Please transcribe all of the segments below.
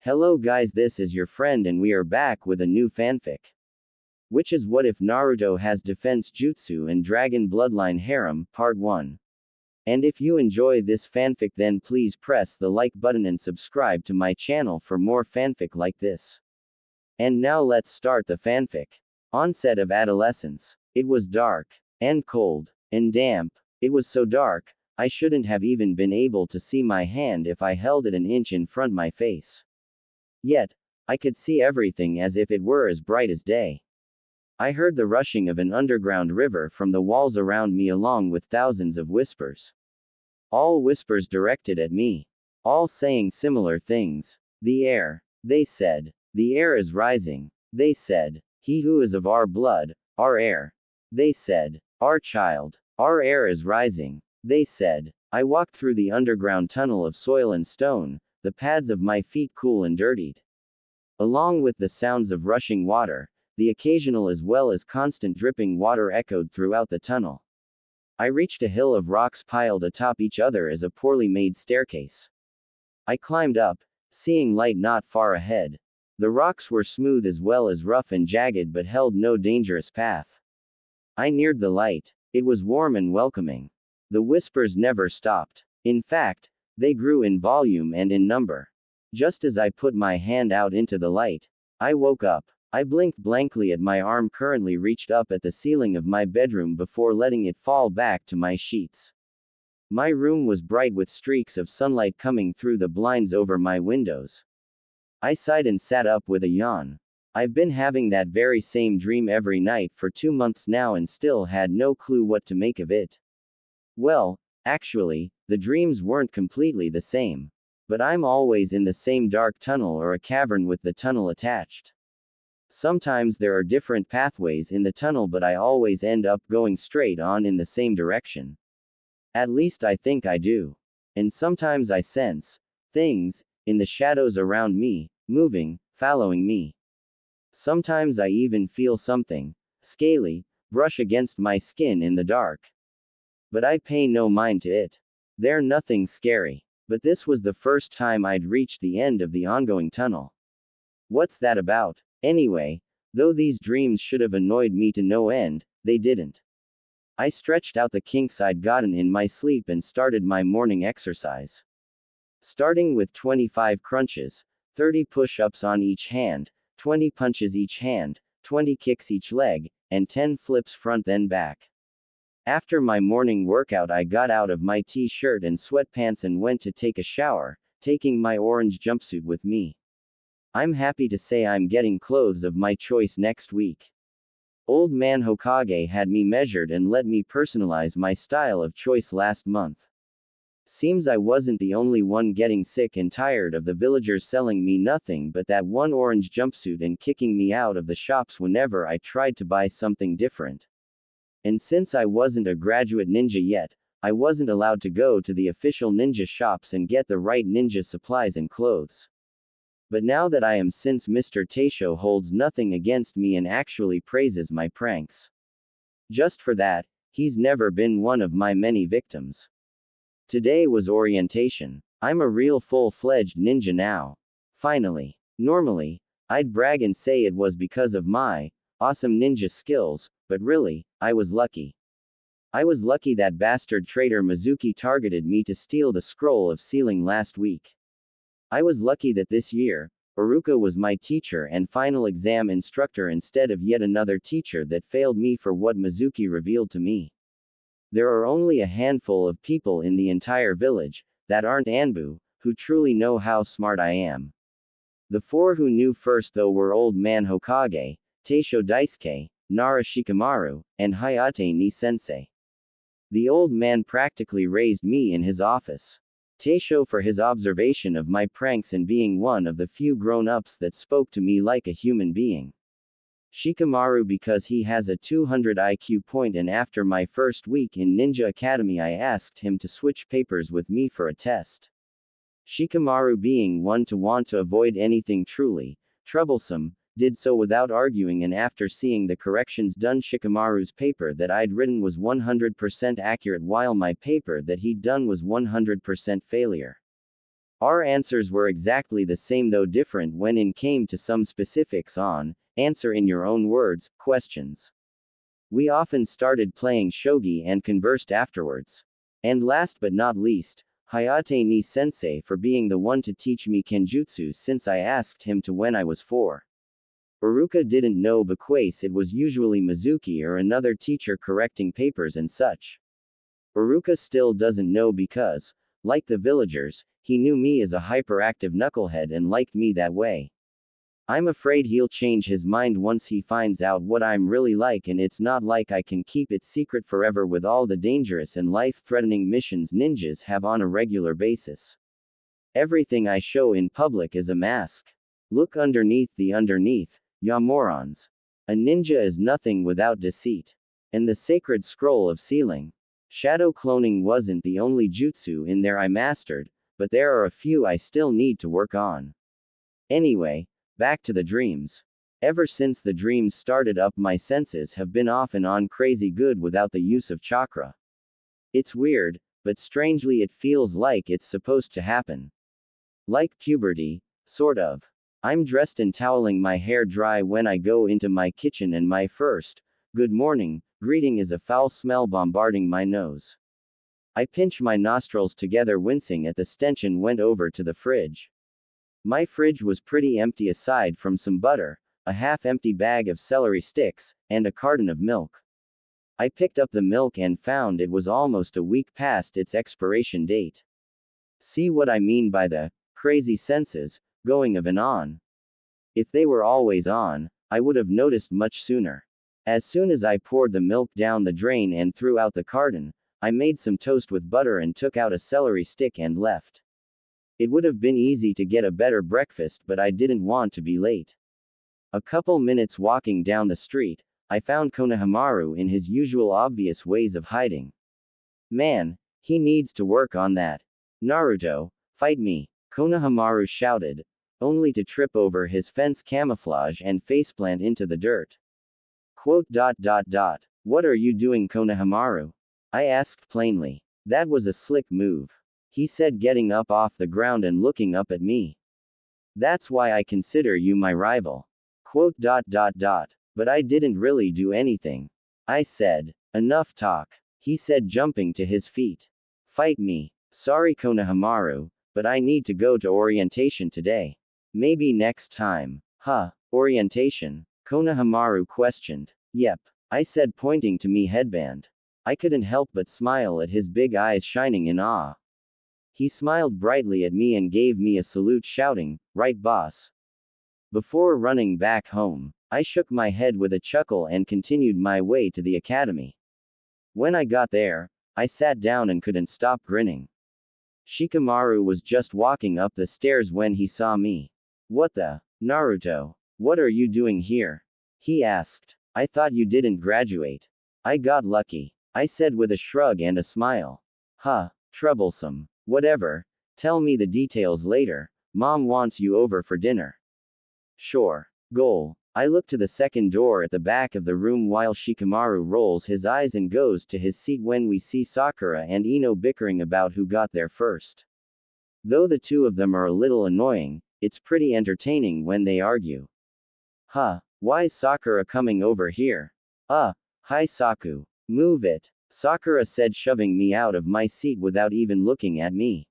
Hello guys, this is your friend and we are back with a new fanfic. Which is what if Naruto has defense jutsu and dragon bloodline harem, part 1. And if you enjoy this fanfic then please press the like button and subscribe to my channel for more fanfic like this. And now let's start the fanfic. Onset of adolescence. It was dark, and cold, and damp. It was so dark, I shouldn't have even been able to see my hand if I held it an inch in front my face. Yet, I could see everything as if it were as bright as day. I heard the rushing of an underground river from the walls around me along with thousands of whispers. All whispers directed at me. All saying similar things. The air, they said. The air is rising, they said. He who is of our blood, our air. They said. Our child, our air is rising, they said. I walked through the underground tunnel of soil and stone, the pads of my feet cool and dirtied. Along with the sounds of rushing water, the occasional as well as constant dripping water echoed throughout the tunnel. I reached a hill of rocks piled atop each other as a poorly made staircase. I climbed up, seeing light not far ahead. The rocks were smooth as well as rough and jagged but held no dangerous path. I neared the light. It was warm and welcoming. The whispers never stopped. In fact, they grew in volume and in number. Just as I put my hand out into the light, I woke up. I blinked blankly at my arm currently reached up at the ceiling of my bedroom before letting it fall back to my sheets. My room was bright with streaks of sunlight coming through the blinds over my windows. I sighed and sat up with a yawn. I've been having that very same dream every night for 2 months now and still had no clue what to make of it. Well, actually, the dreams weren't completely the same. But I'm always in the same dark tunnel or a cavern with the tunnel attached. Sometimes there are different pathways in the tunnel but I always end up going straight on in the same direction. At least I think I do. And sometimes I sense things in the shadows around me, moving, following me. Sometimes I even feel something scaly brush against my skin in the dark. But I pay no mind to it. They're nothing scary. But this was the first time I'd reached the end of the ongoing tunnel. What's that about? Anyway, though these dreams should have annoyed me to no end, they didn't. I stretched out the kinks I'd gotten in my sleep and started my morning exercise. Starting with 25 crunches, 30 push-ups on each hand, 20 punches each hand, 20 kicks each leg, and 10 flips front then back. After my morning workout I got out of my t-shirt and sweatpants and went to take a shower, taking my orange jumpsuit with me. I'm happy to say I'm getting clothes of my choice next week. Old Man Hokage had me measured and let me personalize my style of choice last month. Seems I wasn't the only one getting sick and tired of the villagers selling me nothing but that one orange jumpsuit and kicking me out of the shops whenever I tried to buy something different. And since I wasn't a graduate ninja yet, I wasn't allowed to go to the official ninja shops and get the right ninja supplies and clothes. But now that I am, since Mr. Taisho holds nothing against me and actually praises my pranks. Just for that, he's never been one of my many victims. Today was orientation. I'm a real full-fledged ninja now. Finally. Normally, I'd brag and say it was because of my awesome ninja skills, but really, I was lucky. I was lucky that bastard traitor Mizuki targeted me to steal the scroll of sealing last week. I was lucky that this year, Iruka was my teacher and final exam instructor instead of yet another teacher that failed me for what Mizuki revealed to me. There are only a handful of people in the entire village that aren't Anbu, who truly know how smart I am. The 4 who knew first though were Old Man Hokage, Taisho Daisuke, Nara Shikamaru, and Hayate ni Sensei. The old man practically raised me in his office. Taisho for his observation of my pranks and being one of the few grown-ups that spoke to me like a human being. Shikamaru because he has a 200 IQ point and after my first week in Ninja Academy I asked him to switch papers with me for a test. Shikamaru being one to want to avoid anything truly troublesome, did so without arguing and after seeing the corrections done Shikamaru's paper that I'd written was 100% accurate while my paper that he'd done was 100% failure. Our answers were exactly the same though different when it came to some specifics on, answer in your own words, questions. We often started playing shogi and conversed afterwards. And last but not least, Hayate ni sensei for being the one to teach me kenjutsu since I asked him to when I was 4. Uruka didn't know because it was usually Mizuki or another teacher correcting papers and such. Uruka still doesn't know because, like the villagers, he knew me as a hyperactive knucklehead and liked me that way. I'm afraid he'll change his mind once he finds out what I'm really like, and it's not like I can keep it secret forever with all the dangerous and life-threatening missions ninjas have on a regular basis. Everything I show in public is a mask. Look underneath the underneath, ya morons. A ninja is nothing without deceit. And the sacred scroll of sealing. Shadow cloning wasn't the only jutsu in there I mastered, but there are a few I still need to work on. Anyway, back to the dreams. Ever since the dreams started up, my senses have been off and on crazy good without the use of chakra. It's weird, but strangely it feels like it's supposed to happen. Like puberty, sort of. I'm dressed and toweling my hair dry when I go into my kitchen, and my first good morning greeting is a foul smell bombarding my nose. I pinch my nostrils together, wincing at the stench, and went over to the fridge. My fridge was pretty empty aside from some butter, a half-empty bag of celery sticks, and a carton of milk. I picked up the milk and found it was almost a week past its expiration date. See what I mean by the crazy senses going of and on? If they were always on, I would have noticed much sooner. As soon as I poured the milk down the drain and threw out the carton, I made some toast with butter and took out a celery stick and left. It would have been easy to get a better breakfast, but I didn't want to be late. A couple minutes walking down the street, I found Konohamaru in his usual obvious ways of hiding. Man, he needs to work on that. Naruto, fight me, Konohamaru shouted, only to trip over his fence camouflage and faceplant into the dirt. Quote. What are you doing, Konohamaru? I asked plainly. That was a slick move, he said, getting up off the ground and looking up at me. That's why I consider you my rival. Quote. But I didn't really do anything, I said. Enough talk, he said, jumping to his feet. Fight me. Sorry, Konohamaru, but I need to go to orientation today. Maybe next time. Huh, orientation? Konohamaru questioned. Yep, I said, pointing to me headband. I couldn't help but smile at his big eyes shining in awe. He smiled brightly at me and gave me a salute, shouting, "Right, boss." Before running back home, I shook my head with a chuckle and continued my way to the academy. When I got there, I sat down and couldn't stop grinning. Shikamaru was just walking up the stairs when he saw me. What the? Naruto, what are you doing here? He asked. I thought you didn't graduate. I got lucky, I said with a shrug and a smile. Huh, troublesome. Whatever, tell me the details later. Mom wants you over for dinner. Sure. Goal. I look to the second door at the back of the room while Shikamaru rolls his eyes and goes to his seat when we see Sakura and Ino bickering about who got there first. Though the two of them are a little annoying, it's pretty entertaining when they argue. Huh, why's Sakura coming over here? Hi Saku. Move it, Sakura said, shoving me out of my seat without even looking at me.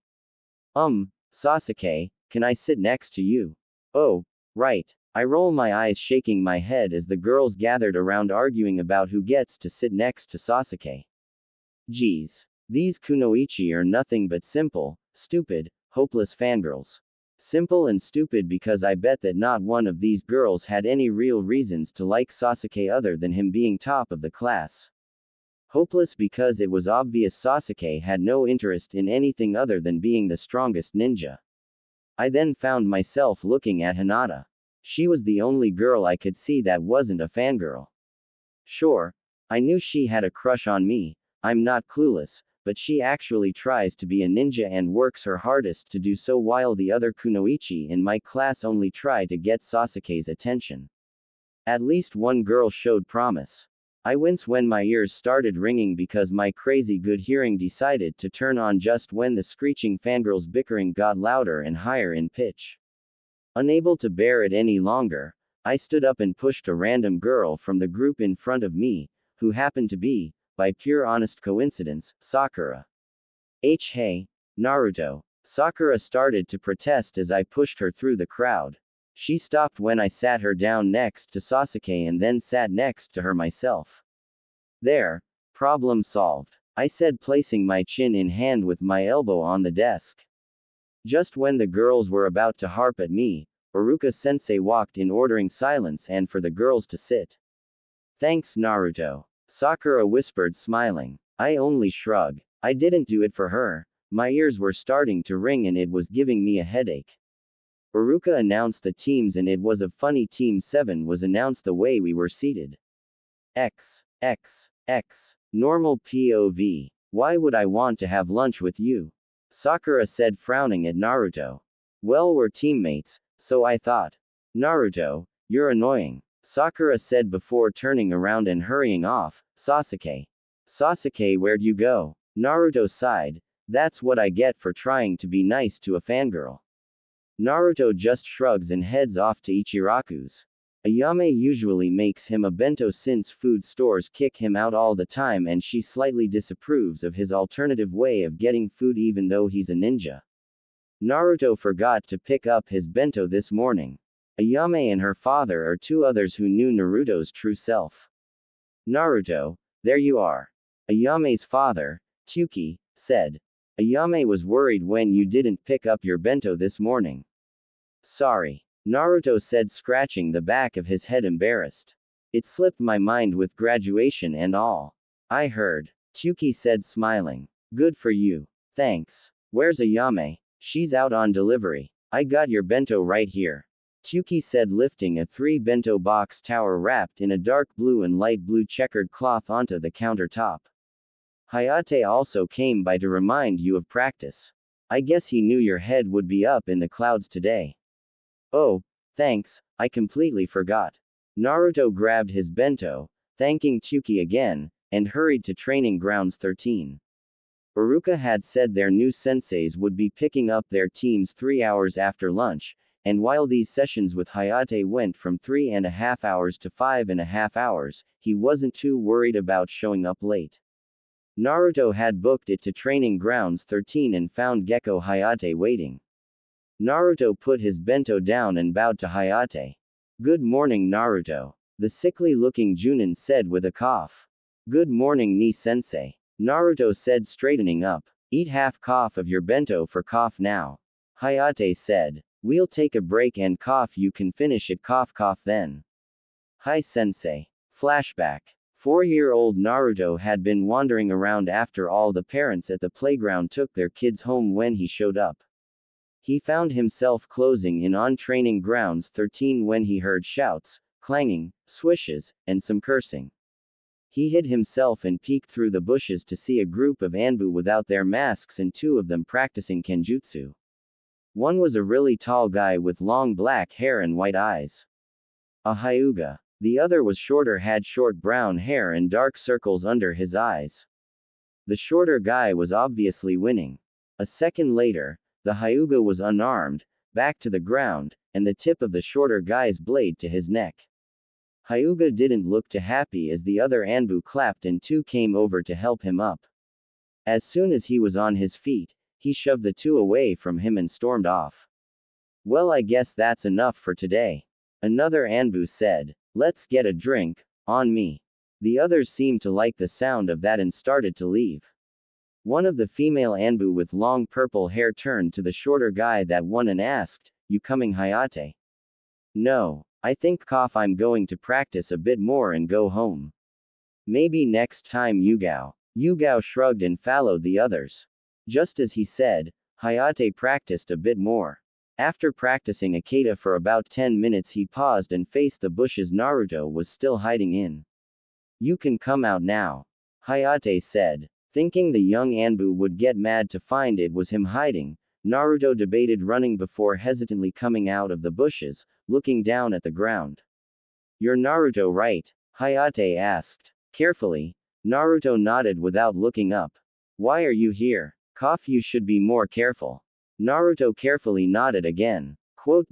Sasuke, can I sit next to you? Oh, right. I roll my eyes, shaking my head as the girls gathered around arguing about who gets to sit next to Sasuke. Geez. These kunoichi are nothing but simple, stupid, hopeless fangirls. Simple and stupid because I bet that not one of these girls had any real reasons to like Sasuke other than him being top of the class. Hopeless because it was obvious Sasuke had no interest in anything other than being the strongest ninja. I then found myself looking at Hinata. She was the only girl I could see that wasn't a fangirl. Sure, I knew she had a crush on me, I'm not clueless, but she actually tries to be a ninja and works her hardest to do so while the other kunoichi in my class only try to get Sasuke's attention. At least one girl showed promise. I wince when my ears started ringing because my crazy good hearing decided to turn on just when the screeching fangirls' bickering got louder and higher in pitch. Unable to bear it any longer, I stood up and pushed a random girl from the group in front of me, who happened to be, by pure honest coincidence, Sakura. Hey, Naruto. Sakura started to protest as I pushed her through the crowd. She stopped when I sat her down next to Sasuke and then sat next to her myself. There. Problem solved, I said, placing my chin in hand with my elbow on the desk. Just when the girls were about to harp at me, Iruka-sensei walked in, ordering silence and for the girls to sit. Thanks, Naruto. Sakura whispered, smiling. I only shrugged. I didn't do it for her. My ears were starting to ring and it was giving me a headache. Iruka announced the teams and it was a funny. Team 7 was announced the way we were seated. X. Normal POV. Why would I want to have lunch with you? Sakura said, frowning at Naruto. Well, we're teammates, so I thought. Naruto, you're annoying, Sakura said before turning around and hurrying off. Sasuke, where'd you go? Naruto sighed. That's what I get for trying to be nice to a fangirl. Naruto just shrugs and heads off to Ichiraku's. Ayame usually makes him a bento since food stores kick him out all the time, and she slightly disapproves of his alternative way of getting food even though he's a ninja. Naruto forgot to pick up his bento this morning. Ayame and her father are two others who knew Naruto's true self. Naruto, there you are. Ayame's father, Tsuki, said. Ayame was worried when you didn't pick up your bento this morning. Sorry, Naruto said, scratching the back of his head, embarrassed. It slipped my mind with graduation and all. I heard, Tsuki said, smiling. Good for you. Thanks. Where's Ayame? She's out on delivery. I got your bento right here, Tsuki said, lifting a 3-bento box tower wrapped in a dark blue and light blue checkered cloth onto the countertop. Hayate also came by to remind you of practice. I guess he knew your head would be up in the clouds today. Oh, thanks, I completely forgot. Naruto grabbed his bento, thanking Tsuki again, and hurried to training grounds 13. Iruka had said their new senseis would be picking up their teams 3 hours after lunch, and while these sessions with Hayate went from 3.5 hours to 5.5 hours, he wasn't too worried about showing up late. Naruto had booked it to training grounds 13 and found Gekko Hayate waiting. Naruto put his bento down and bowed to Hayate. Good morning, Naruto, the sickly-looking Junin said with a cough. Good morning, Ni-sensei, Naruto said, straightening up. Eat half of your bento for cough now, Hayate said. We'll take a break and cough, you can finish it, cough then. Hi sensei. Flashback. 4-year-old Naruto had been wandering around after all the parents at the playground took their kids home when he showed up. He found himself closing in on training grounds 13 when he heard shouts, clanging, swishes, and some cursing. He hid himself and peeked through the bushes to see a group of Anbu without their masks and 2 of them practicing kenjutsu. One was a really tall guy with long black hair and white eyes. A Hyuga. The other was shorter, had short brown hair and dark circles under his eyes. The shorter guy was obviously winning. A second later, the Hyuga was unarmed, back to the ground, and the tip of the shorter guy's blade to his neck. Hyuga didn't look too happy as the other Anbu clapped and 2 came over to help him up. As soon as he was on his feet, he shoved the 2 away from him and stormed off. Well, I guess that's enough for today, another Anbu said. Let's get a drink, on me. The others seemed to like the sound of that and started to leave. One of the female Anbu with long purple hair turned to the shorter guy that won and asked, You coming, Hayate? No, I think I'm going to practice a bit more and go home. Maybe next time, Yugao. Yugao shrugged and followed the others. Just as he said, Hayate practiced a bit more. After practicing a kata for about 10 minutes, he paused and faced the bushes Naruto was still hiding in. You can come out now, Hayate said. Thinking the young Anbu would get mad to find it was him hiding, Naruto debated running before hesitantly coming out of the bushes, looking down at the ground. You're Naruto, right? Hayate asked. Carefully, Naruto nodded without looking up. Why are you here? Cough, you should be more careful. Naruto carefully nodded again. Quote.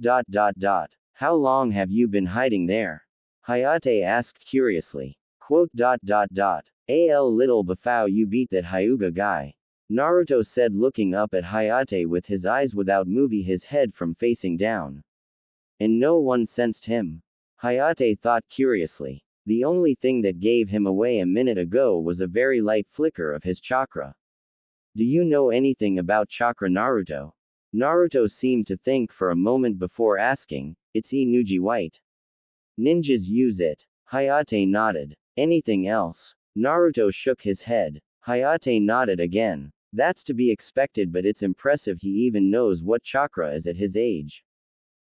How long have you been hiding there? Hayate asked curiously. Quote. Al little before you beat that Hyuga guy. Naruto said, looking up at Hayate with his eyes without moving his head from facing down. And no one sensed him. Hayate thought curiously. The only thing that gave him away a minute ago was a very light flicker of his chakra. Do you know anything about chakra, Naruto? Naruto seemed to think for a moment before asking. It's Inuji White. Ninjas use it. Hayate nodded. Anything else? Naruto shook his head. Hayate nodded again. That's to be expected, but it's impressive he even knows what chakra is at his age.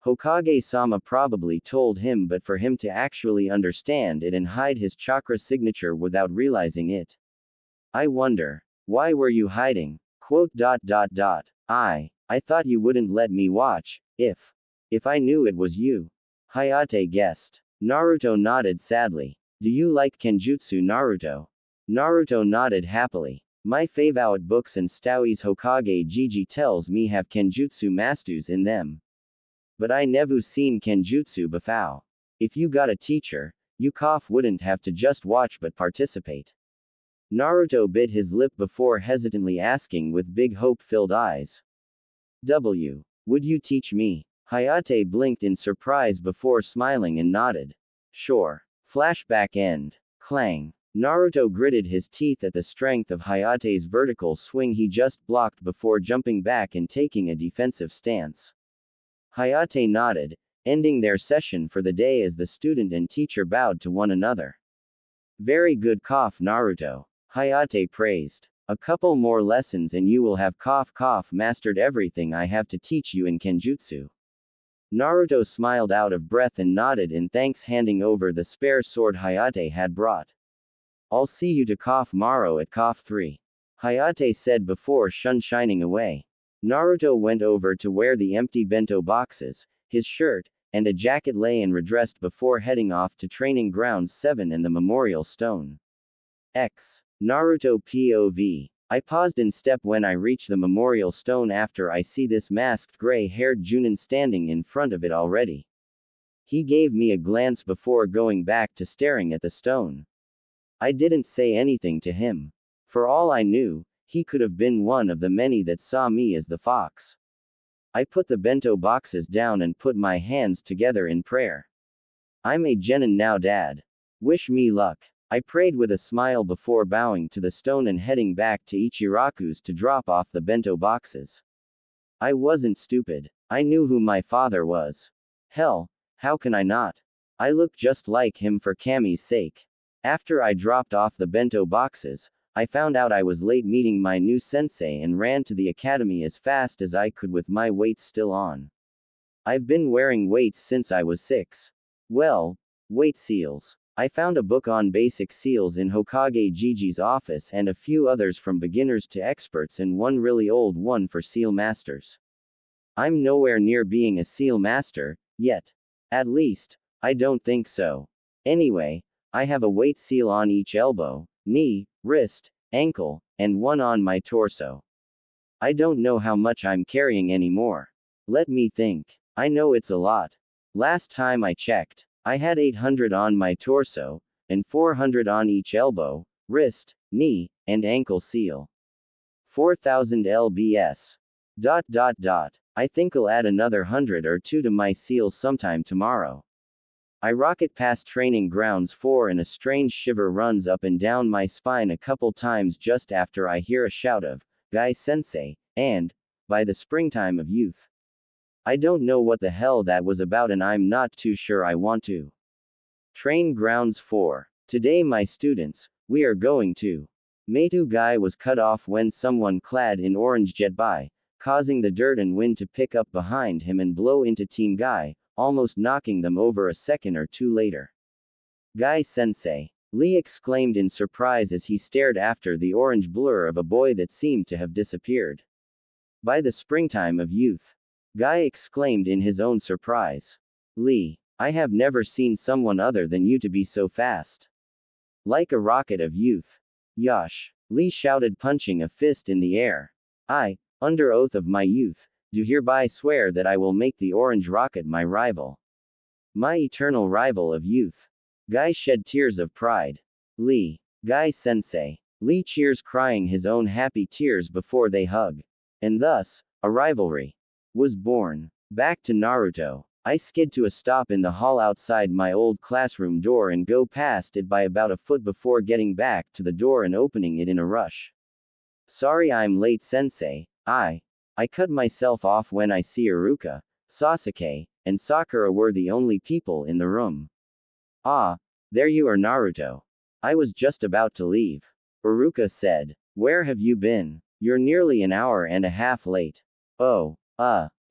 Hokage-sama probably told him, but for him to actually understand it and hide his chakra signature without realizing it. I wonder. Why were you hiding? Quote. I thought you wouldn't let me watch, if I knew it was you. Hayate guessed. Naruto nodded sadly. Do you like Kenjutsu, Naruto? Naruto nodded happily. My favorite books and stories Hokage Gigi tells me have Kenjutsu masters in them. But I never seen Kenjutsu before. If you got a teacher, you wouldn't have to just watch but participate. Naruto bit his lip before hesitantly asking with big hope-filled eyes. Would you teach me? Hayate blinked in surprise before smiling and nodded. Sure. Flashback end. Clang. Naruto gritted his teeth at the strength of Hayate's vertical swing he just blocked before jumping back and taking a defensive stance. Hayate nodded, ending their session for the day as the student and teacher bowed to one another. Very good, Naruto. Hayate praised. A couple more lessons and you will have mastered everything I have to teach you in Kenjutsu. Naruto smiled out of breath and nodded in thanks, handing over the spare sword Hayate had brought. I'll see you tomorrow at 3. Hayate said before shining away. Naruto went over to where the empty bento boxes, his shirt, and a jacket lay and redressed before heading off to Training Grounds 7 and the Memorial Stone. Naruto POV. I paused in step when I reach the Memorial Stone after I see this masked gray-haired Junin standing in front of it already. He gave me a glance before going back to staring at the stone. I didn't say anything to him. For all I knew, he could have been one of the many that saw me as the fox. I put the bento boxes down and put my hands together in prayer. I'm a genin now, Dad. Wish me luck. I prayed with a smile before bowing to the stone and heading back to Ichiraku's to drop off the bento boxes. I wasn't stupid. I knew who my father was. Hell, how can I not? I look just like him for Kami's sake. After I dropped off the bento boxes, I found out I was late meeting my new sensei and ran to the academy as fast as I could with my weights still on. I've been wearing weights since I was 6. Well, weight seals. I found a book on basic seals in Hokage Gigi's office and a few others from beginners to experts and one really old one for seal masters. I'm nowhere near being a seal master, yet. At least, I don't think so. Anyway, I have a weight seal on each elbow, knee, wrist, ankle, and one on my torso. I don't know how much I'm carrying anymore. Let me think. I know it's a lot. Last time I checked, I had 800 on my torso, and 400 on each elbow, wrist, knee, and ankle seal. 4,000 lbs. I think I'll add another 100 or 2 to my seals sometime tomorrow. I rocket past Training Grounds 4 and a strange shiver runs up and down my spine a couple times just after I hear a shout of, "Guy Sensei," and, "By the springtime of youth." I don't know what the hell that was about and I'm not too sure I want to. Train Grounds 4. Today my students, we are going to. Meitu Guy was cut off when someone clad in orange jet by, causing the dirt and wind to pick up behind him and blow into Team Guy, almost knocking them over a second or two later. Guy Sensei. Lee exclaimed in surprise as he stared after the orange blur of a boy that seemed to have disappeared. By the springtime of youth. Guy exclaimed in his own surprise. Lee, I have never seen someone other than you to be so fast. Like a rocket of youth. Yosh. Lee shouted, punching a fist in the air. I, under oath of my youth, do hereby swear that I will make the orange rocket my rival. My eternal rival of youth. Guy shed tears of pride. Lee. Guy sensei. Lee cheers, crying his own happy tears before they hug. And thus, a rivalry was born. Back to Naruto. I skid to a stop in the hall outside my old classroom door and go past it by about a foot before getting back to the door and opening it in a rush. Sorry I'm late, sensei. I cut myself off when I see Iruka, Sasuke, and Sakura were the only people in the room. Ah, there you are, Naruto. I was just about to leave. Iruka said. Where have you been? You're nearly an hour and a half late. Oh,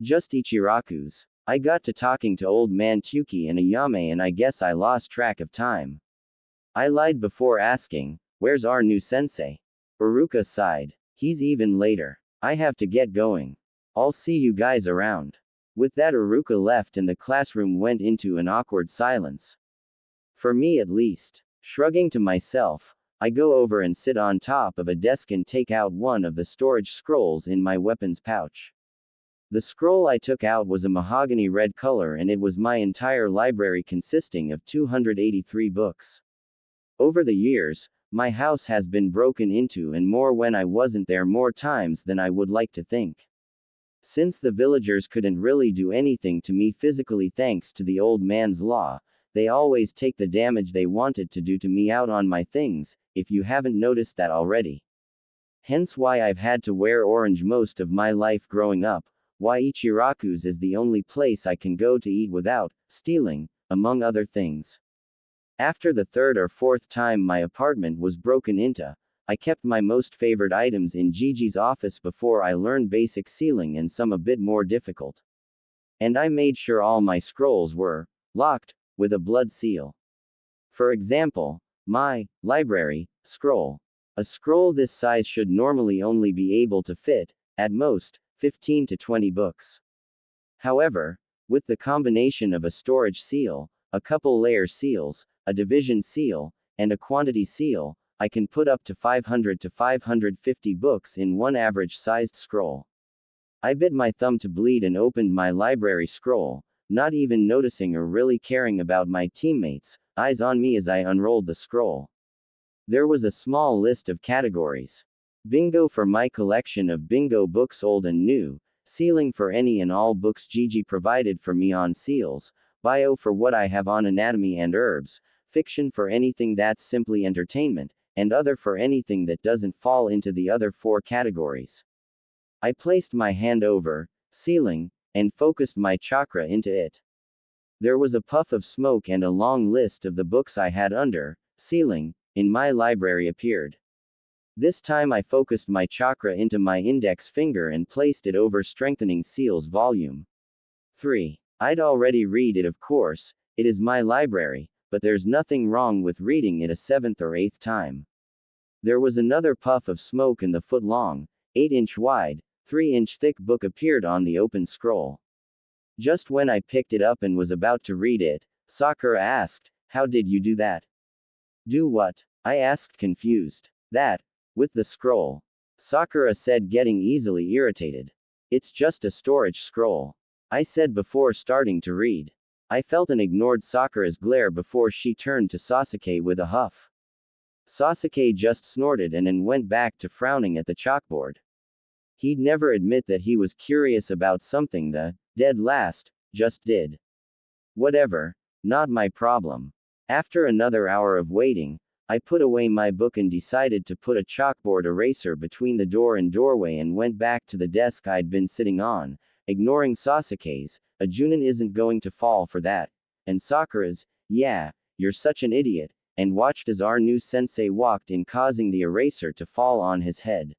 just Ichiraku's. I got to talking to old man Tuki and Ayame and I guess I lost track of time. I lied before asking, where's our new sensei? Iruka sighed. He's even later. I have to get going. I'll see you guys around. With that, Iruka left and the classroom went into an awkward silence. For me at least. Shrugging to myself, I go over and sit on top of a desk and take out one of the storage scrolls in my weapons pouch. The scroll I took out was a mahogany red color and it was my entire library consisting of 283 books. Over the years, my house has been broken into and more when I wasn't there more times than I would like to think. Since the villagers couldn't really do anything to me physically thanks to the old man's law, they always take the damage they wanted to do to me out on my things, if you haven't noticed that already. Hence why I've had to wear orange most of my life growing up, why Ichiraku's is the only place I can go to eat without stealing, among other things. After the third or fourth time my apartment was broken into, I kept my most favored items in Gigi's office before I learned basic sealing and some a bit more difficult. And I made sure all my scrolls were locked with a blood seal. For example, my library scroll. A scroll this size should normally only be able to fit, at most, 15 to 20 books. However, with the combination of a storage seal, a couple layer seals, a division seal, and a quantity seal, I can put up to 500 to 550 books in one average sized scroll. I bit my thumb to bleed and opened my library scroll, not even noticing or really caring about my teammates' eyes on me as I unrolled the scroll. There was a small list of categories. Bingo for my collection of bingo books old and new, sealing for any and all books Gigi provided for me on seals, bio for what I have on anatomy and herbs, fiction for anything that's simply entertainment, and other for anything that doesn't fall into the other four categories. I placed my hand over sealing, and focused my chakra into it. There was a puff of smoke and a long list of the books I had under sealing in my library appeared. This time I focused my chakra into my index finger and placed it over strengthening seals volume 3. I'd already read it, of course, it is my library, but there's nothing wrong with reading it a seventh or eighth time. There was another puff of smoke and the foot-long, 8-inch wide, 3-inch thick book appeared on the open scroll. Just when I picked it up and was about to read it, Sakura asked, "How did you do that?" Do what? I asked, confused. That, with the scroll. Sakura said, getting easily irritated. It's just a storage scroll. I said before starting to read. I felt and ignored Sakura's glare before she turned to Sasuke with a huff. Sasuke just snorted and then went back to frowning at the chalkboard. He'd never admit that he was curious about something the dead last just did. Whatever, not my problem. After another hour of waiting, I put away my book and decided to put a chalkboard eraser between the door and doorway and went back to the desk I'd been sitting on, ignoring Sasuke's, "A Junin isn't going to fall for that," and Sakura's, "Yeah, you're such an idiot," and watched as our new sensei walked in, causing the eraser to fall on his head.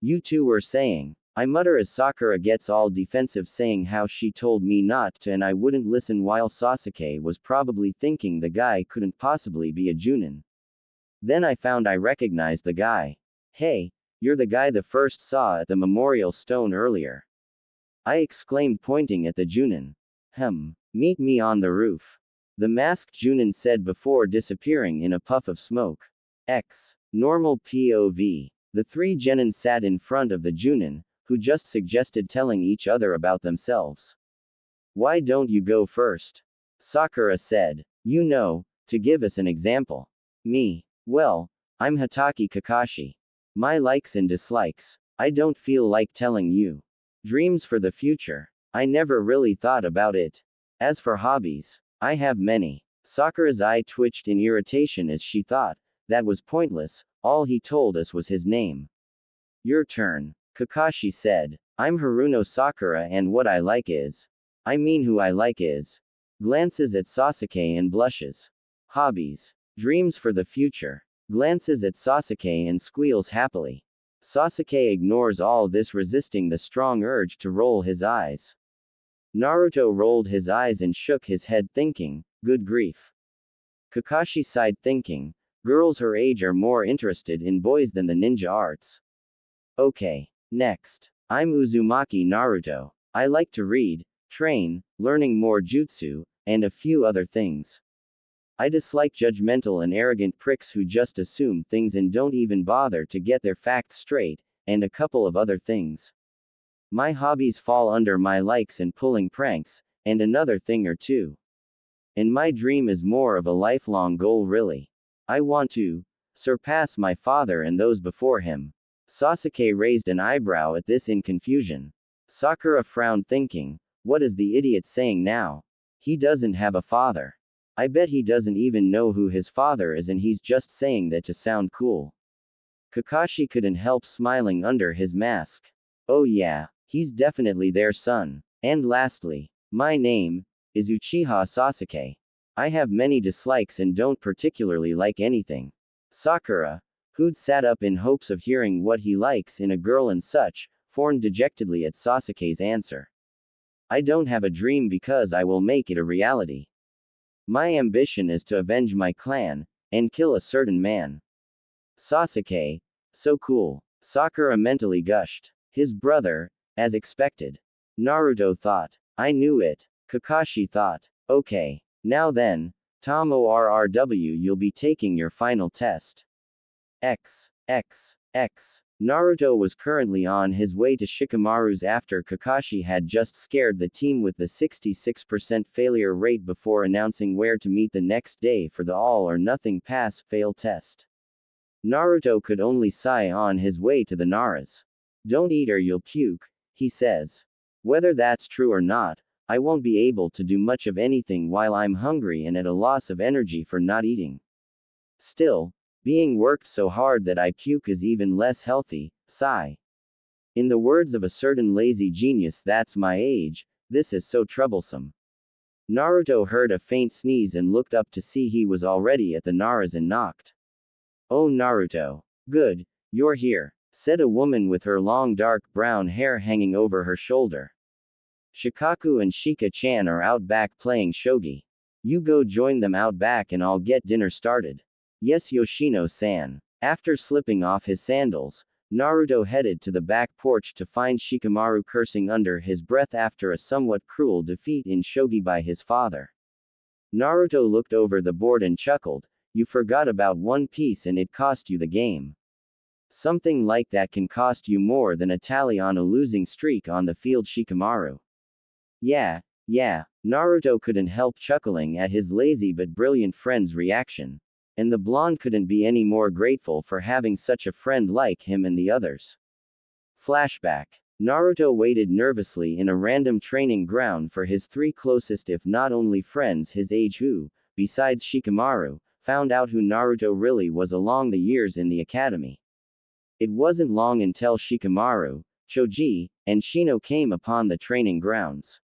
"You two were saying," I mutter as Sakura gets all defensive, saying how she told me not to and I wouldn't listen, while Sasuke was probably thinking the guy couldn't possibly be a Junin. Then I found I recognized the guy. "Hey, you're the guy the first saw at the memorial stone earlier," I exclaimed, pointing at the Junin. "Meet me on the roof." the masked Junin said before disappearing in a puff of smoke. X. Normal POV. The three genin sat in front of the Junin, who just suggested telling each other about themselves. Why don't you go first? Sakura said. You know, to give us an example. Me. Well, I'm Hatake Kakashi. My likes and dislikes. I don't feel like telling you. Dreams for the future. I never really thought about it. As for hobbies, I have many. Sakura's eye twitched in irritation as she thought, that was pointless, all he told us was his name. Your turn, Kakashi said. I'm Haruno Sakura and what I like is. I mean who I like is. Glances at Sasuke and blushes. Hobbies. Dreams for the future. Glances at Sasuke and squeals happily. Sasuke ignores all this, resisting the strong urge to roll his eyes. Naruto rolled his eyes and shook his head thinking, good grief. Kakashi sighed thinking, girls her age are more interested in boys than the ninja arts. Okay. Next. I'm Uzumaki Naruto. I like to read, train, learning more jutsu, and a few other things. I dislike judgmental and arrogant pricks who just assume things and don't even bother to get their facts straight, and a couple of other things. My hobbies fall under my likes and pulling pranks, and another thing or two. And my dream is more of a lifelong goal really. I want to surpass my father and those before him. Sasuke raised an eyebrow at this in confusion. Sakura frowned thinking, what is the idiot saying now? He doesn't have a father. I bet he doesn't even know who his father is and he's just saying that to sound cool. Kakashi couldn't help smiling under his mask. Oh yeah, he's definitely their son. And lastly, my name is Uchiha Sasuke. I have many dislikes and don't particularly like anything. Sakura, who'd sat up in hopes of hearing what he likes in a girl and such, frowned dejectedly at Sasuke's answer. I don't have a dream because I will make it a reality. My ambition is to avenge my clan, and kill a certain man. Sasuke. So cool. Sakura mentally gushed. His brother, as expected. Naruto thought. I knew it. Kakashi thought. Okay. Now then, Tom ORRW, you'll be taking your final test. X. Naruto was currently on his way to Shikamaru's after Kakashi had just scared the team with the 66% failure rate before announcing where to meet the next day for the all-or-nothing pass-fail test. Naruto could only sigh on his way to the Naras. Don't eat or you'll puke, he says. Whether that's true or not, I won't be able to do much of anything while I'm hungry and at a loss of energy for not eating. Still, being worked so hard that I puke is even less healthy, sigh. In the words of a certain lazy genius that's my age, this is so troublesome. Naruto heard a faint sneeze and looked up to see he was already at the Naras and knocked. Oh Naruto. Good, you're here, said a woman with her long dark brown hair hanging over her shoulder. Shikaku and Shika-chan are out back playing shogi. You go join them out back and I'll get dinner started. Yes Yoshino-san. After slipping off his sandals, Naruto headed to the back porch to find Shikamaru cursing under his breath after a somewhat cruel defeat in shogi by his father. Naruto looked over the board and chuckled, you forgot about one piece and it cost you the game. Something like that can cost you more than a tally on a losing streak on the field Shikamaru. Yeah, Naruto couldn't help chuckling at his lazy but brilliant friend's reaction. And the blonde couldn't be any more grateful for having such a friend like him and the others. Flashback. Naruto waited nervously in a random training ground for his three closest if not only friends his age who, besides Shikamaru, found out who Naruto really was along the years in the academy. It wasn't long until Shikamaru, Choji, and Shino came upon the training grounds.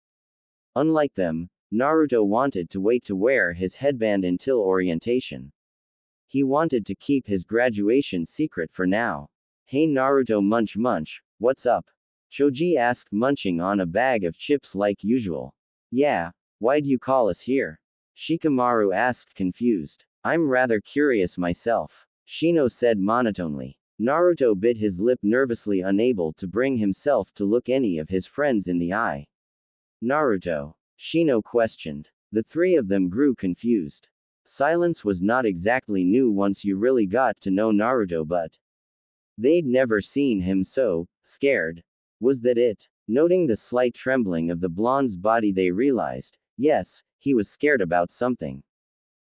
Unlike them, Naruto wanted to wait to wear his headband until orientation. He wanted to keep his graduation secret for now. Hey Naruto munch, what's up? Choji asked munching on a bag of chips like usual. Yeah, why'd you call us here? Shikamaru asked confused. I'm rather curious myself. Shino said monotonely. Naruto bit his lip nervously unable to bring himself to look any of his friends in the eye. Naruto. Shino questioned. The three of them grew confused. Silence was not exactly new once you really got to know Naruto, but they'd never seen him so scared. Was that it? Noting the slight trembling of the blonde's body, they realized, yes, he was scared about something.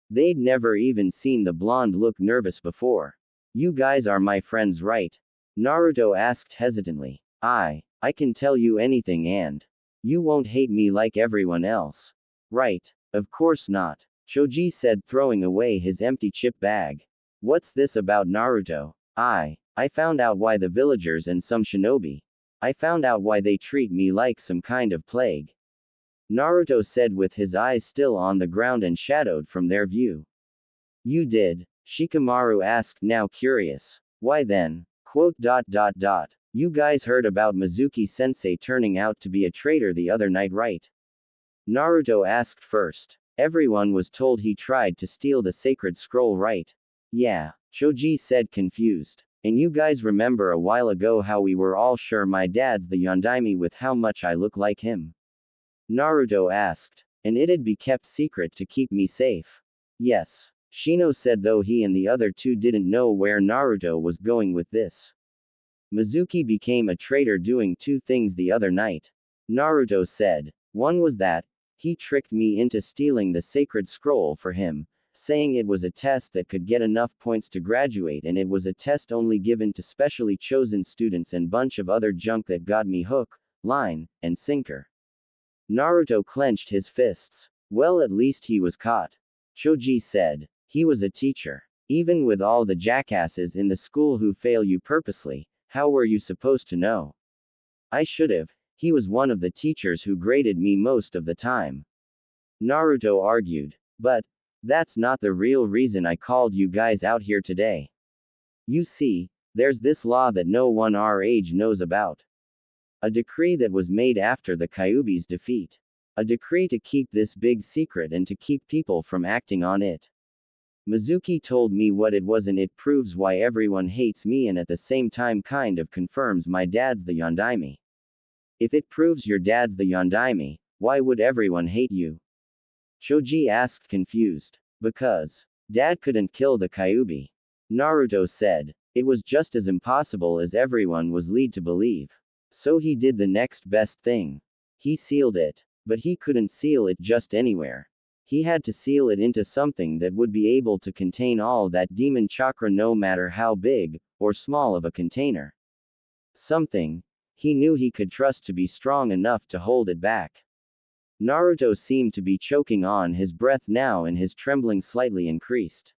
They'd never even seen the blonde look nervous before. You guys are my friends, right? Naruto asked hesitantly. I can tell you anything and you won't hate me like everyone else. Right? Of course not. Choji said, throwing away his empty chip bag. What's this about Naruto? I found out why the villagers and some shinobi. I found out why they treat me like some kind of plague. Naruto said with his eyes still on the ground and shadowed from their view. You did? Shikamaru asked, now curious. Why then? You guys heard about Mizuki-sensei turning out to be a traitor the other night, right? Naruto asked first. Everyone was told he tried to steal the sacred scroll, right? Yeah, Choji said, confused. And you guys remember a while ago how we were all sure my dad's the Yondaime with how much I look like him? Naruto asked. And it'd be kept secret to keep me safe. Yes, Shino said, though he and the other two didn't know where Naruto was going with this. Mizuki became a traitor doing two things the other night. Naruto said. One was that he tricked me into stealing the sacred scroll for him, saying it was a test that could get enough points to graduate, and it was a test only given to specially chosen students, and bunch of other junk that got me hook, line, and sinker. Naruto clenched his fists. Well, at least he was caught. Choji said. He was a teacher. Even with all the jackasses in the school who fail you purposely, how were you supposed to know? I should've. He was one of the teachers who graded me most of the time. Naruto argued. But that's not the real reason I called you guys out here today. You see, there's this law that no one our age knows about. A decree that was made after the Kyuubi's defeat. A decree to keep this big secret and to keep people from acting on it. Mizuki told me what it was, and it proves why everyone hates me, and at the same time kind of confirms my dad's the Yondaime. If it proves your dad's the Yondaime, why would everyone hate you? Choji asked, confused. Because dad couldn't kill the Kyuubi. Naruto said. It was just as impossible as everyone was led to believe. So he did the next best thing. He sealed it. But he couldn't seal it just anywhere. He had to seal it into something that would be able to contain all that demon chakra, no matter how big or small of a container. Something he knew he could trust to be strong enough to hold it back. Naruto seemed to be choking on his breath now, and his trembling slightly increased.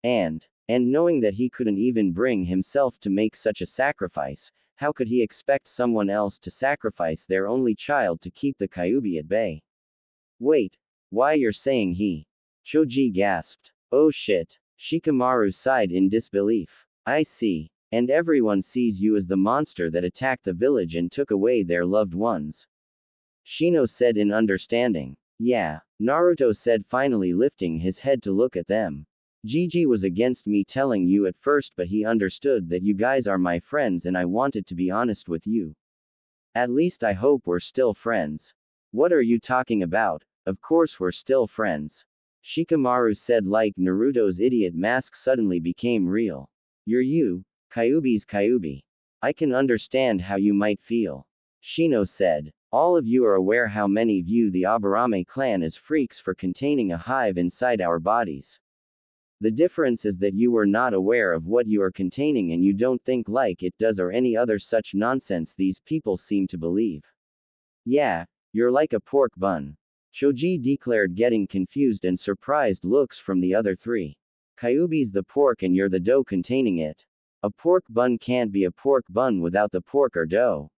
And knowing that he couldn't even bring himself to make such a sacrifice, how could he expect someone else to sacrifice their only child to keep the Kyuubi at bay? Wait, why you're saying he? Choji gasped. Oh shit. Shikamaru sighed in disbelief. I see. And everyone sees you as the monster that attacked the village and took away their loved ones. Shino said in understanding. Yeah, Naruto said, finally lifting his head to look at them. Gigi was against me telling you at first, but he understood that you guys are my friends and I wanted to be honest with you. At least I hope we're still friends. What are you talking about? Of course we're still friends. Shikamaru said, like Naruto's idiot mask suddenly became real. You're you, Kyuubi's Kyuubi. I can understand how you might feel. Shino said. All of you are aware how many view the Aburame clan as freaks for containing a hive inside our bodies. The difference is that you were not aware of what you are containing, and you don't think like it does or any other such nonsense these people seem to believe. Yeah, you're like a pork bun. Choji declared, getting confused and surprised looks from the other three. Kyuubi's the pork and you're the dough containing it. A pork bun can't be a pork bun without the pork or dough.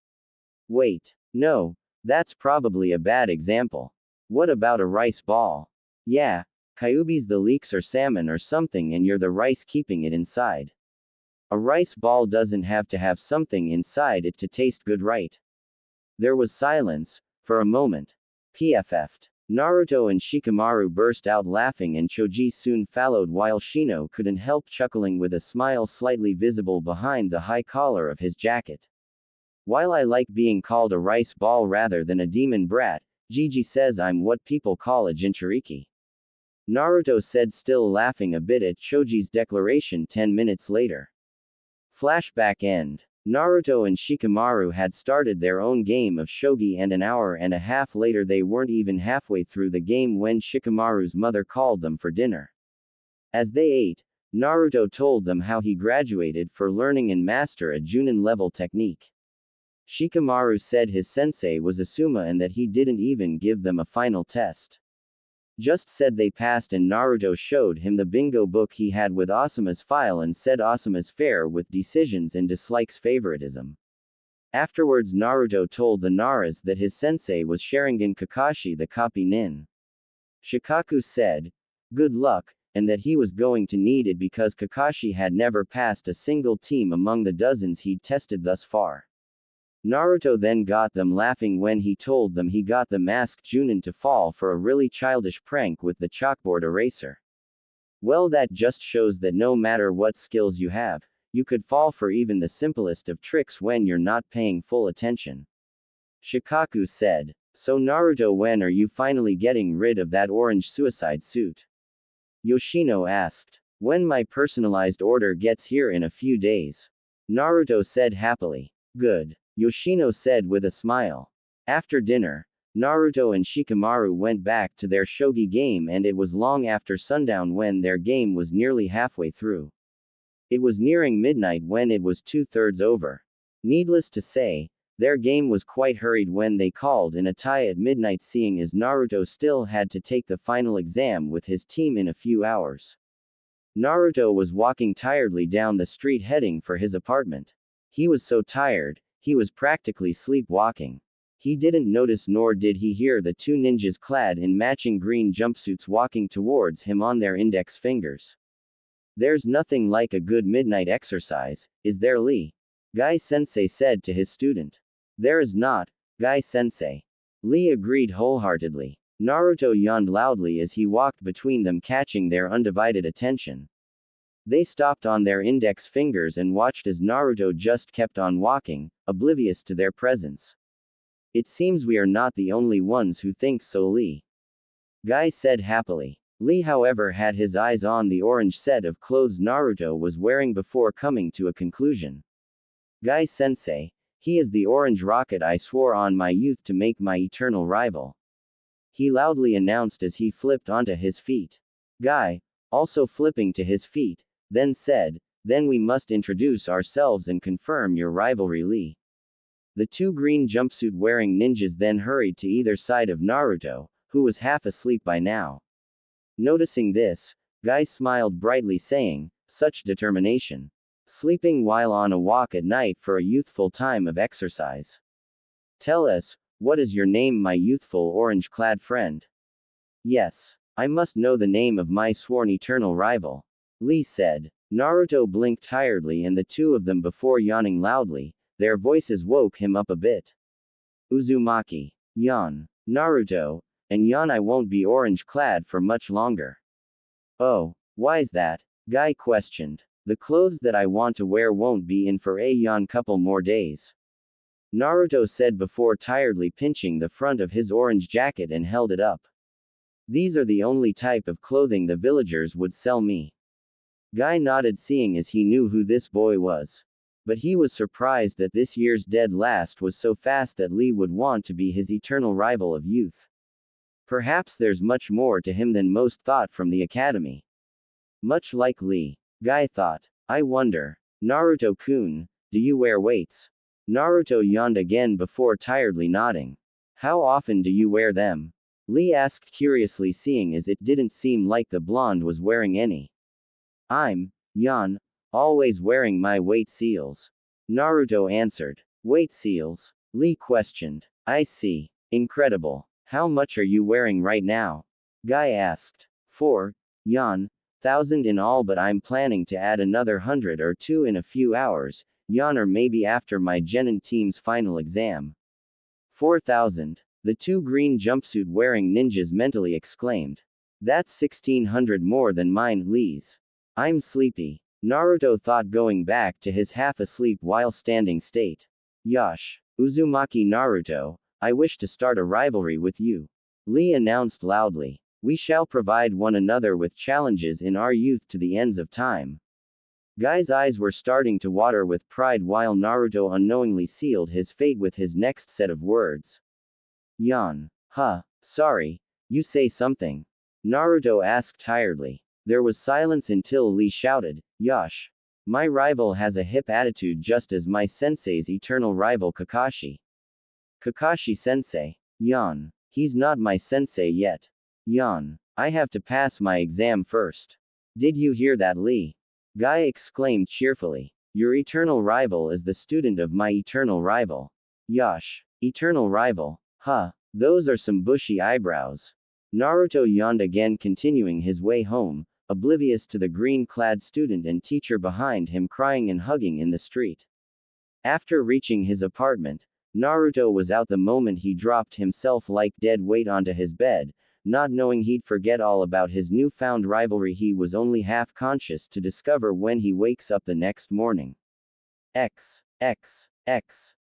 Wait, no, that's probably a bad example. What about a rice ball? Yeah, Kyuubi's the leeks or salmon or something and you're the rice keeping it inside. A rice ball doesn't have to have something inside it to taste good, right? There was silence, for a moment. PFF'd. Naruto and Shikamaru burst out laughing and Choji soon followed, while Shino couldn't help chuckling with a smile slightly visible behind the high collar of his jacket. While I like being called a rice ball rather than a demon brat, Gigi says I'm what people call a Jinchuriki. Naruto said, still laughing a bit at Choji's declaration 10 minutes later. Flashback end. Naruto and Shikamaru had started their own game of shogi, and an hour and a half later they weren't even halfway through the game when Shikamaru's mother called them for dinner. As they ate, Naruto told them how he graduated for learning and master a Junin level technique. Shikamaru said his sensei was Asuma and that he didn't even give them a final test. Just said they passed, and Naruto showed him the bingo book he had with Asuma's file and said Asuma's fair with decisions and dislikes favoritism. Afterwards Naruto told the Naras that his sensei was Sharingan Kakashi the copy nin. Shikaku said, good luck, and that he was going to need it because Kakashi had never passed a single team among the dozens he'd tested thus far. Naruto then got them laughing when he told them he got the masked Junin to fall for a really childish prank with the chalkboard eraser. Well, that just shows that no matter what skills you have, you could fall for even the simplest of tricks when you're not paying full attention. Shikaku said, so Naruto, when are you finally getting rid of that orange suicide suit? Yoshino asked. When my personalized order gets here in a few days. Naruto said happily. Good. Yoshino said with a smile. After dinner, Naruto and Shikamaru went back to their shogi game, and it was long after sundown when their game was nearly halfway through. It was nearing midnight when it was 2/3 over. Needless to say, their game was quite hurried when they called in a tie at midnight, seeing as Naruto still had to take the final exam with his team in a few hours. Naruto was walking tiredly down the street heading for his apartment. He was so tired, he was practically sleepwalking. He didn't notice, nor did he hear, the two ninjas clad in matching green jumpsuits walking towards him on their index fingers. There's nothing like a good midnight exercise, is there, Lee? Guy Sensei said to his student. There is not, Guy Sensei. Lee agreed wholeheartedly. Naruto yawned loudly as he walked between them, catching their undivided attention. They stopped on their index fingers and watched as Naruto just kept on walking, oblivious to their presence. It seems we are not the only ones who think so, Lee. Guy said happily. Lee, however, had his eyes on the orange set of clothes Naruto was wearing before coming to a conclusion. Guy Sensei, he is the orange rocket I swore on my youth to make my eternal rival. He loudly announced as he flipped onto his feet. Guy, also flipping to his feet, then said, then we must introduce ourselves and confirm your rivalry, Lee. The two green jumpsuit wearing ninjas then hurried to either side of Naruto, who was half asleep by now. Noticing this, Guy smiled brightly, saying, such determination. Sleeping while on a walk at night for a youthful time of exercise. Tell us, what is your name, my youthful orange-clad friend? Yes, I must know the name of my sworn eternal rival. Lee said. Naruto blinked tiredly, and the two of them, before yawning loudly, their voices woke him up a bit. Uzumaki. Yawn. Naruto. And yawn, I won't be orange-clad for much longer. Oh, why's that? Guy questioned. The clothes that I want to wear won't be in for a yawn couple more days. Naruto said before tiredly pinching the front of his orange jacket and held it up. These are the only type of clothing the villagers would sell me. Guy nodded, seeing as he knew who this boy was. But he was surprised that this year's dead last was so fast that Lee would want to be his eternal rival of youth. Perhaps there's much more to him than most thought from the academy. Much like Lee. Guy thought. I wonder. Naruto-kun, do you wear weights? Naruto yawned again before tiredly nodding. How often do you wear them? Lee asked curiously, seeing as it didn't seem like the blonde was wearing any. I'm, yawn, always wearing my weight seals. Naruto answered. Weight seals? Lee questioned. I see. Incredible. How much are you wearing right now? Guy asked. 4,000 in all, but I'm planning to add another 100 or 2 in a few hours, yawn, or maybe after my Genin team's final exam. 4,000. The two green jumpsuit wearing ninjas mentally exclaimed. That's 1,600 more than mine, Lee's. I'm sleepy. Naruto thought, going back to his half asleep while standing state. Yosh. Uzumaki Naruto, I wish to start a rivalry with you. Lee announced loudly. We shall provide one another with challenges in our youth to the ends of time. Guy's eyes were starting to water with pride while Naruto unknowingly sealed his fate with his next set of words. Yawn. Huh, sorry, you say something. Naruto asked tiredly. There was silence until Lee shouted, Yosh. My rival has a hip attitude just as my sensei's eternal rival Kakashi. Kakashi sensei. Yawn. He's not my sensei yet. Yawn. I have to pass my exam first. Did you hear that, Lee? Guy exclaimed cheerfully. Your eternal rival is the student of my eternal rival. Yosh. Eternal rival. Huh. Those are some bushy eyebrows. Naruto yawned again, continuing his way home, oblivious to the green-clad student and teacher behind him crying and hugging in the street. After reaching his apartment, Naruto was out the moment he dropped himself like dead weight onto his bed, not knowing he'd forget all about his newfound rivalry. He was only half conscious to discover when he wakes up the next morning. X.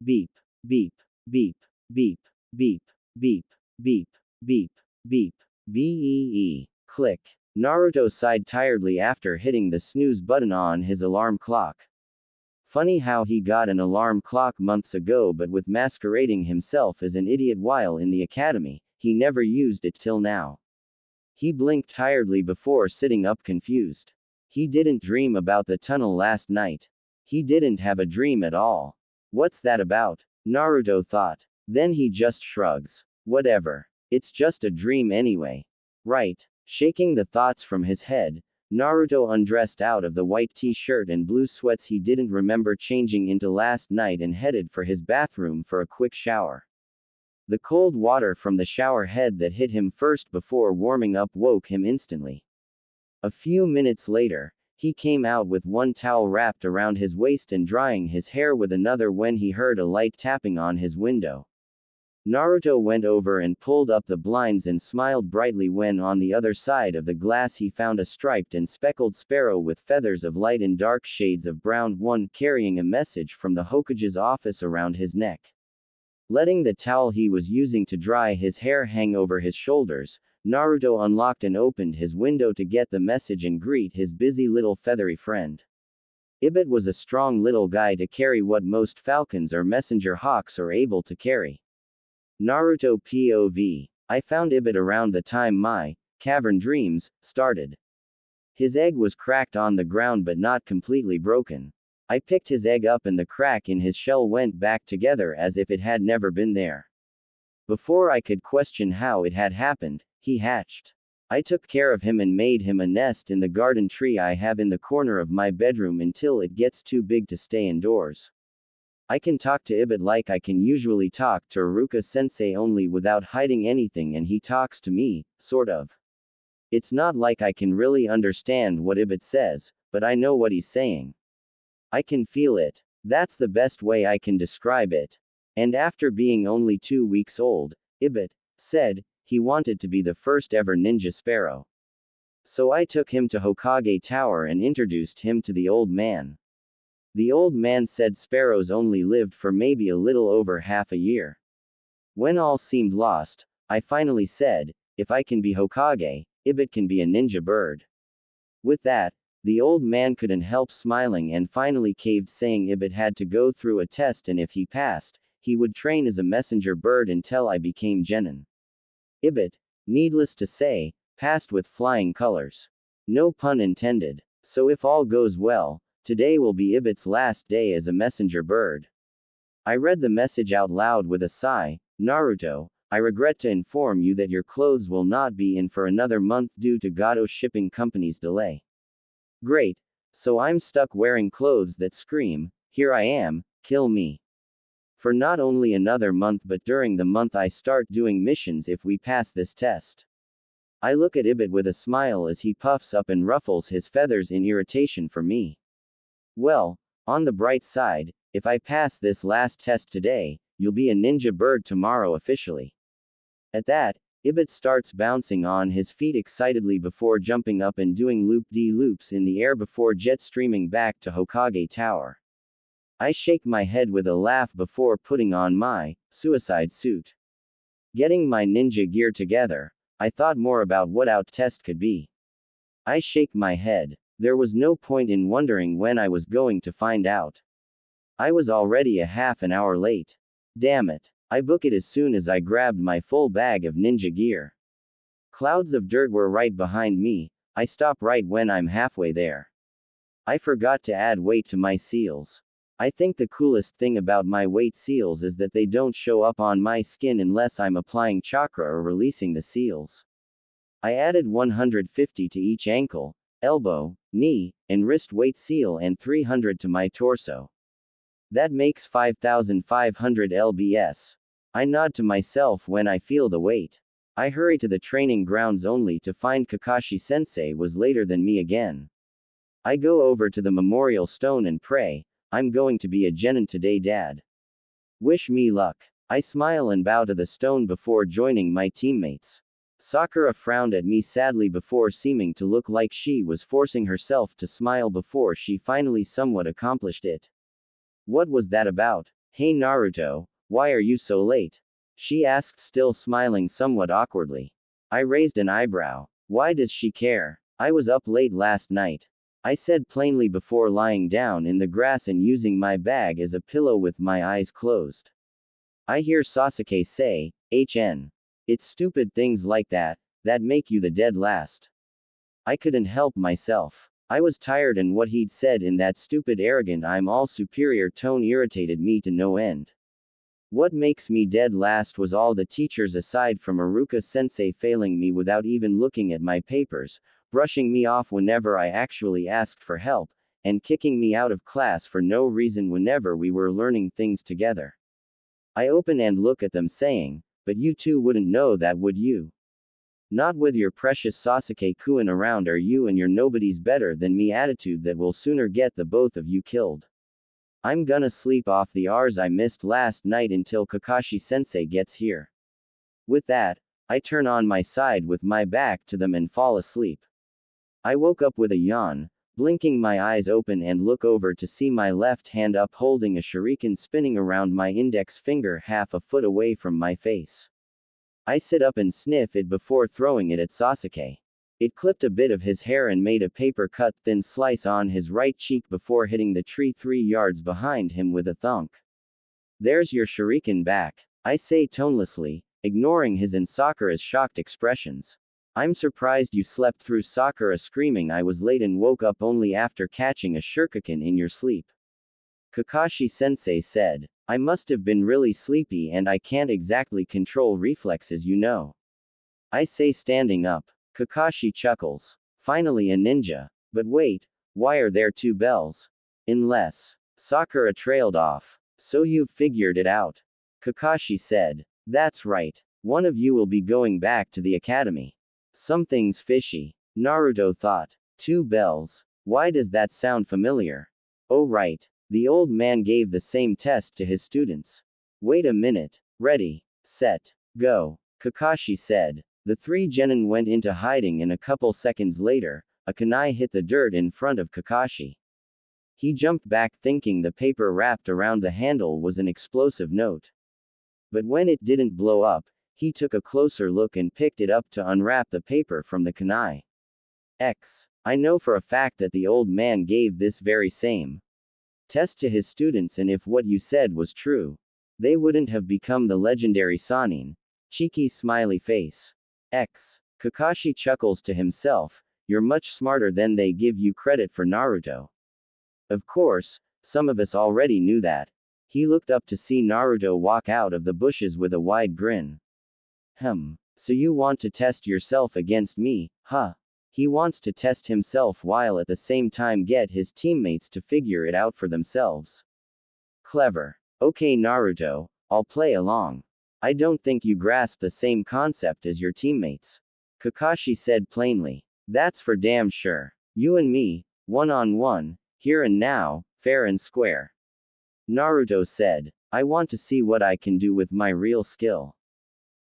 Beep. Beep. Beep. Beep. Beep. Beep. Beep. Beep. Beep. Beep. Click. Naruto sighed tiredly after hitting the snooze button on his alarm clock. Funny how he got an alarm clock months ago, but with masquerading himself as an idiot while in the academy, he never used it till now. He blinked tiredly before sitting up confused. He didn't dream about the tunnel last night. He didn't have a dream at all. What's that about? Naruto thought. Then he just shrugs. Whatever. It's just a dream anyway. Right. Shaking the thoughts from his head, Naruto undressed out of the white t-shirt and blue sweats he didn't remember changing into last night and headed for his bathroom for a quick shower. The cold water from the shower head that hit him first before warming up woke him instantly. A few minutes later, he came out with one towel wrapped around his waist and drying his hair with another when he heard a light tapping on his window. Naruto went over and pulled up the blinds and smiled brightly when on the other side of the glass he found a striped and speckled sparrow with feathers of light and dark shades of brown, one carrying a message from the Hokage's office around his neck. Letting the towel he was using to dry his hair hang over his shoulders, Naruto unlocked and opened his window to get the message and greet his busy little feathery friend. Ibit was a strong little guy to carry what most falcons or messenger hawks are able to carry. Naruto POV. I found Ibit around the time my cavern dreams started. His egg was cracked on the ground but not completely broken. I picked his egg up and the crack in his shell went back together as if it had never been there. Before I could question how it had happened, he hatched. I took care of him and made him a nest in the garden tree I have in the corner of my bedroom until it gets too big to stay indoors. I can talk to Ibit like I can usually talk to Iruka-sensei, only without hiding anything, and he talks to me, sort of. It's not like I can really understand what Ibit says, but I know what he's saying. I can feel it. That's the best way I can describe it. And after being only 2 weeks old, Ibit said he wanted to be the first ever ninja sparrow. So I took him to Hokage Tower and introduced him to the old man. The old man said sparrows only lived for maybe a little over half a year. When all seemed lost, I finally said, if I can be Hokage, Ibit can be a ninja bird. With that, the old man couldn't help smiling and finally caved, saying Ibit had to go through a test and if he passed, he would train as a messenger bird until I became Genin. Ibit, needless to say, passed with flying colors. No pun intended. So if all goes well, today will be Ibit's last day as a messenger bird. I read the message out loud with a sigh. Naruto, I regret to inform you that your clothes will not be in for another month due to Gato Shipping Company's delay. Great. So I'm stuck wearing clothes that scream, here I am, kill me. For not only another month but during the month I start doing missions if we pass this test. I look at Ibit with a smile as he puffs up and ruffles his feathers in irritation for me. Well, on the bright side, if I pass this last test today, you'll be a ninja bird tomorrow officially. At that, Ibit starts bouncing on his feet excitedly before jumping up and doing loop-de-loops in the air before jet streaming back to Hokage Tower. I shake my head with a laugh before putting on my suicide suit. Getting my ninja gear together, I thought more about what out test could be. I shake my head. There was no point in wondering when I was going to find out. I was already a half an hour late. Damn it. I book it as soon as I grabbed my full bag of ninja gear. Clouds of dirt were right behind me. I stop right when I'm halfway there. I forgot to add weight to my seals. I think the coolest thing about my weight seals is that they don't show up on my skin unless I'm applying chakra or releasing the seals. I added 150 to each ankle, elbow, knee, and wrist weight seal and 300 to my torso. That makes 5,500 lbs. I nod to myself when I feel the weight. I hurry to the training grounds only to find Kakashi-sensei was later than me again. I go over to the memorial stone and pray, "I'm going to be a genin today, Dad. Wish me luck." I smile and bow to the stone before joining my teammates. Sakura frowned at me sadly before seeming to look like she was forcing herself to smile before she finally somewhat accomplished it. "What was that about? Hey Naruto, why are you so late?" she asked, still smiling somewhat awkwardly. I raised an eyebrow. Why does she care? I was up late last night, I said plainly before lying down in the grass and using my bag as a pillow with my eyes closed. I hear Sasuke say, "HN. It's stupid things like that make you the dead last." I couldn't help myself. I was tired and what he'd said in that stupid arrogant I'm all superior tone irritated me to no end. What makes me dead last was all the teachers aside from Iruka-sensei failing me without even looking at my papers, brushing me off whenever I actually asked for help, and kicking me out of class for no reason whenever we were learning things together. I open and look at them saying, "But you two wouldn't know that, would you? Not with your precious Sasuke-kun around are you and your nobody's better than me attitude that will sooner get the both of you killed. I'm gonna sleep off the hours I missed last night until Kakashi-sensei gets here." With that, I turn on my side with my back to them and fall asleep. I woke up with a yawn, blinking my eyes open and look over to see my left hand up holding a shuriken spinning around my index finger half a foot away from my face. I sit up and sniff it before throwing it at Sasuke. It clipped a bit of his hair and made a paper-cut thin slice on his right cheek before hitting the tree 3 yards behind him with a thunk. "There's your shuriken back," I say tonelessly, ignoring his and Sakura's shocked expressions. "I'm surprised you slept through Sakura screaming I was late and woke up only after catching a shuriken in your sleep." Kakashi-sensei said, "I must have been really sleepy and I can't exactly control reflexes, you know." I say, standing up. Kakashi chuckles. "Finally a ninja. But wait, why are there 2 bells? Unless." Sakura trailed off. "So you've figured it out?" Kakashi said. "That's right. One of you will be going back to the academy." Something's fishy, Naruto thought. 2 bells. Why does that sound familiar? Oh right. The old man gave the same test to his students. Wait a minute. Ready, set, go, Kakashi said. The 3 genin went into hiding and a couple seconds later, a kunai hit the dirt in front of Kakashi. He jumped back thinking the paper wrapped around the handle was an explosive note. But when it didn't blow up, he took a closer look and picked it up to unwrap the paper from the kunai. I know for a fact that the old man gave this very same test to his students, and if what you said was true, they wouldn't have become the legendary Sannin. Cheeky smiley face. Kakashi chuckles to himself, "You're much smarter than they give you credit for, Naruto." Of course, some of us already knew that. He looked up to see Naruto walk out of the bushes with a wide grin. So you want to test yourself against me, huh? He wants to test himself while at the same time get his teammates to figure it out for themselves. Clever. Okay Naruto, I'll play along. I don't think you grasp the same concept as your teammates. Kakashi said plainly. That's for damn sure. You and me, one-on-one, here and now, fair and square. Naruto said. I want to see what I can do with my real skill.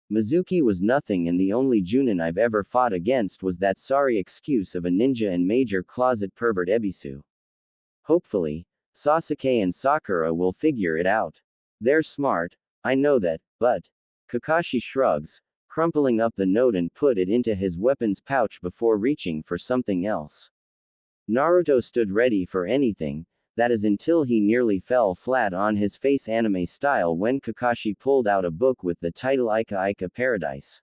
Mizuki was nothing, and the only Junin I've ever fought against was that sorry excuse of a ninja and major closet pervert Ebisu. Hopefully, Sasuke and Sakura will figure it out. They're smart, I know that, but Kakashi shrugs, crumpling up the note and put it into his weapons pouch before reaching for something else. Naruto stood ready for anything, that is until he nearly fell flat on his face anime style when Kakashi pulled out a book with the title Ika Ika Paradise.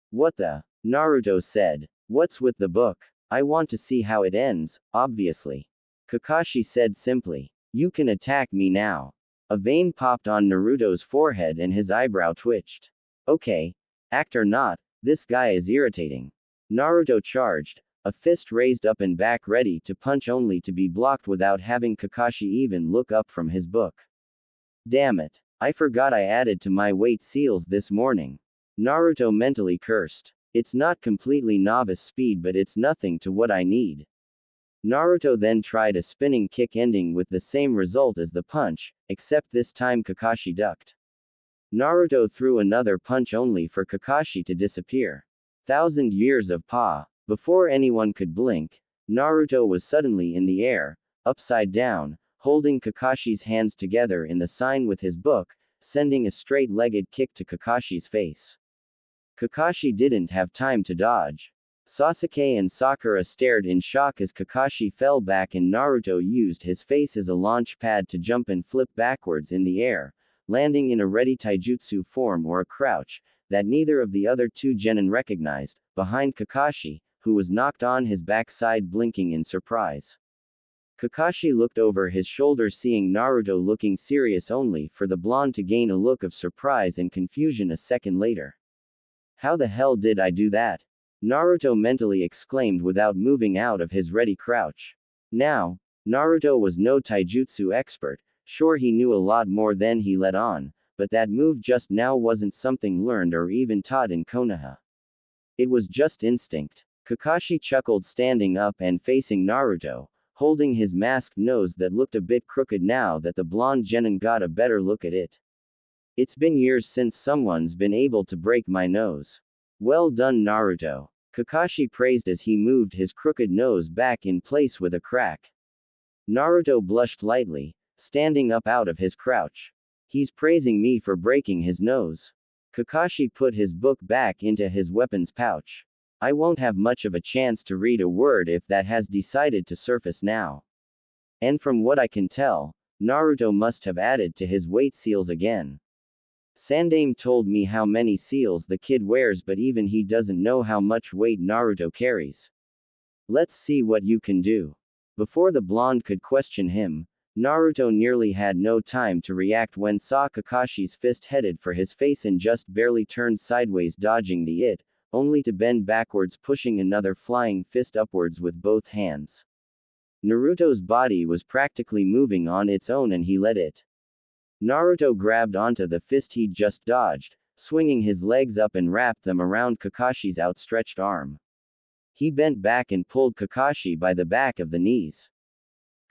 What the? Naruto said. What's with the book? I want to see how it ends, obviously. Kakashi said simply. You can attack me now. A vein popped on Naruto's forehead and his eyebrow twitched. Okay. Act or not, this guy is irritating. Naruto charged, a fist raised up and back ready to punch only to be blocked without having Kakashi even look up from his book. Damn it. I forgot I added to my weight seals this morning. Naruto mentally cursed. It's not completely novice speed but it's nothing to what I need. Naruto then tried a spinning kick ending with the same result as the punch, except this time Kakashi ducked. Naruto threw another punch only for Kakashi to disappear. 1,000 years of Pa. Before anyone could blink, Naruto was suddenly in the air, upside down, holding Kakashi's hands together in the sign with his book, sending a straight-legged kick to Kakashi's face. Kakashi didn't have time to dodge. Sasuke and Sakura stared in shock as Kakashi fell back and Naruto used his face as a launch pad to jump and flip backwards in the air, landing in a ready taijutsu form or a crouch, that neither of the other two genin recognized, behind Kakashi, who was knocked on his backside blinking in surprise. Kakashi looked over his shoulder seeing Naruto looking serious only for the blonde to gain a look of surprise and confusion a second later. How the hell did I do that? Naruto mentally exclaimed without moving out of his ready crouch. Now, Naruto was no taijutsu expert, sure he knew a lot more than he let on, but that move just now wasn't something learned or even taught in Konoha. It was just instinct. Kakashi chuckled standing up and facing Naruto, holding his masked nose that looked a bit crooked now that the blonde genin got a better look at it. It's been years since someone's been able to break my nose. Well done Naruto. Kakashi praised as he moved his crooked nose back in place with a crack. Naruto blushed lightly, standing up out of his crouch. He's praising me for breaking his nose. Kakashi put his book back into his weapons pouch. I won't have much of a chance to read a word if that has decided to surface now. And from what I can tell, Naruto must have added to his weight seals again. Sandame told me how many seals the kid wears but even he doesn't know how much weight Naruto carries. Let's see what you can do. Before the blonde could question him, Naruto nearly had no time to react when saw Kakashi's fist headed for his face and just barely turned sideways dodging the it, only to bend backwards pushing another flying fist upwards with both hands. Naruto's body was practically moving on its own and he let it. Naruto grabbed onto the fist he'd just dodged, swinging his legs up and wrapped them around Kakashi's outstretched arm. He bent back and pulled Kakashi by the back of the knees.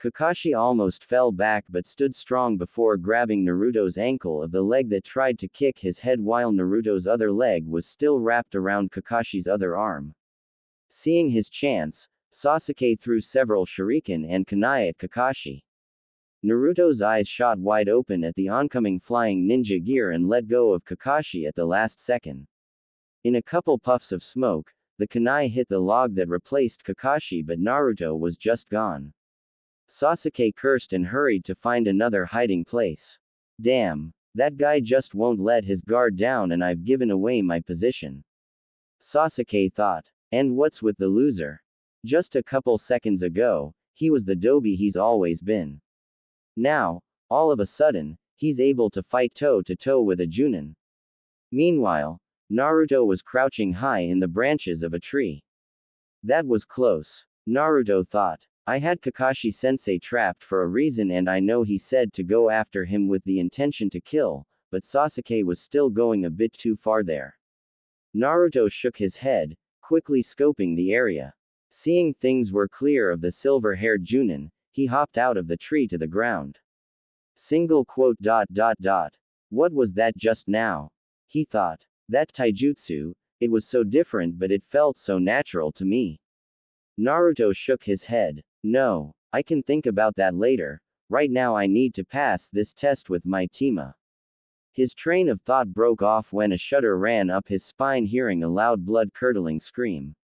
Kakashi almost fell back but stood strong before grabbing Naruto's ankle of the leg that tried to kick his head while Naruto's other leg was still wrapped around Kakashi's other arm. Seeing his chance, Sasuke threw several shuriken and kunai at Kakashi. Naruto's eyes shot wide open at the oncoming flying ninja gear and let go of Kakashi at the last second. In a couple puffs of smoke, the kunai hit the log that replaced Kakashi but Naruto was just gone. Sasuke cursed and hurried to find another hiding place. Damn, that guy just won't let his guard down and I've given away my position. Sasuke thought. And what's with the loser? Just a couple seconds ago, he was the dobe he's always been. Now, all of a sudden, he's able to fight toe-to-toe with a Junin. Meanwhile, Naruto was crouching high in the branches of a tree. That was close. Naruto thought. I had Kakashi-sensei trapped for a reason and I know he said to go after him with the intention to kill, but Sasuke was still going a bit too far there. Naruto shook his head, quickly scoping the area. Seeing things were clear of the silver-haired Junin, he hopped out of the tree to the ground. Single quote. What was that just now? He thought. That taijutsu, it was so different but it felt so natural to me. Naruto shook his head. No, I can think about that later, right now I need to pass this test with my Tima. His train of thought broke off when a shudder ran up his spine, hearing a loud blood-curdling scream.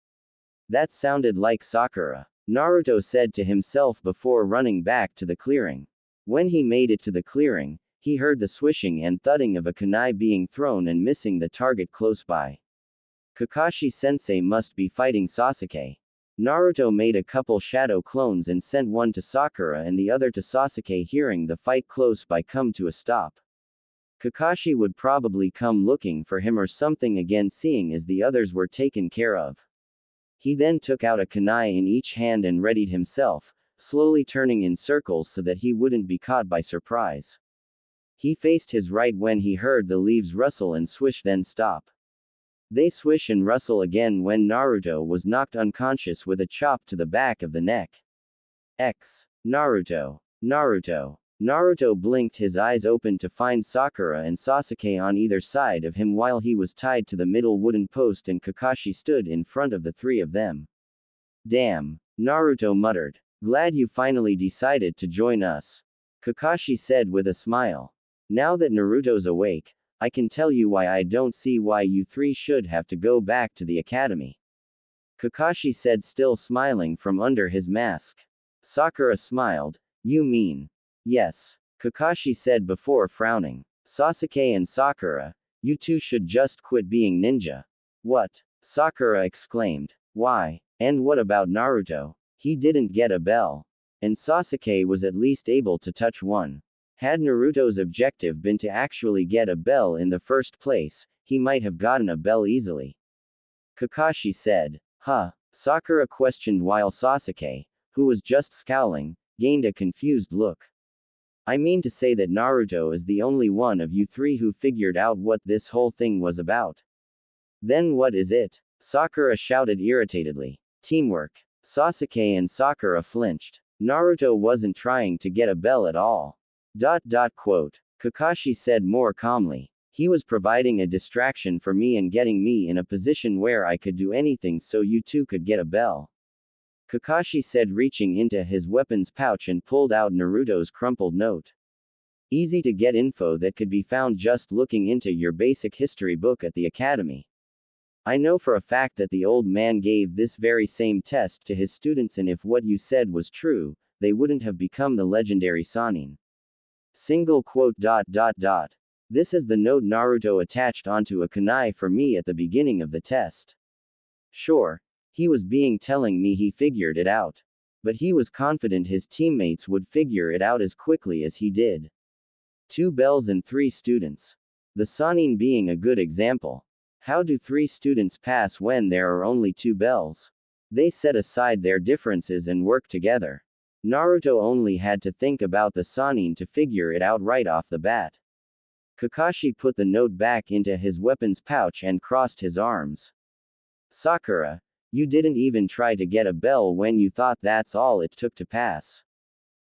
That sounded like Sakura, Naruto said to himself before running back to the clearing. When he made it to the clearing, he heard the swishing and thudding of a kunai being thrown and missing the target close by. Kakashi-sensei must be fighting Sasuke. Naruto made a couple shadow clones and sent one to Sakura and the other to Sasuke, hearing the fight close by come to a stop. Kakashi would probably come looking for him or something again, seeing as the others were taken care of. He then took out a kunai in each hand and readied himself, slowly turning in circles so that he wouldn't be caught by surprise. He faced his right when he heard the leaves rustle and swish, then stop. They swish and rustle again when Naruto was knocked unconscious with a chop to the back of the neck. Naruto. Naruto blinked his eyes open to find Sakura and Sasuke on either side of him while he was tied to the middle wooden post and Kakashi stood in front of the three of them. Damn, Naruto muttered. Glad you finally decided to join us, Kakashi said with a smile. Now that Naruto's awake, I can tell you why I don't see why you three should have to go back to the academy, Kakashi said, still smiling from under his mask. Sakura smiled. You mean? Yes, Kakashi said before frowning. Sasuke and Sakura, you two should just quit being ninja. What? Sakura exclaimed. Why? And what about Naruto? He didn't get a bell. And Sasuke was at least able to touch one. Had Naruto's objective been to actually get a bell in the first place, he might have gotten a bell easily. Kakashi said. Huh? Sakura questioned while Sasuke, who was just scowling, gained a confused look. I mean to say that Naruto is the only one of you three who figured out what this whole thing was about. Then what is it? Sakura shouted irritatedly. Teamwork. Sasuke and Sakura flinched. Naruto wasn't trying to get a bell at all. Kakashi said more calmly. He was providing a distraction for me and getting me in a position where I could do anything so you two could get a bell. Kakashi said, reaching into his weapons pouch and pulled out Naruto's crumpled note. Easy to get info that could be found just looking into your basic history book at the academy. I know for a fact that the old man gave this very same test to his students, and if what you said was true, they wouldn't have become the legendary Sannin. This is the note Naruto attached onto a kunai for me at the beginning of the test. Sure, he was telling me he figured it out. But he was confident his teammates would figure it out as quickly as he did. 2 bells and 3 students. The Sannin being a good example. How do 3 students pass when there are only 2 bells? They set aside their differences and work together. Naruto only had to think about the Sannin to figure it out right off the bat. Kakashi put the note back into his weapons pouch and crossed his arms. Sakura, you didn't even try to get a bell when you thought that's all it took to pass.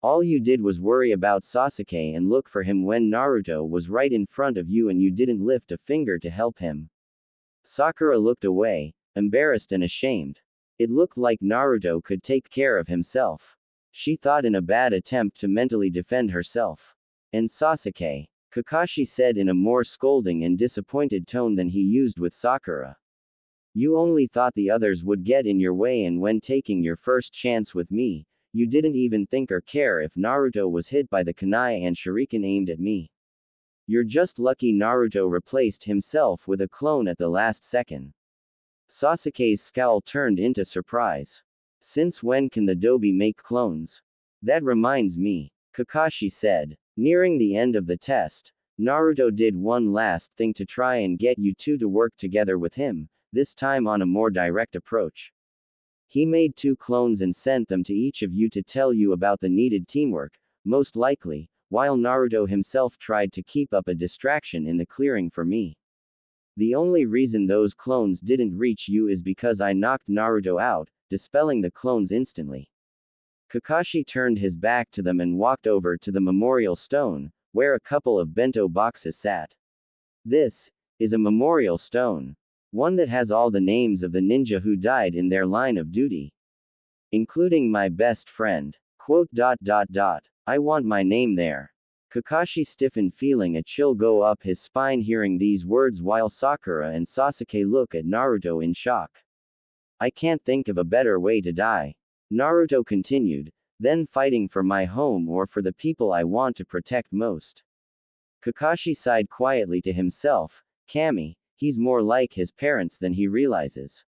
All you did was worry about Sasuke and look for him when Naruto was right in front of you and you didn't lift a finger to help him. Sakura looked away, embarrassed and ashamed. It looked like Naruto could take care of himself. She thought in a bad attempt to mentally defend herself. And Sasuke, Kakashi said in a more scolding and disappointed tone than he used with Sakura. You only thought the others would get in your way, and when taking your first chance with me, you didn't even think or care if Naruto was hit by the kunai and shuriken aimed at me. You're just lucky Naruto replaced himself with a clone at the last second. Sasuke's scowl turned into surprise. Since when can the Dobi make clones? That reminds me, Kakashi said. Nearing the end of the test, Naruto did one last thing to try and get you two to work together with him, this time on a more direct approach. He made 2 clones and sent them to each of you to tell you about the needed teamwork, most likely, while Naruto himself tried to keep up a distraction in the clearing for me. The only reason those clones didn't reach you is because I knocked Naruto out, dispelling the clones instantly. Kakashi turned his back to them and walked over to the memorial stone, where a couple of bento boxes sat. This is a memorial stone. One that has all the names of the ninja who died in their line of duty. Including my best friend. I want my name there. Kakashi stiffened, feeling a chill go up his spine hearing these words, while Sakura and Sasuke look at Naruto in shock. I can't think of a better way to die. Naruto continued, then fighting for my home or for the people I want to protect most. Kakashi sighed quietly to himself, Kami, he's more like his parents than he realizes.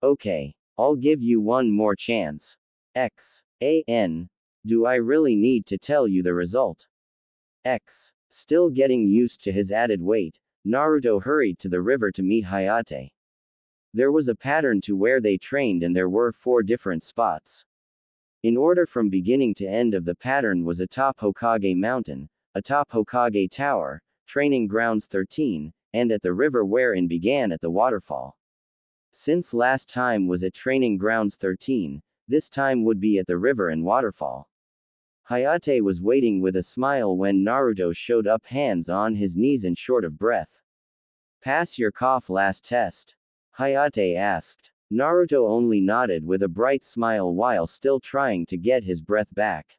Okay, I'll give you one more chance. Do I really need to tell you the result? Still getting used to his added weight, Naruto hurried to the river to meet Hayate. There was a pattern to where they trained and there were 4 different spots. In order from beginning to end of the pattern was atop Hokage Mountain, atop Hokage Tower, Training Grounds 13, and at the river wherein began at the waterfall. Since last time was at Training Grounds 13, this time would be at the river and waterfall. Hayate was waiting with a smile when Naruto showed up, hands on his knees and short of breath. Pass your cough last test? Hayate asked. Naruto only nodded with a bright smile while still trying to get his breath back.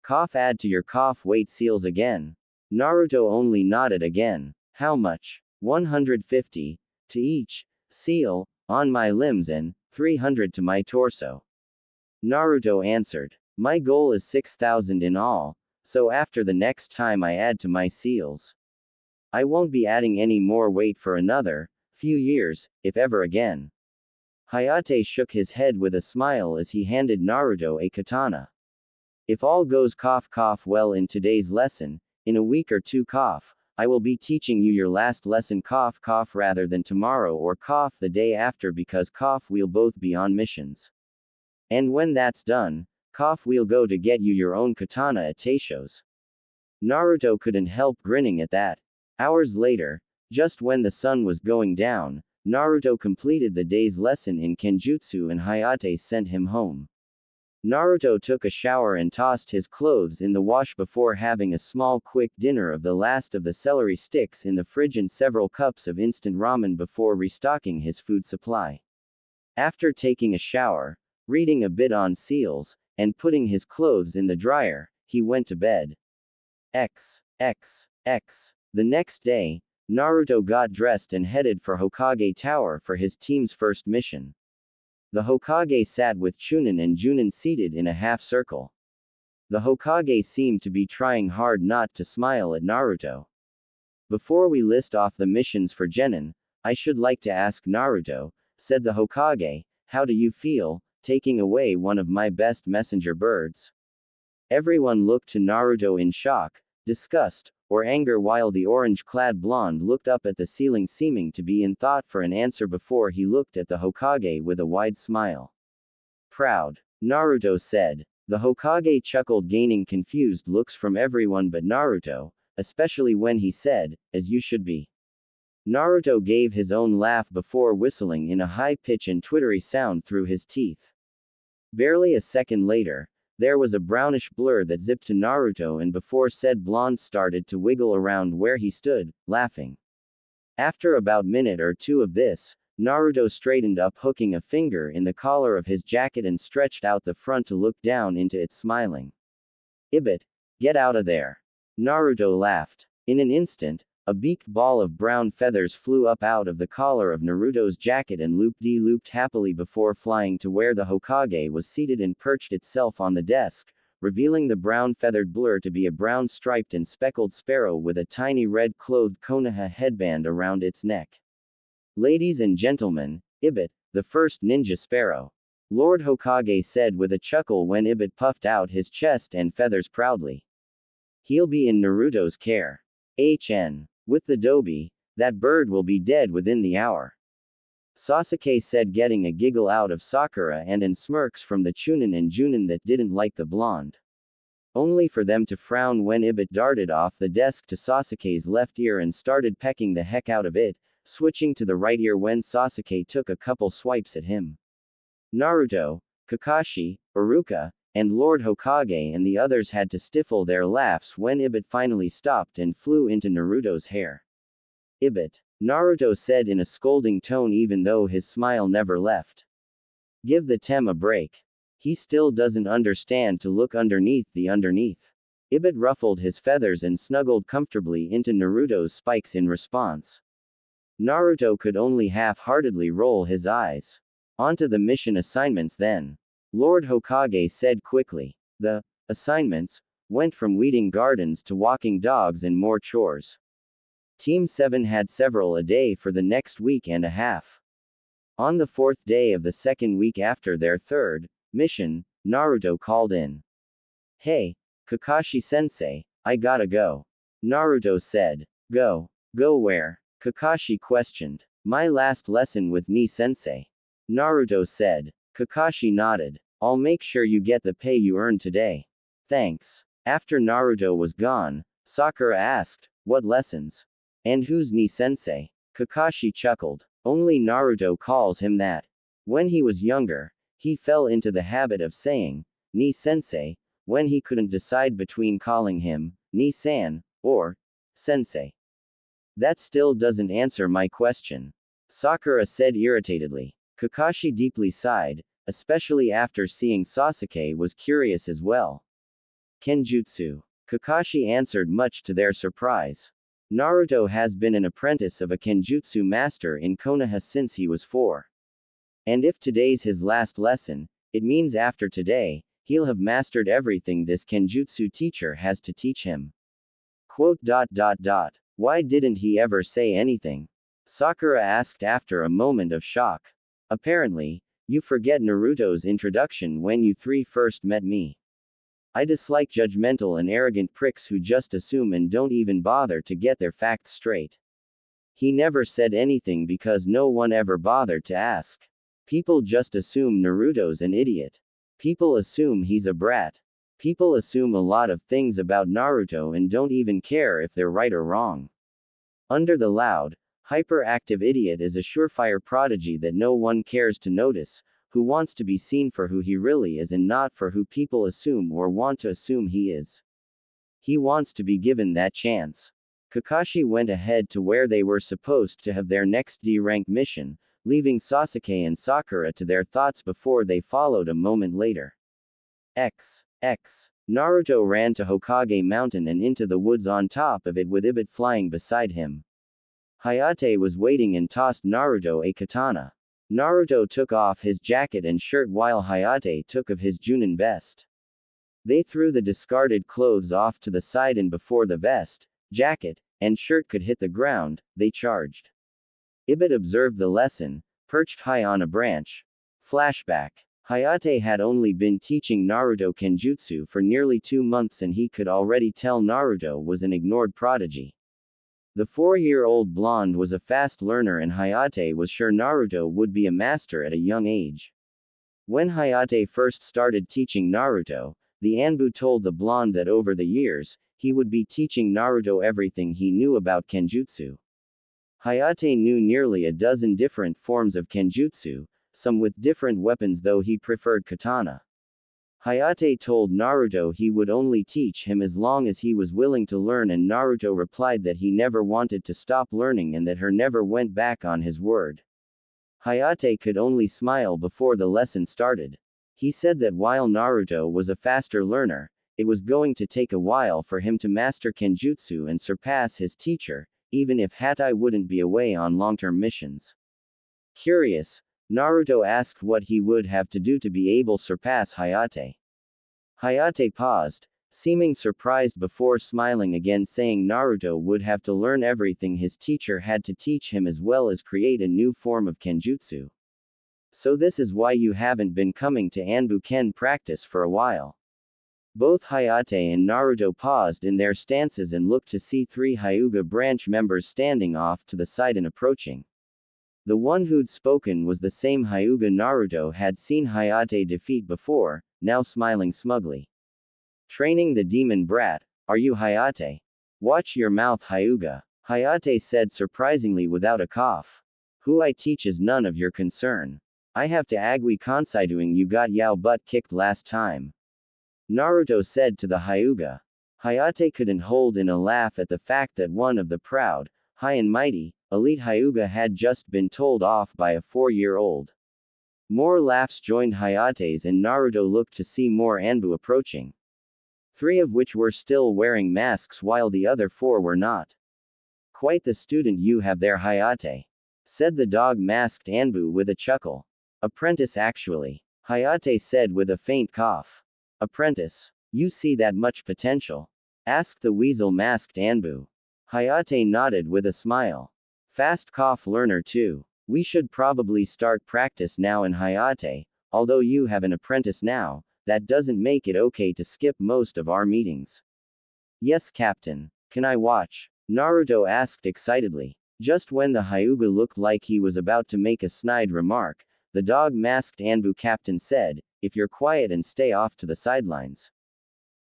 Cough, add to your cough weight seals again. Naruto only nodded again. How much? 150. To each seal, on my limbs, and 300 to my torso. Naruto answered. My goal is 6,000 in all, so after the next time I add to my seals, I won't be adding any more weight for another few years, if ever again. Hayate shook his head with a smile as he handed Naruto a katana. If all goes cough well in today's lesson, in a week or 2 I will be teaching you your last lesson cough rather than tomorrow or cough the day after, because we'll both be on missions. And when that's done, we'll go to get you your own katana at Teisho's. Naruto couldn't help grinning at that. Hours later, just when the sun was going down, Naruto completed the day's lesson in Kenjutsu and Hayate sent him home. Naruto took a shower and tossed his clothes in the wash before having a small quick dinner of the last of the celery sticks in the fridge and several cups of instant ramen before restocking his food supply. After taking a shower, reading a bit on seals, and putting his clothes in the dryer, he went to bed. The next day, Naruto got dressed and headed for Hokage Tower for his team's first mission. The Hokage sat with Chunin and Junin seated in a half circle. The Hokage seemed to be trying hard not to smile at Naruto. Before we list off the missions for Genin, I should like to ask Naruto, said the Hokage, how do you feel, taking away one of my best messenger birds? Everyone looked to Naruto in shock, disgust, or anger, while the orange-clad blonde looked up at the ceiling seeming to be in thought for an answer before he looked at the Hokage with a wide smile. Proud, Naruto said. The Hokage chuckled, gaining confused looks from everyone but Naruto, especially when he said, as you should be. Naruto gave his own laugh before whistling in a high pitch and twittery sound through his teeth. Barely a second later, there was a brownish blur that zipped to Naruto, and before said blonde started to wiggle around where he stood, laughing. After about minute or 2 of this, Naruto straightened up, hooking a finger in the collar of his jacket and stretched out the front to look down into it, smiling. Ibit, get out of there. Naruto laughed. In an instant, a beaked ball of brown feathers flew up out of the collar of Naruto's jacket and looped happily before flying to where the Hokage was seated and perched itself on the desk, revealing the brown feathered blur to be a brown striped and speckled sparrow with a tiny red-clothed Konoha headband around its neck. Ladies and gentlemen, Ibit, the first ninja sparrow. Lord Hokage said with a chuckle when Ibit puffed out his chest and feathers proudly. He'll be in Naruto's care. With the Dobi, that bird will be dead within the hour. Sasuke said, getting a giggle out of Sakura and smirks from the Chunin and Junin that didn't like the blonde. Only for them to frown when Ibit darted off the desk to Sasuke's left ear and started pecking the heck out of it, switching to the right ear when Sasuke took a couple swipes at him. Naruto, Kakashi, Iruka, and Lord Hokage and the others had to stifle their laughs when Ibit finally stopped and flew into Naruto's hair. Ibit, Naruto said in a scolding tone, even though his smile never left. Give the Tem a break. He still doesn't understand to look underneath the underneath. Ibit ruffled his feathers and snuggled comfortably into Naruto's spikes in response. Naruto could only half-heartedly roll his eyes. Onto the mission assignments then. Lord Hokage said quickly. The assignments went from weeding gardens to walking dogs and more chores. Team 7 had several a day for the next week and a half. On the fourth day of the second week after their third mission, Naruto called in. Hey, Kakashi-sensei, I gotta go. Naruto said. Go. Go where? Kakashi questioned. My last lesson with Ni-sensei. Naruto said. Kakashi nodded. I'll make sure you get the pay you earned today. Thanks. After Naruto was gone, Sakura asked, what lessons? And who's Ni-sensei? Kakashi chuckled. Only Naruto calls him that. When he was younger, he fell into the habit of saying, Ni-sensei, when he couldn't decide between calling him, Ni-san, or, sensei. That still doesn't answer my question. Sakura said irritatedly. Kakashi deeply sighed, especially after seeing Sasuke was curious as well. Kenjutsu. Kakashi answered much to their surprise. Naruto has been an apprentice of a Kenjutsu master in Konoha since he was 4. And if today's his last lesson, it means after today, he'll have mastered everything this Kenjutsu teacher has to teach him. Quote. Why didn't he ever say anything? Sakura asked after a moment of shock. Apparently, you forget Naruto's introduction when you three first met me. I dislike judgmental and arrogant pricks who just assume and don't even bother to get their facts straight. He never said anything because no one ever bothered to ask. People just assume Naruto's an idiot. People assume he's a brat. People assume a lot of things about Naruto and don't even care if they're right or wrong. Under the loud, hyperactive idiot is a surefire prodigy that no one cares to notice, who wants to be seen for who he really is and not for who people assume or want to assume he is. He wants to be given that chance. Kakashi went ahead to where they were supposed to have their next D-rank mission, leaving Sasuke and Sakura to their thoughts before they followed a moment later. Naruto ran to Hokage Mountain and into the woods on top of it with Ibit flying beside him. Hayate was waiting and tossed Naruto a katana. Naruto took off his jacket and shirt while Hayate took of his Junin vest. They threw the discarded clothes off to the side and before the vest, jacket, and shirt could hit the ground, they charged. Ibit observed the lesson, perched high on a branch. Flashback. Hayate had only been teaching Naruto Kenjutsu for nearly 2 months and he could already tell Naruto was an ignored prodigy. The 4-year-old blonde was a fast learner and Hayate was sure Naruto would be a master at a young age. When Hayate first started teaching Naruto, the Anbu told the blonde that over the years, he would be teaching Naruto everything he knew about Kenjutsu. Hayate knew nearly a dozen different forms of Kenjutsu, some with different weapons though he preferred katana. Hayate told Naruto he would only teach him as long as he was willing to learn and Naruto replied that he never wanted to stop learning and that he never went back on his word. Hayate could only smile before the lesson started. He said that while Naruto was a faster learner, it was going to take a while for him to master Kenjutsu and surpass his teacher, even if Hatai wouldn't be away on long-term missions. Curious, Naruto asked what he would have to do to be able to surpass Hayate. Hayate paused, seeming surprised before smiling again saying Naruto would have to learn everything his teacher had to teach him as well as create a new form of Kenjutsu. So this is why you haven't been coming to Anbu-ken practice for a while. Both Hayate and Naruto paused in their stances and looked to see 3 Hyuga branch members standing off to the side and approaching. The one who'd spoken was the same Hyuga Naruto had seen Hayate defeat before, now smiling smugly. Training the demon brat, are you Hayate? Watch your mouth Hyuga. Hayate said surprisingly without a cough. Who I teach is none of your concern. I have to agui kansai doing you got Yao butt kicked last time. Naruto said to the Hyuga. Hayate couldn't hold in a laugh at the fact that one of the proud, high and mighty, elite Hyuga had just been told off by a 4-year-old. More laughs joined Hayate's and Naruto looked to see more Anbu approaching. 3 of which were still wearing masks while the other 4 were not. Quite the student you have there, Hayate, said the dog-masked Anbu with a chuckle. Apprentice actually, Hayate said with a faint cough. Apprentice? You see that much potential? Asked the weasel-masked Anbu. Hayate nodded with a smile. Fast cough learner too. We should probably start practice now in Hayate, although you have an apprentice now, that doesn't make it okay to skip most of our meetings. Yes, Captain. Can I watch? Naruto asked excitedly. Just when the Hyuga looked like he was about to make a snide remark, the dog-masked Anbu captain said, if you're quiet and stay off to the sidelines.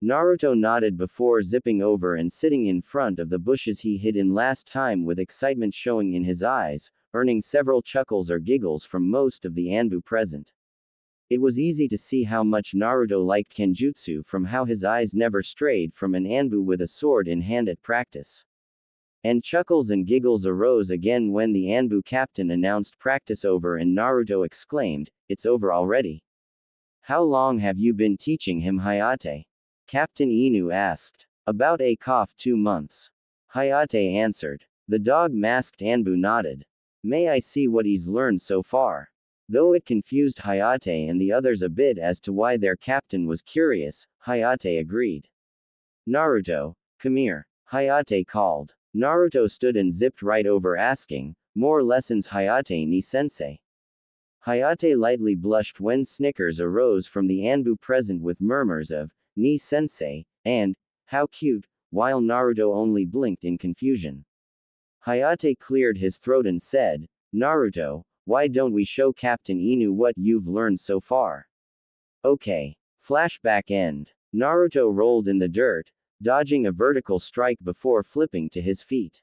Naruto nodded before zipping over and sitting in front of the bushes he hid in last time with excitement showing in his eyes, earning several chuckles or giggles from most of the Anbu present. It was easy to see how much Naruto liked Kenjutsu from how his eyes never strayed from an Anbu with a sword in hand at practice. And chuckles and giggles arose again when the Anbu captain announced practice over and Naruto exclaimed, "It's over already." How long have you been teaching him, Hayate? Captain Inu asked. About a cough 2 months. Hayate answered. The dog-masked Anbu nodded. May I see what he's learned so far? Though it confused Hayate and the others a bit as to why their captain was curious, Hayate agreed. Naruto, come here, Hayate called. Naruto stood and zipped right over asking, more lessons Hayate ni sensei. Hayate lightly blushed when snickers arose from the Anbu present with murmurs of, ni sensei, and, how cute, while Naruto only blinked in confusion. Hayate cleared his throat and said, Naruto, why don't we show Captain Inu what you've learned so far? Okay. Flashback end. Naruto rolled in the dirt, dodging a vertical strike before flipping to his feet.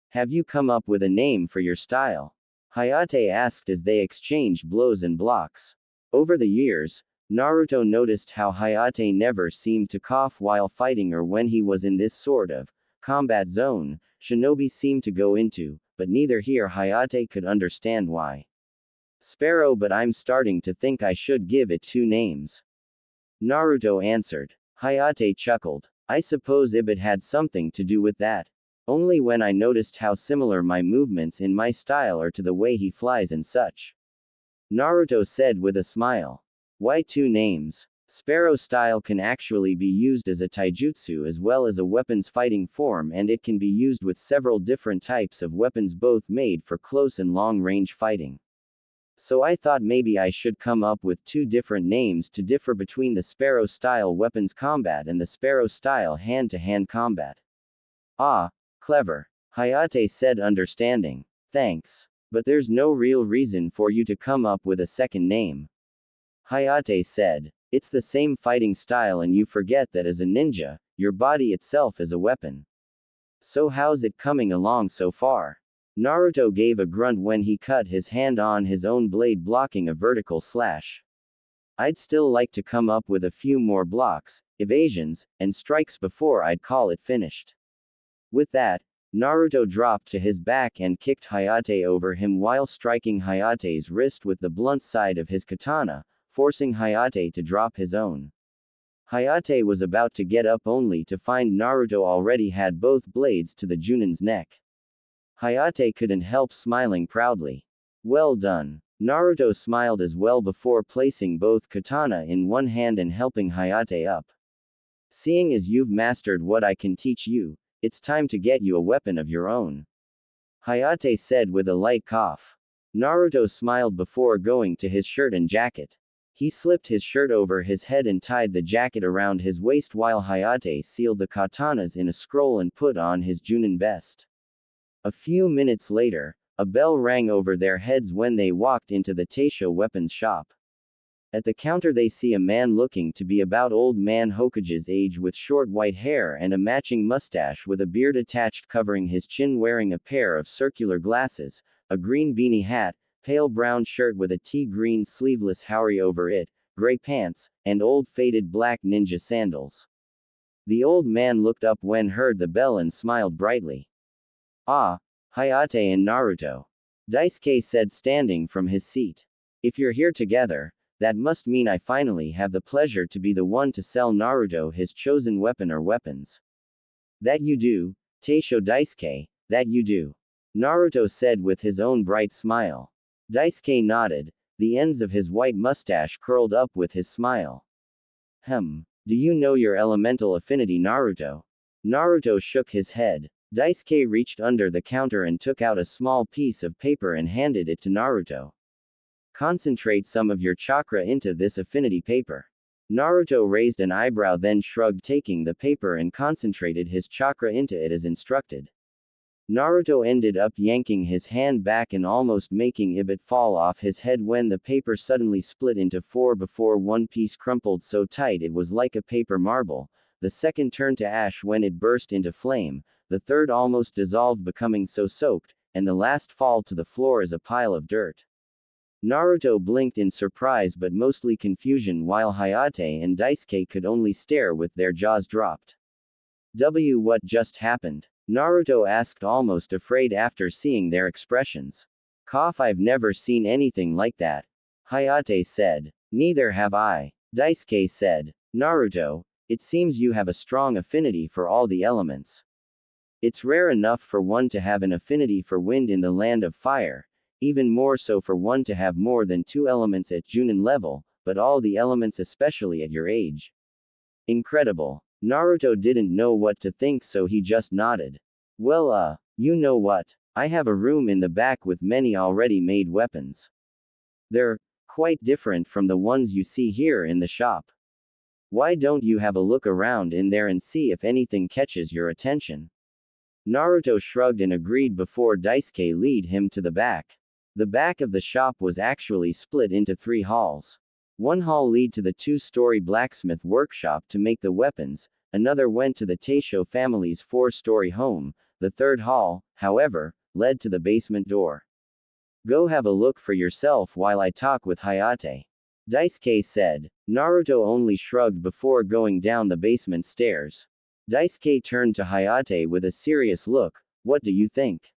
Have you come up with a name for your style? Hayate asked as they exchanged blows and blocks. Over the years, Naruto noticed how Hayate never seemed to cough while fighting or when he was in this sort of combat zone, shinobi seemed to go into, but neither here Hayate could understand why. Sparrow, but I'm starting to think I should give it 2 names. Naruto answered. Hayate chuckled. I suppose it had something to do with that. Only when I noticed how similar my movements in my style are to the way he flies and such. Naruto said with a smile. Why 2 names? Sparrow style can actually be used as a taijutsu as well as a weapons fighting form, and it can be used with several different types of weapons both made for close and long range fighting. So I thought maybe I should come up with 2 different names to differ between the Sparrow style weapons combat and the Sparrow style hand-to-hand combat. Ah, clever. Hayate said understanding. Thanks. But there's no real reason for you to come up with a second name. Hayate said. It's the same fighting style and you forget that as a ninja, your body itself is a weapon. So how's it coming along so far? Naruto gave a grunt when he cut his hand on his own blade blocking a vertical slash. I'd still like to come up with a few more blocks, evasions, and strikes before I'd call it finished. With that, Naruto dropped to his back and kicked Hayate over him while striking Hayate's wrist with the blunt side of his katana, forcing Hayate to drop his own. Hayate was about to get up only to find Naruto already had both blades to the Junin's neck. Hayate couldn't help smiling proudly. Well done. Naruto smiled as well before placing both katana in one hand and helping Hayate up. Seeing as you've mastered what I can teach you, it's time to get you a weapon of your own. Hayate said with a light cough. Naruto smiled before going to his shirt and jacket. He slipped his shirt over his head and tied the jacket around his waist while Hayate sealed the katanas in a scroll and put on his Junin vest. A few minutes later, a bell rang over their heads when they walked into the Taisho weapons shop. At the counter they see a man looking to be about old man Hokage's age with short white hair and a matching mustache with a beard attached covering his chin, wearing a pair of circular glasses, a green beanie hat, pale brown shirt with a tea-green sleeveless haori over it, gray pants, and old faded black ninja sandals. The old man looked up when heard the bell and smiled brightly. Ah, Hayate and Naruto. Daisuke said standing from his seat. If you're here together, That must mean I finally have the pleasure to be the one to sell Naruto his chosen weapon or weapons. That you do, Teisho Daisuke, that you do. Naruto said with his own bright smile. Daisuke nodded, the ends of his white mustache curled up with his smile. Do you know your elemental affinity, Naruto? Naruto shook his head. Daisuke reached under the counter and took out a small piece of paper and handed it to Naruto. Concentrate some of your chakra into this affinity paper. Naruto raised an eyebrow then shrugged, taking the paper and concentrated his chakra into it as instructed. Naruto ended up yanking his hand back and almost making it fall off his head when the paper suddenly split into four before one piece crumpled so tight it was like a paper marble, the second turned to ash when it burst into flame, the third almost dissolved becoming so soaked, and the last fall to the floor as a pile of dirt. Naruto blinked in surprise but mostly confusion while Hayate and Daisuke could only stare with their jaws dropped. What just happened? Naruto asked, almost afraid after seeing their expressions. I've never seen anything like that. Hayate said. Neither have I. Daisuke said. Naruto, it seems you have a strong affinity for all the elements. It's rare enough for one to have an affinity for wind in the land of fire, even more so for one to have more than 2 elements at Junin level, but all the elements especially at your age. Incredible. Naruto didn't know what to think so he just nodded. Well, you know what? I have a room in the back with many already made weapons. They're quite different from the ones you see here in the shop. Why don't you have a look around in there and see if anything catches your attention? Naruto shrugged and agreed before Daisuke led him to the back. The back of the shop was actually split into 3 halls. One hall led to the 2-story blacksmith workshop to make the weapons, another went to the Teisho family's 4-story home, the third hall, however, led to the basement door. Go have a look for yourself while I talk with Hayate. Daisuke said. Naruto only shrugged before going down the basement stairs. Daisuke turned to Hayate with a serious look. What do you think?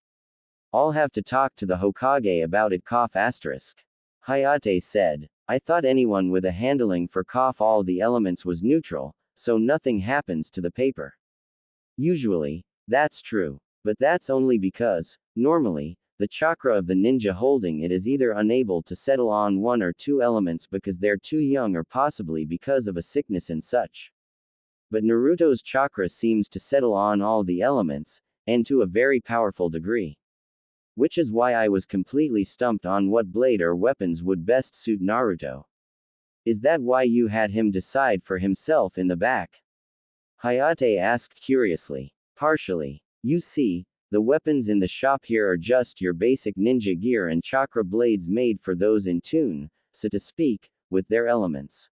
I'll have to talk to the Hokage about it. Hayate said. I thought anyone with a handling for all the elements was neutral, so nothing happens to the paper. Usually, that's true. But that's only because, normally, the chakra of the ninja holding it is either unable to settle on 1 or 2 elements because they're too young or possibly because of a sickness and such. But Naruto's chakra seems to settle on all the elements, and to a very powerful degree. Which is why I was completely stumped on what blade or weapons would best suit Naruto. Is that why you had him decide for himself in the back? Hayate asked curiously. Partially. You see, the weapons in the shop here are just your basic ninja gear and chakra blades made for those in tune, so to speak, with their elements.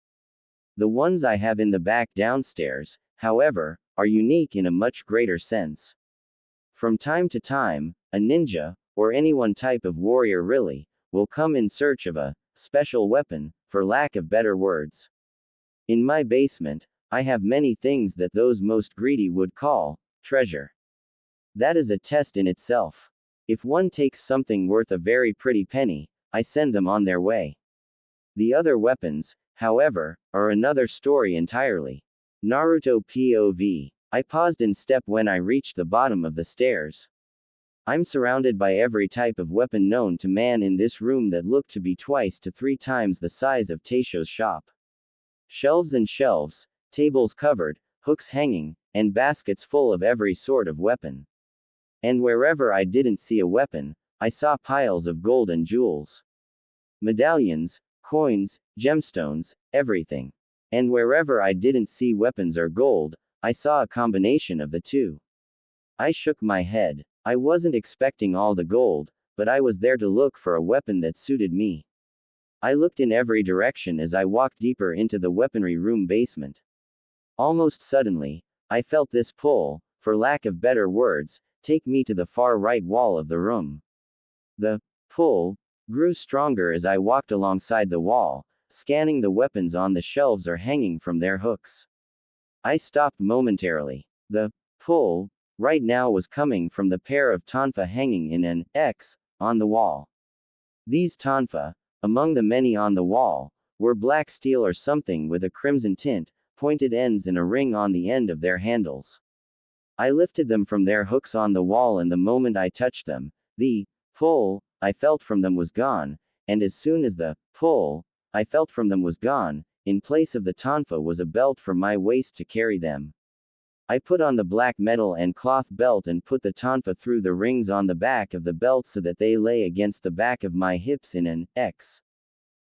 The ones I have in the back downstairs, however, are unique in a much greater sense. From time to time, a ninja, or any one type of warrior really, will come in search of a special weapon, for lack of better words. In my basement, I have many things that those most greedy would call treasure. That is a test in itself. If one takes something worth a very pretty penny, I send them on their way. The other weapons, however, are another story entirely. Naruto POV. I paused in step when I reached the bottom of the stairs. I'm surrounded by every type of weapon known to man in this room that look to be 2 to 3 times the size of Teisho's shop. Shelves and shelves, tables covered, hooks hanging, and baskets full of every sort of weapon. And wherever I didn't see a weapon, I saw piles of gold and jewels. Medallions, coins, gemstones, everything. And wherever I didn't see weapons or gold, I saw a combination of the two. I shook my head. I wasn't expecting all the gold, but I was there to look for a weapon that suited me. I looked in every direction as I walked deeper into the weaponry room basement. Almost suddenly, I felt this pull, for lack of better words, take me to the far right wall of the room. The pull grew stronger as I walked alongside the wall, scanning the weapons on the shelves or hanging from their hooks. I stopped momentarily. The pull right now was coming from the pair of tonfa hanging in an X on the wall. These tonfa, among the many on the wall, were black steel or something with a crimson tint, pointed ends and a ring on the end of their handles. I lifted them from their hooks on the wall, and the moment I touched them, the pull I felt from them was gone, and as soon as the pull I felt from them was gone, in place of the tonfa was a belt for my waist to carry them. I put on the black metal and cloth belt and put the tonfa through the rings on the back of the belt so that they lay against the back of my hips in an X.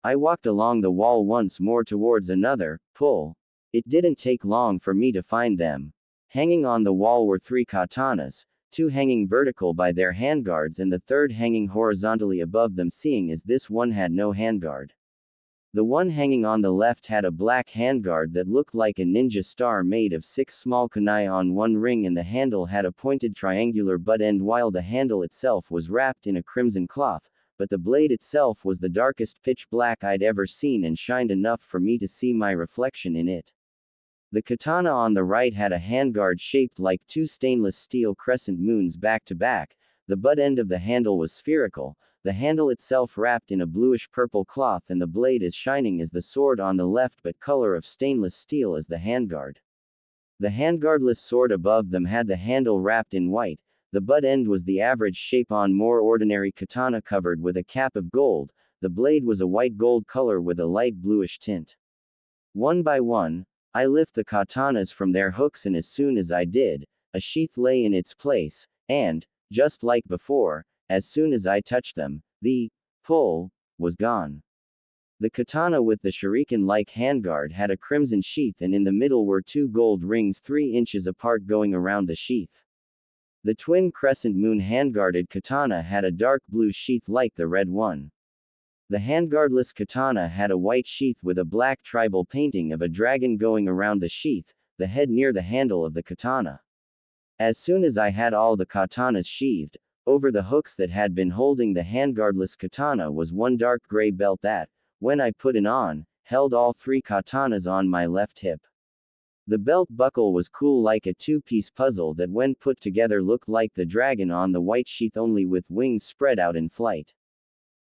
I walked along the wall once more towards another pull. It didn't take long for me to find them. Hanging on the wall were 3 katanas, 2 hanging vertical by their handguards and the third hanging horizontally above them, seeing as this one had no handguard. The one hanging on the left had a black handguard that looked like a ninja star made of 6 small kunai on one ring, and the handle had a pointed triangular butt end, while the handle itself was wrapped in a crimson cloth, but the blade itself was the darkest pitch black I'd ever seen and shined enough for me to see my reflection in it. The katana on the right had a handguard shaped like 2 stainless steel crescent moons back to back. The butt end of the handle was spherical, the handle itself wrapped in a bluish-purple cloth, and the blade as shining as the sword on the left but color of stainless steel as the handguard. The handguardless sword above them had the handle wrapped in white. The butt end was the average shape on more ordinary katana covered with a cap of gold. The blade was a white gold color with a light bluish tint. One by one, I lift the katanas from their hooks, and as soon as I did, a sheath lay in its place, and, just like before, as soon as I touched them, the pull was gone. The katana with the shuriken-like handguard had a crimson sheath, and in the middle were 2 gold rings 3 inches apart going around the sheath. The twin crescent moon handguarded katana had a dark blue sheath like the red one. The handguardless katana had a white sheath with a black tribal painting of a dragon going around the sheath, the head near the handle of the katana. As soon as I had all the katanas sheathed, over the hooks that had been holding the handguardless katana was one dark gray belt that, when I put it on, held all 3 katanas on my left hip. The belt buckle was cool like a 2-piece puzzle that when put together looked like the dragon on the white sheath, only with wings spread out in flight.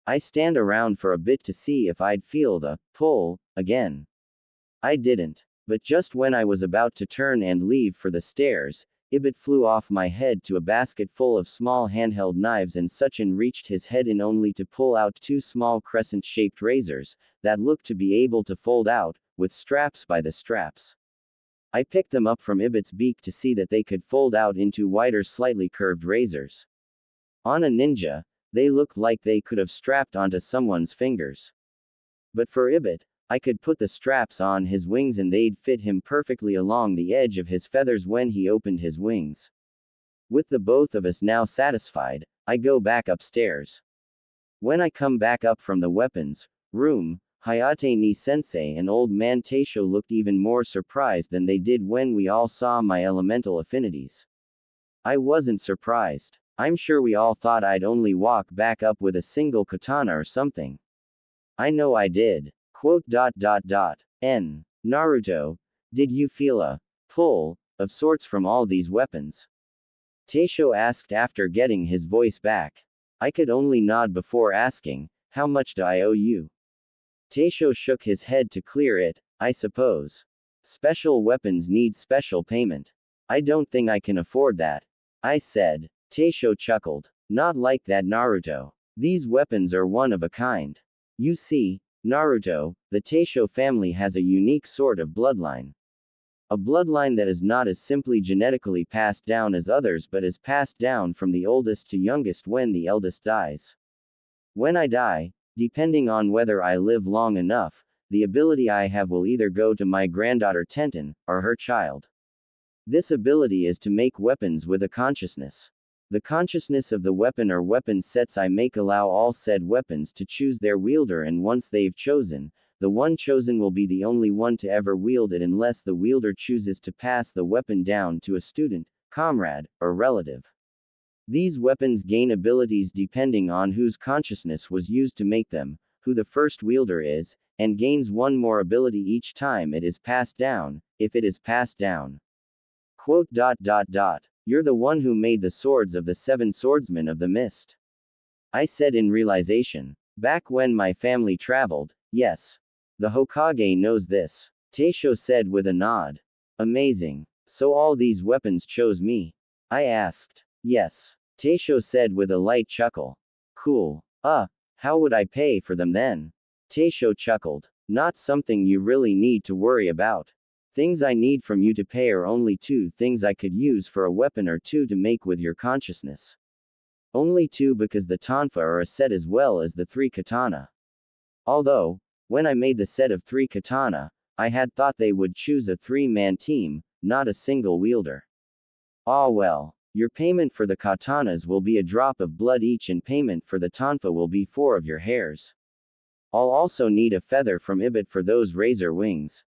I stand around for a bit to see if I'd feel the pull again. I didn't. But just when I was about to turn and leave for the stairs, Ibit flew off my head to a basket full of small handheld knives, and Suchin reached his head in only to pull out 2 small crescent-shaped razors, that looked to be able to fold out, with straps by the straps. I picked them up from Ibit's beak to see that they could fold out into wider, slightly curved razors. On a ninja, they looked like they could have strapped onto someone's fingers. But for Ibit, I could put the straps on his wings and they'd fit him perfectly along the edge of his feathers when he opened his wings. With the both of us now satisfied, I go back upstairs. When I come back up from the weapons room, Hayate ni sensei and old man Taisho looked even more surprised than they did when we all saw my elemental affinities. I wasn't surprised. I'm sure we all thought I'd only walk back up with a single katana or something. I know I did. N. Naruto, did you feel a pull of sorts from all these weapons? Taisho asked after getting his voice back. I could only nod before asking, how much do I owe you? Taisho shook his head to clear it. I suppose. Special weapons need special payment. I don't think I can afford that. I said. Taisho chuckled. Not like that, Naruto. These weapons are one of a kind. You see, Naruto, the Taisho family has a unique sort of bloodline. A bloodline that is not as simply genetically passed down as others but is passed down from the oldest to youngest when the eldest dies. When I die, depending on whether I live long enough, the ability I have will either go to my granddaughter Tenten, or her child. This ability is to make weapons with a consciousness. The consciousness of the weapon or weapon sets I make allow all said weapons to choose their wielder, and once they've chosen, the one chosen will be the only one to ever wield it unless the wielder chooses to pass the weapon down to a student, comrade, or relative. These weapons gain abilities depending on whose consciousness was used to make them, who the first wielder is, and gains one more ability each time it is passed down, if it is passed down. You're the one who made the swords of the 7 swordsmen of the mist. I said in realization. Back when my family traveled, yes. The Hokage knows this. Taisho said with a nod. Amazing. So all these weapons chose me? I asked. Yes. Taisho said with a light chuckle. Cool. How would I pay for them then? Taisho chuckled. Not something you really need to worry about. Things I need from you to pay are only 2 things I could use for a weapon or 2 to make with your consciousness. Only 2 because the tonfa are a set as well as the 3 katana. Although, when I made the set of 3 katana, I had thought they would choose a 3-man team, not a single wielder. Ah well. Your payment for the katanas will be a drop of blood each and payment for the tonfa will be 4 of your hairs. I'll also need a feather from Ibit for those razor wings.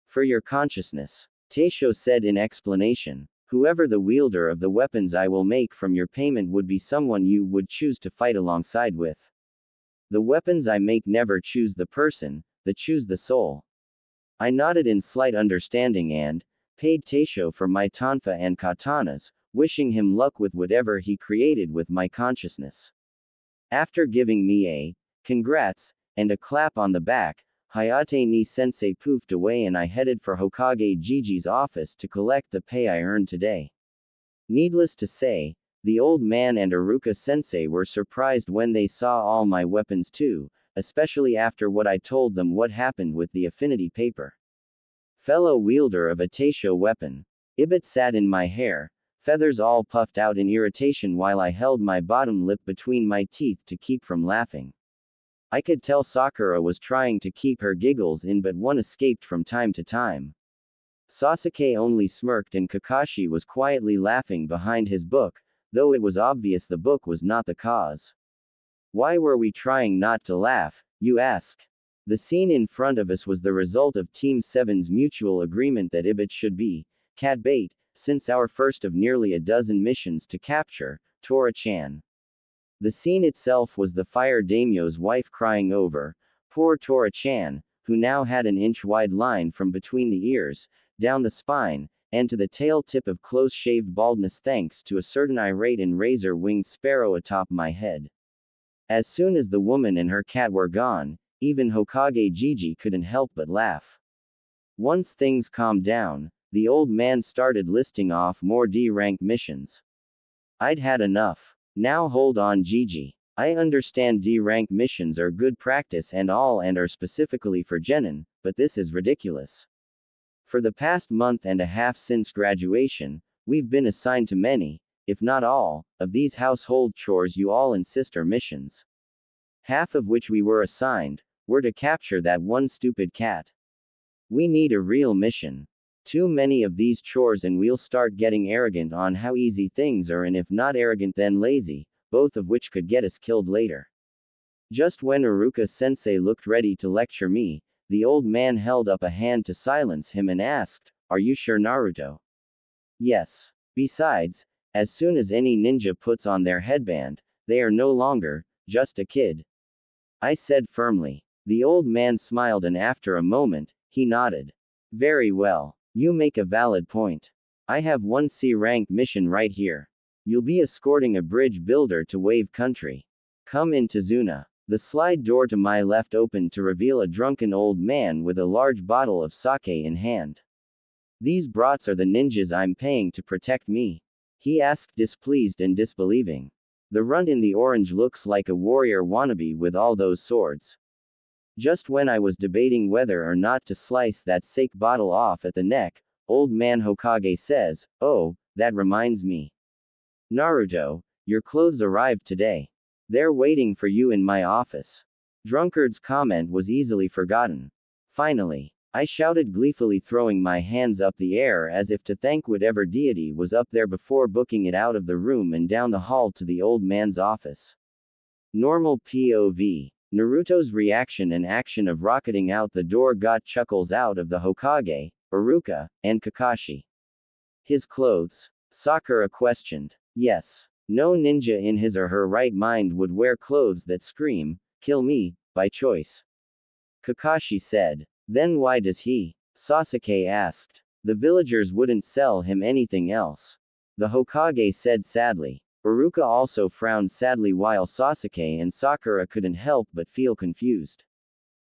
For your consciousness. Taisho said in explanation. Whoever the wielder of the weapons I will make from your payment would be someone you would choose to fight alongside with. The weapons I make never choose the person, they choose the soul. I nodded in slight understanding and paid Taisho for my tonfa and katanas, wishing him luck with whatever he created with my consciousness. After giving me a congrats and a clap on the back, Hayate ni sensei poofed away and I headed for Hokage Gigi's office to collect the pay I earned today. Needless to say, the old man and Iruka sensei were surprised when they saw all my weapons too, especially after what I told them what happened with the affinity paper. Fellow wielder of a Taisho weapon. Ibit sat in my hair, feathers all puffed out in irritation while I held my bottom lip between my teeth to keep from laughing. I could tell Sakura was trying to keep her giggles in but one escaped from time to time. Sasuke only smirked and Kakashi was quietly laughing behind his book, though it was obvious the book was not the cause. Why were we trying not to laugh, you ask? The scene in front of us was the result of Team 7's mutual agreement that Ibit should be cat bait, since our first of nearly a dozen missions to capture Tora-chan. The scene itself was the fire daimyo's wife crying over poor Tora-chan, who now had an inch-wide line from between the ears, down the spine, and to the tail tip of close-shaved baldness thanks to a certain irate and razor-winged sparrow atop my head. As soon as the woman and her cat were gone, even Hokage Gigi couldn't help but laugh. Once things calmed down, the old man started listing off more D-rank missions. I'd had enough. Now hold on Gigi. I understand D-rank missions are good practice and all and are specifically for genin, but this is ridiculous. For the past month and a half since graduation, we've been assigned to many, if not all, of these household chores you all insist are missions. Half of which we were assigned, were to capture that one stupid cat. We need a real mission. Too many of these chores and we'll start getting arrogant on how easy things are and if not arrogant then lazy, both of which could get us killed later. Just when Iruka sensei looked ready to lecture me, the old man held up a hand to silence him and asked, "Are you sure Naruto?" Yes. Besides, as soon as any ninja puts on their headband, they are no longer just a kid. I said firmly. The old man smiled and after a moment, he nodded. Very well. You make a valid point. I have one C-rank mission right here. You'll be escorting a bridge builder to Wave Country. Come in Tazuna. The slide door to my left opened to reveal a drunken old man with a large bottle of sake in hand. These brats are the ninjas I'm paying to protect me? He asked displeased and disbelieving. The runt in the orange looks like a warrior wannabe with all those swords. Just when I was debating whether or not to slice that sake bottle off at the neck, old man Hokage says, "Oh, that reminds me. Naruto, your clothes arrived today. They're waiting for you in my office." Drunkard's comment was easily forgotten. Finally, I shouted gleefully throwing my hands up the air as if to thank whatever deity was up there before booking it out of the room and down the hall to the old man's office. Normal POV. Naruto's reaction and action of rocketing out the door got chuckles out of the Hokage, Iruka, and Kakashi. His clothes? Sakura questioned. Yes. No ninja in his or her right mind would wear clothes that scream, "Kill me," by choice. Kakashi said. Then why does he? Sasuke asked. The villagers wouldn't sell him anything else. The Hokage said sadly. Iruka also frowned sadly while Sasuke and Sakura couldn't help but feel confused.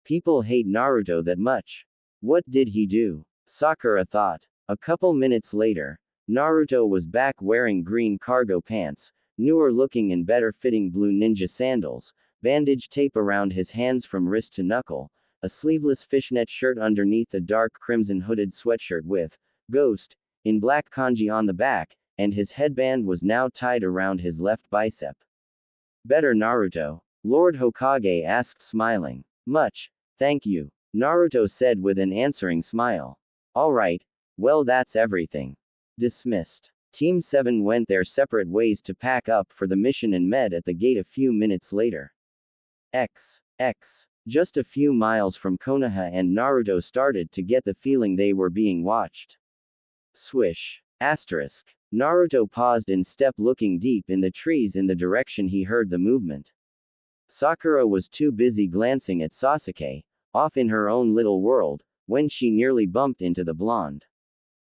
People hate Naruto that much. What did he do? Sakura thought. A couple minutes later, Naruto was back wearing green cargo pants, newer looking and better fitting blue ninja sandals, bandage tape around his hands from wrist to knuckle, a sleeveless fishnet shirt underneath a dark crimson hooded sweatshirt with Ghost in black kanji on the back, and his headband was now tied around his left bicep. Better, Naruto? Lord Hokage asked, smiling. Much. Thank you, Naruto said with an answering smile. Alright, well, that's everything. Dismissed. Team 7 went their separate ways to pack up for the mission and met at the gate a few minutes later. Just a few miles from Konoha, and Naruto started to get the feeling they were being watched. Swish. Asterisk. Naruto paused in step, looking deep in the trees in the direction he heard the movement. Sakura was too busy glancing at Sasuke, off in her own little world, when she nearly bumped into the blonde.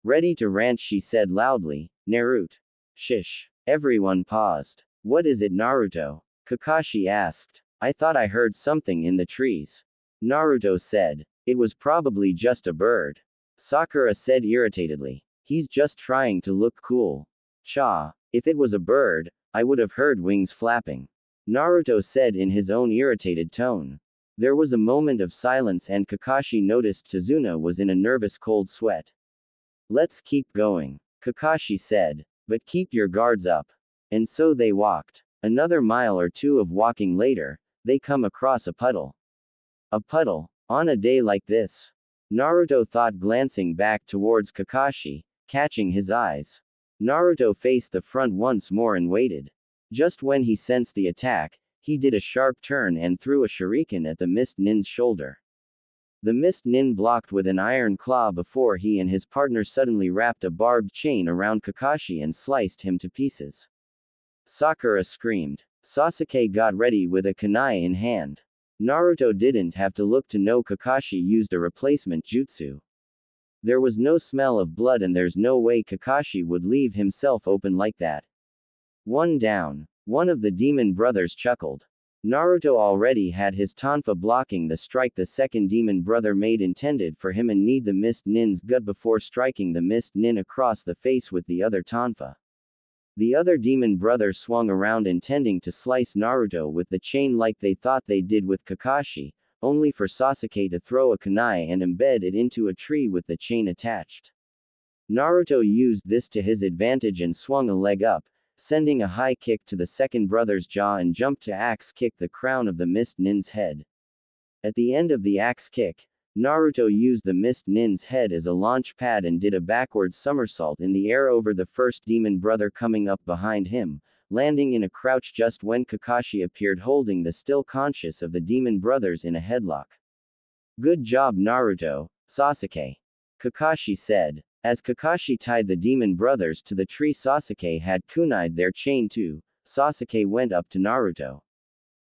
Ready to rant, she said loudly. Naruto. Shish. Everyone paused. What is it, Naruto? Kakashi asked. I thought I heard something in the trees. Naruto said. It was probably just a bird. Sakura said irritatedly. He's just trying to look cool. Cha. If it was a bird, I would have heard wings flapping. Naruto said in his own irritated tone. There was a moment of silence, and Kakashi noticed Tazuna was in a nervous cold sweat. Let's keep going, Kakashi said. But keep your guards up. And so they walked. Another mile or two of walking later, they come across a puddle. A puddle? On a day like this? Naruto thought, glancing back towards Kakashi, catching his eyes. Naruto faced the front once more and waited. Just when he sensed the attack, he did a sharp turn and threw a shuriken at the Mist Nin's shoulder. The Mist Nin blocked with an iron claw before he and his partner suddenly wrapped a barbed chain around Kakashi and sliced him to pieces. Sakura screamed. Sasuke got ready with a kunai in hand. Naruto didn't have to look to know Kakashi used a replacement jutsu. There was no smell of blood, and there's no way Kakashi would leave himself open like that. One down. One of the demon brothers chuckled. Naruto already had his tonfa blocking the strike the second demon brother made, intended for him, and kneed the Mist Nin's gut before striking the Mist Nin across the face with the other tonfa. The other demon brother swung around, intending to slice Naruto with the chain like they thought they did with Kakashi, only for Sasuke to throw a kunai and embed it into a tree with the chain attached. Naruto used this to his advantage and swung a leg up, sending a high kick to the second brother's jaw, and jumped to axe kick the crown of the Mist Nin's head. At the end of the axe kick, Naruto used the Mist Nin's head as a launch pad and did a backwards somersault in the air over the first demon brother coming up behind him, landing in a crouch just when Kakashi appeared, holding the still conscious of the demon brothers in a headlock. Good job, Naruto, Sasuke. Kakashi said. As Kakashi tied the demon brothers to the tree Sasuke had kunai'd their chain to, Sasuke went up to Naruto.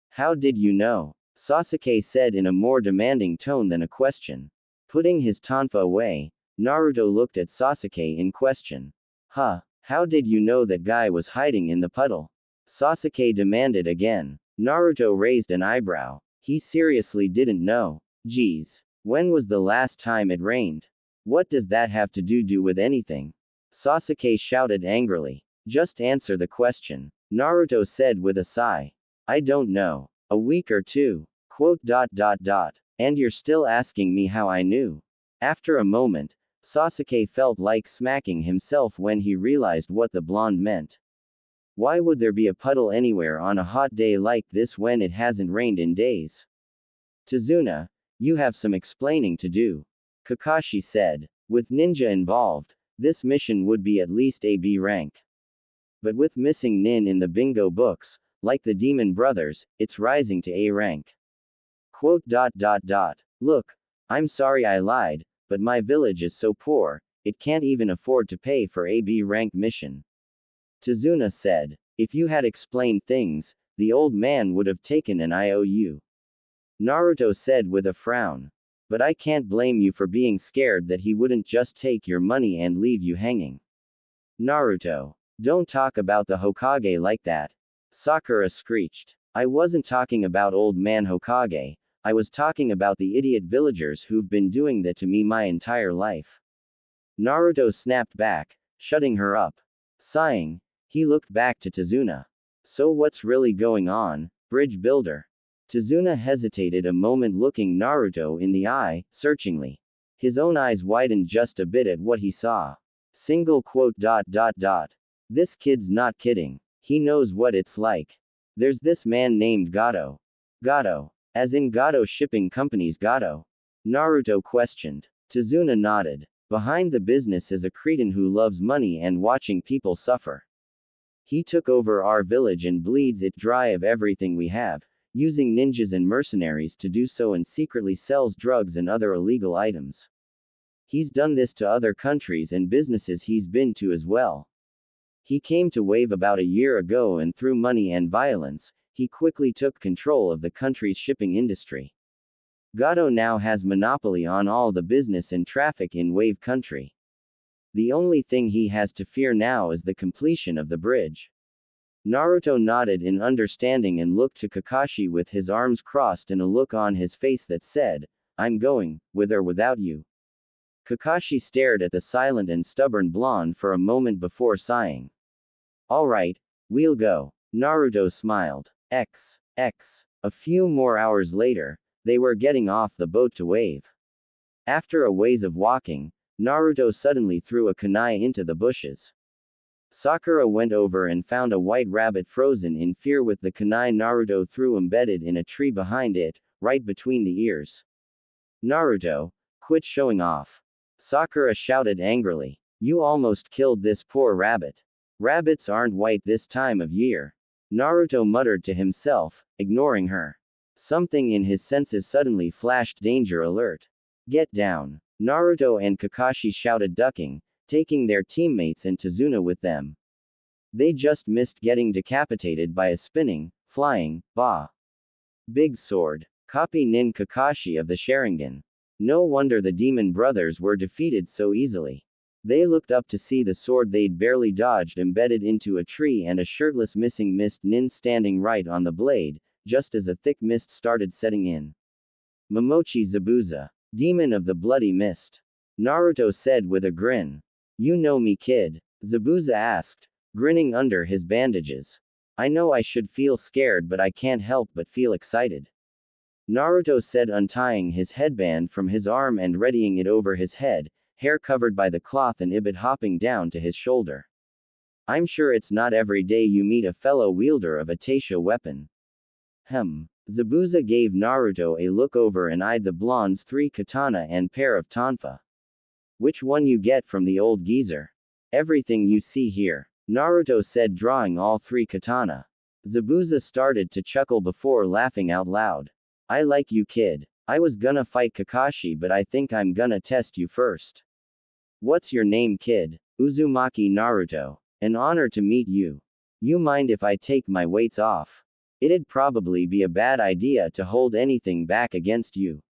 How did you know? Sasuke said in a more demanding tone than a question. Putting his tonfa away, Naruto looked at Sasuke in question. Huh, how did you know that guy was hiding in the puddle? Sasuke demanded again. Naruto raised an eyebrow. He seriously didn't know. Geez. When was the last time it rained? What does that have to do with anything? Sasuke shouted angrily. Just answer the question, Naruto said with a sigh. I don't know. A week or two. And you're still asking me how I knew? After a moment, Sasuke felt like smacking himself when he realized what the blonde meant. Why would there be a puddle anywhere on a hot day like this when it hasn't rained in days? Tazuna, you have some explaining to do, Kakashi said. With ninja involved, this mission would be at least a B rank. But with missing nin in the bingo books, like the demon brothers, it's rising to A rank. Look, I'm sorry I lied, but my village is so poor, it can't even afford to pay for a B rank mission. Tazuna said. If you had explained things, the old man would have taken an IOU. Naruto said with a frown. But I can't blame you for being scared that he wouldn't just take your money and leave you hanging. Naruto. Don't talk about the Hokage like that. Sakura screeched. I wasn't talking about old man Hokage, I was talking about the idiot villagers who've been doing that to me my entire life. Naruto snapped back, shutting her up. Sighing, he looked back to Tazuna. So what's really going on, bridge builder? Tazuna hesitated a moment, looking Naruto in the eye, searchingly. His own eyes widened just a bit at what he saw. Single quote. This kid's not kidding. He knows what it's like. There's this man named Gato. Gato. As in Gato Shipping Company's Gato? Naruto questioned. Tazuna nodded. Behind the business is a cretin who loves money and watching people suffer. He took over our village and bleeds it dry of everything we have, using ninjas and mercenaries to do so, and secretly sells drugs and other illegal items. He's done this to other countries and businesses he's been to as well. He came to Wave about a year ago, and through money and violence, he quickly took control of the country's shipping industry. Gato now has monopoly on all the business and traffic in Wave Country. The only thing he has to fear now is the completion of the bridge. Naruto nodded in understanding and looked to Kakashi with his arms crossed and a look on his face that said, "I'm going, with or without you." Kakashi stared at the silent and stubborn blonde for a moment before sighing. "Alright, we'll go." Naruto smiled. A few more hours later, they were getting off the boat to Wave. After a ways of walking, Naruto suddenly threw a kunai into the bushes. Sakura went over and found a white rabbit frozen in fear with the kunai Naruto threw embedded in a tree behind it, right between the ears. "Naruto, quit showing off." Sakura shouted angrily. "You almost killed this poor rabbit. Rabbits aren't white this time of year." Naruto muttered to himself, ignoring her. Something in his senses suddenly flashed danger alert. "Get down." Naruto and Kakashi shouted, ducking, taking their teammates and Tazuna with them. They just missed getting decapitated by a spinning, flying, big sword. Copy Nin Kakashi of the Sharingan. No wonder the demon brothers were defeated so easily. They looked up to see the sword they'd barely dodged embedded into a tree and a shirtless missing mist Nin standing right on the blade, just as a thick mist started setting in. "Momochi Zabuza. Demon of the bloody mist." Naruto said with a grin. "You know me, kid?" Zabuza asked, grinning under his bandages. "I know I should feel scared, but I can't help but feel excited." Naruto said, untying his headband from his arm and readying it over his head, hair covered by the cloth and ibit hopping down to his shoulder. "I'm sure it's not every day you meet a fellow wielder of a Taisha weapon." Zabuza gave Naruto a look over and eyed the blonde's 3 katana and pair of tonfa. "Which one you get from the old geezer?" "Everything you see here," Naruto said, drawing all 3 katana. Zabuza started to chuckle before laughing out loud. "I like you, kid. I was gonna fight Kakashi, but I think I'm gonna test you first." "What's your name, kid?" "Uzumaki Naruto. An honor to meet you. You mind if I take my weights off? It'd probably be a bad idea to hold anything back against you."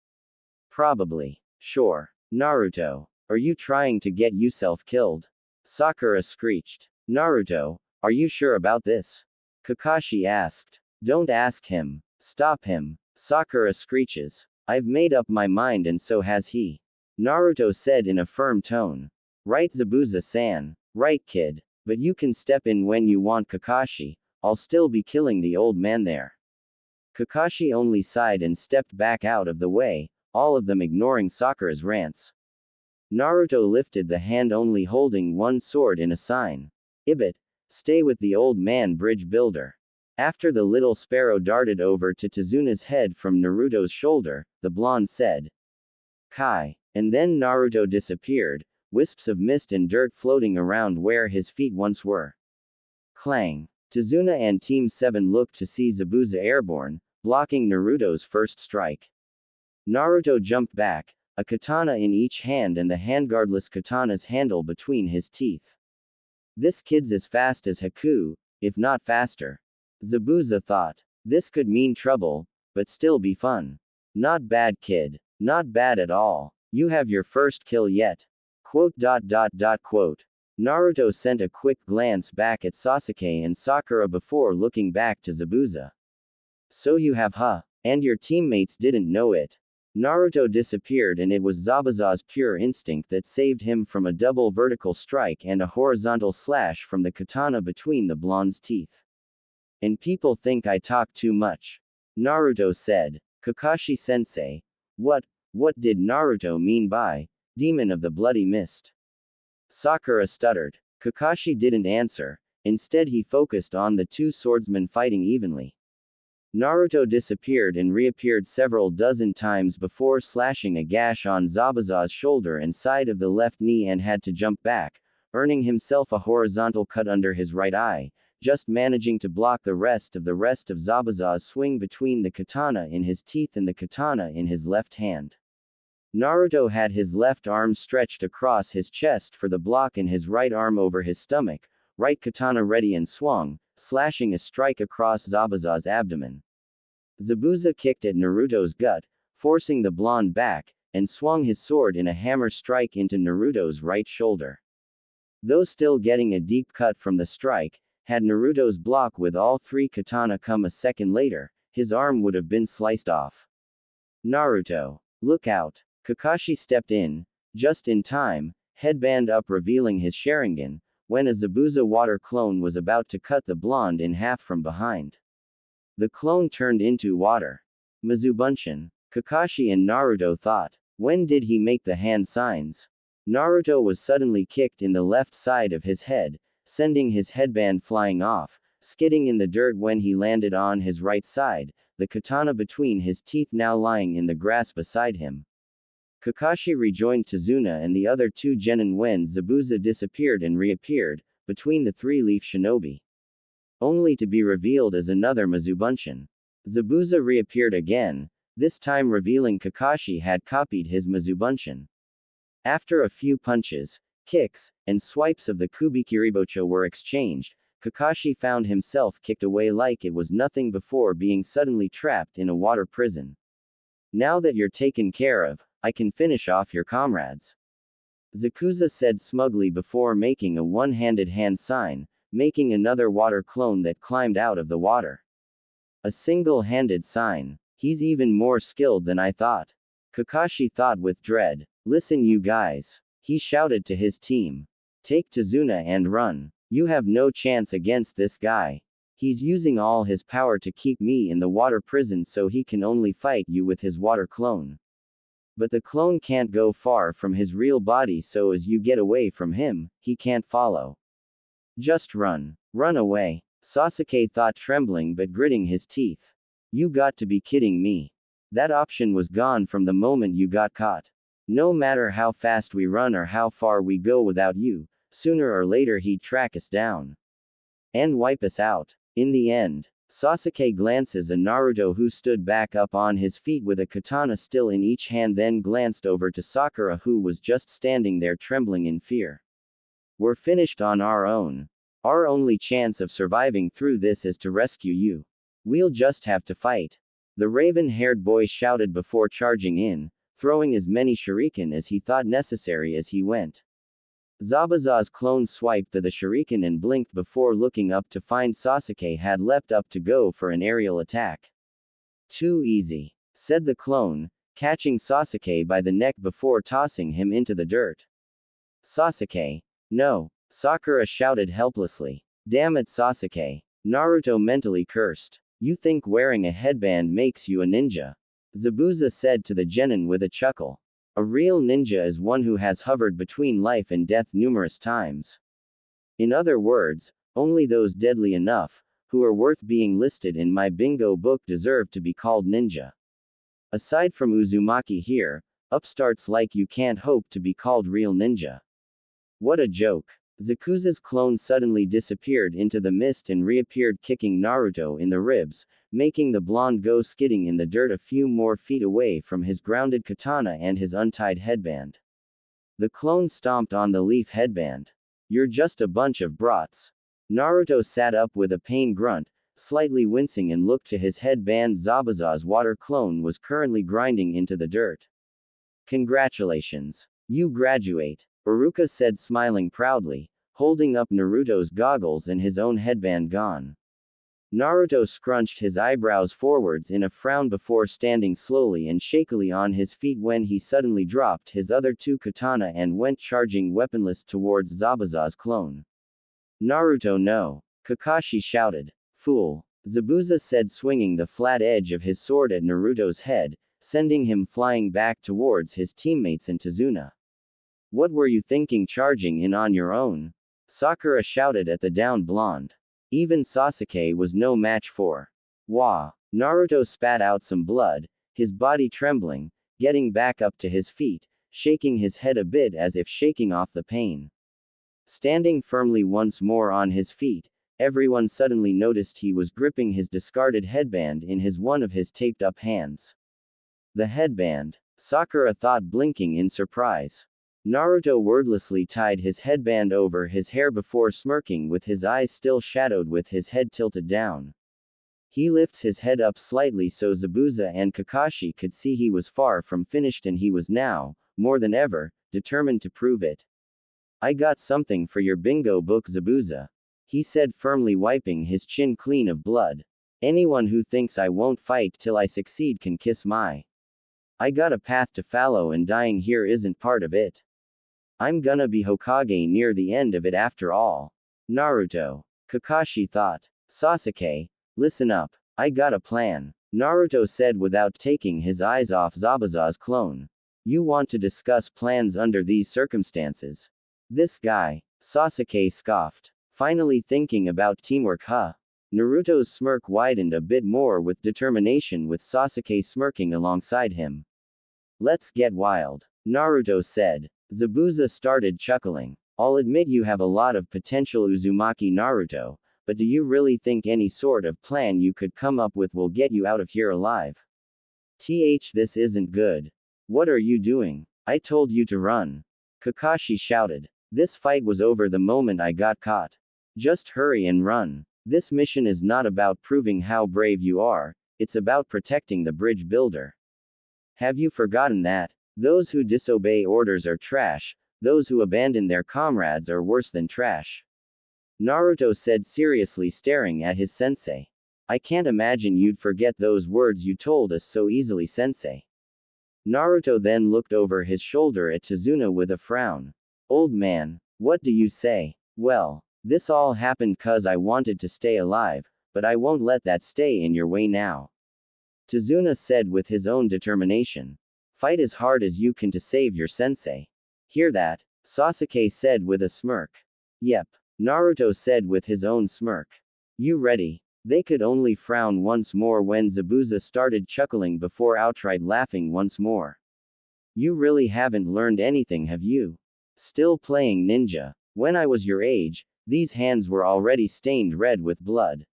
"Probably. Sure." "Naruto, are you trying to get yourself killed?" Sakura screeched. "Naruto, are you sure about this?" Kakashi asked. "Don't ask him. Stop him." Sakura screeches. "I've made up my mind and so has he." Naruto said in a firm tone. "Right, Zabuza-san. Right, kid. But you can step in when you want, Kakashi. I'll still be killing the old man there." Kakashi only sighed and stepped back out of the way, all of them ignoring Sakura's rants. Naruto lifted the hand only holding one sword in a sign. "Ibit, stay with the old man, bridge builder." After the little sparrow darted over to Tazuna's head from Naruto's shoulder, the blonde said, "Kai." And then Naruto disappeared, wisps of mist and dirt floating around where his feet once were. Clang. Tazuna and Team 7 looked to see Zabuza airborne, blocking Naruto's first strike. Naruto jumped back, a katana in each hand and the handguardless katana's handle between his teeth. "This kid's as fast as Haku, if not faster." Zabuza thought. "This could mean trouble, but still be fun." "Not bad, kid. Not bad at all. You have your first kill yet." Quote. Naruto sent a quick glance back at Sasuke and Sakura before looking back to Zabuza. "So you have, huh?" And your teammates didn't know it. Naruto disappeared, and it was Zabuza's pure instinct that saved him from a double vertical strike and a horizontal slash from the katana between the blonde's teeth. And people think I talk too much. Naruto said. Kakashi-sensei. What did Naruto mean by demon of the bloody mist? Sakura stuttered. Kakashi didn't answer. Instead, he focused on the two swordsmen fighting evenly. Naruto disappeared and reappeared several dozen times before slashing a gash on Zabuza's shoulder and side of the left knee and had to jump back, earning himself a horizontal cut under his right eye, just managing to block the rest of Zabuza's swing between the katana in his teeth and the katana in his left hand. Naruto had his left arm stretched across his chest for the block and his right arm over his stomach, right katana ready and swung, slashing a strike across Zabuza's abdomen. Zabuza kicked at Naruto's gut, forcing the blonde back, and swung his sword in a hammer strike into Naruto's right shoulder. Though still getting a deep cut from the strike, had Naruto's block with all three katana come a second later, his arm would have been sliced off. Naruto, look out! Kakashi stepped in, just in time, headband up revealing his Sharingan, when a Zabuza water clone was about to cut the blonde in half from behind. The clone turned into water. Mizubunshin, Kakashi and Naruto thought. When did he make the hand signs? Naruto was suddenly kicked in the left side of his head, sending his headband flying off, skidding in the dirt when he landed on his right side, the katana between his teeth now lying in the grass beside him. Kakashi rejoined Tazuna and the other two genin when Zabuza disappeared and reappeared, between the three-leaf shinobi. Only to be revealed as another Mizubunshin. Zabuza reappeared again, this time revealing Kakashi had copied his Mizubunshin. After a few punches, kicks, and swipes of the Kubikiribocho were exchanged, Kakashi found himself kicked away like it was nothing before being suddenly trapped in a water prison. Now that you're taken care of, I can finish off your comrades. Zakuza said smugly before making a one-handed hand sign, making another water clone that climbed out of the water. A single-handed sign. He's even more skilled than I thought. Kakashi thought with dread. Listen you guys. He shouted to his team. Take Tazuna and run. You have no chance against this guy. He's using all his power to keep me in the water prison so he can only fight you with his water clone. But the clone can't go far from his real body, so as you get away from him, he can't follow. Just run. Run away. Sasuke thought, trembling but gritting his teeth. You got to be kidding me. That option was gone from the moment you got caught. No matter how fast we run or how far we go without you, sooner or later he'd track us down. And wipe us out. In the end. Sasuke glances at Naruto, who stood back up on his feet with a katana still in each hand, then glanced over to Sakura, who was just standing there trembling in fear. We're finished on our own. Our only chance of surviving through this is to rescue you. We'll just have to fight. The raven-haired boy shouted before charging in, throwing as many shuriken as he thought necessary as he went. Zabuza's clone swiped the shuriken and blinked before looking up to find Sasuke had leapt up to go for an aerial attack. Too easy, said the clone, catching Sasuke by the neck before tossing him into the dirt. Sasuke. No, Sakura shouted helplessly. Damn it, Sasuke. Naruto mentally cursed. You think wearing a headband makes you a ninja? Zabuza said to the genin with a chuckle. A real ninja is one who has hovered between life and death numerous times. In other words, only those deadly enough, who are worth being listed in my bingo book, deserve to be called ninja. Aside from Uzumaki here, upstarts like you can't hope to be called real ninja. What a joke. Zakuza's clone suddenly disappeared into the mist and reappeared, kicking Naruto in the ribs, making the blonde go skidding in the dirt a few more feet away from his grounded katana and his untied headband. The clone stomped on the leaf headband. You're just a bunch of brats. Naruto sat up with a pain grunt, slightly wincing, and looked to his headband. Zabuza's water clone was currently grinding into the dirt. Congratulations. You graduate, Iruka said, smiling proudly, holding up Naruto's goggles and his own headband gone. Naruto scrunched his eyebrows forwards in a frown before standing slowly and shakily on his feet when he suddenly dropped his other two katana and went charging weaponless towards Zabuza's clone. Naruto no! Kakashi shouted. Fool! Zabuza said, swinging the flat edge of his sword at Naruto's head, sending him flying back towards his teammates and Tazuna. What were you thinking charging in on your own? Sakura shouted at the downed blonde. Even Sasuke was no match for. Wah! Naruto spat out some blood, his body trembling, getting back up to his feet, shaking his head a bit as if shaking off the pain. Standing firmly once more on his feet, everyone suddenly noticed he was gripping his discarded headband in one of his taped-up hands. The headband, Sakura thought, blinking in surprise. Naruto wordlessly tied his headband over his hair before smirking with his eyes still shadowed with his head tilted down. He lifts his head up slightly so Zabuza and Kakashi could see he was far from finished, and he was now, more than ever, determined to prove it. I got something for your bingo book, Zabuza, he said, firmly wiping his chin clean of blood. Anyone who thinks I won't fight till I succeed can kiss my. I got a path to follow, and dying here isn't part of it. I'm gonna be Hokage near the end of it after all. Naruto. Kakashi thought. Sasuke, listen up. I got a plan, Naruto said without taking his eyes off Zabuza's clone. You want to discuss plans under these circumstances? This guy, Sasuke scoffed. Finally thinking about teamwork, huh? Naruto's smirk widened a bit more with determination, with Sasuke smirking alongside him. Let's get wild, Naruto said. Zabuza started chuckling. I'll admit you have a lot of potential, Uzumaki Naruto, but do you really think any sort of plan you could come up with will get you out of here alive? This isn't good. What are you doing? I told you to run. Kakashi shouted. This fight was over the moment I got caught. Just hurry and run. This mission is not about proving how brave you are, it's about protecting the bridge builder. Have you forgotten that? Those who disobey orders are trash, those who abandon their comrades are worse than trash. Naruto said seriously, staring at his sensei. I can't imagine you'd forget those words you told us so easily, sensei. Naruto then looked over his shoulder at Tazuna with a frown. Old man, what do you say? Well, this all happened 'cause I wanted to stay alive, but I won't let that stay in your way now. Tazuna said with his own determination. Fight as hard as you can to save your sensei. Hear that? Sasuke said with a smirk. Yep, Naruto said with his own smirk. You ready? They could only frown once more when Zabuza started chuckling before outright laughing once more. You really haven't learned anything, have you? Still playing ninja. When I was your age, these hands were already stained red with blood.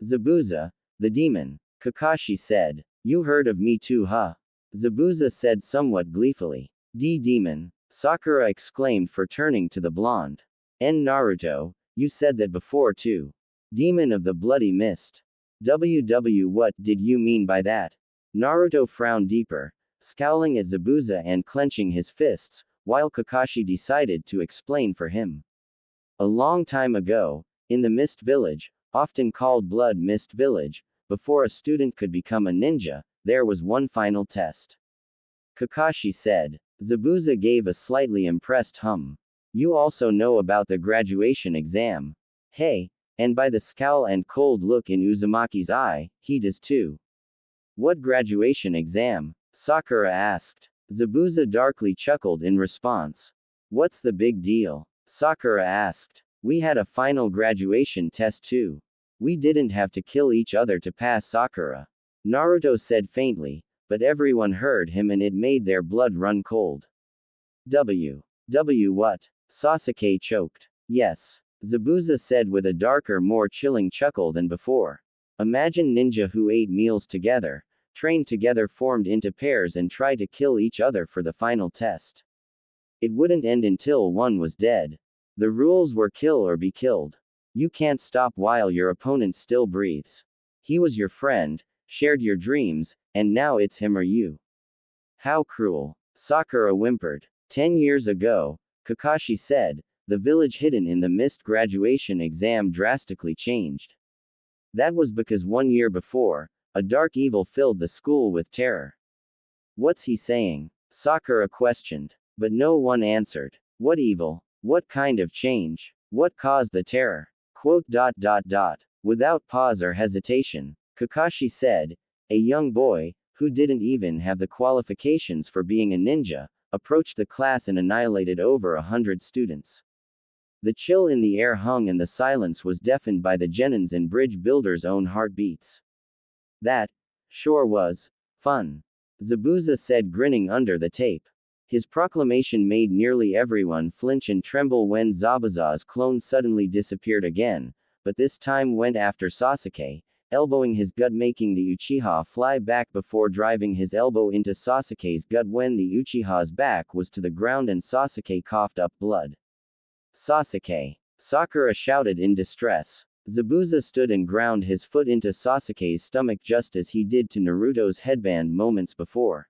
Zabuza, the demon, Kakashi said. You heard of me too, huh? Zabuza said somewhat gleefully. Demon, Sakura exclaimed for turning to the blonde. Naruto, you said that before too. Demon of the bloody mist. What did you mean by that? Naruto frowned deeper, scowling at Zabuza and clenching his fists, while Kakashi decided to explain for him. A long time ago, in the Mist Village, often called Blood Mist Village, before a student could become a ninja, there was one final test. Kakashi said. Zabuza gave a slightly impressed hum. You also know about the graduation exam. Hey, and by the scowl and cold look in Uzumaki's eye, he does too. What graduation exam? Sakura asked. Zabuza darkly chuckled in response. What's the big deal? Sakura asked. We had a final graduation test too. We didn't have to kill each other to pass, Sakura. Naruto said faintly, but everyone heard him and it made their blood run cold. What? Sasuke choked. Yes. Zabuza said with a darker, more chilling chuckle than before. Imagine ninja who ate meals together, trained together, formed into pairs and tried to kill each other for the final test. It wouldn't end until one was dead. The rules were kill or be killed. You can't stop while your opponent still breathes. He was your friend, shared your dreams, and now it's him or you. How cruel. Sakura whimpered. 10 years ago, Kakashi said, the village hidden in the mist graduation exam drastically changed. That was because 1 year before, a dark evil filled the school with terror. What's he saying? Sakura questioned. But no one answered. What evil? What kind of change? What caused the terror? Quote. Without pause or hesitation, Kakashi said, a young boy, who didn't even have the qualifications for being a ninja, approached the class and annihilated over 100 students. The chill in the air hung and the silence was deafened by the genins and bridge builders' own heartbeats. That, sure was, fun. Zabuza said, grinning under the tape. His proclamation made nearly everyone flinch and tremble when Zabuza's clone suddenly disappeared again, but this time went after Sasuke, elbowing his gut, making the Uchiha fly back before driving his elbow into Sasuke's gut when the Uchiha's back was to the ground and Sasuke coughed up blood. Sasuke! Sakura shouted in distress. Zabuza stood and ground his foot into Sasuke's stomach just as he did to Naruto's headband moments before.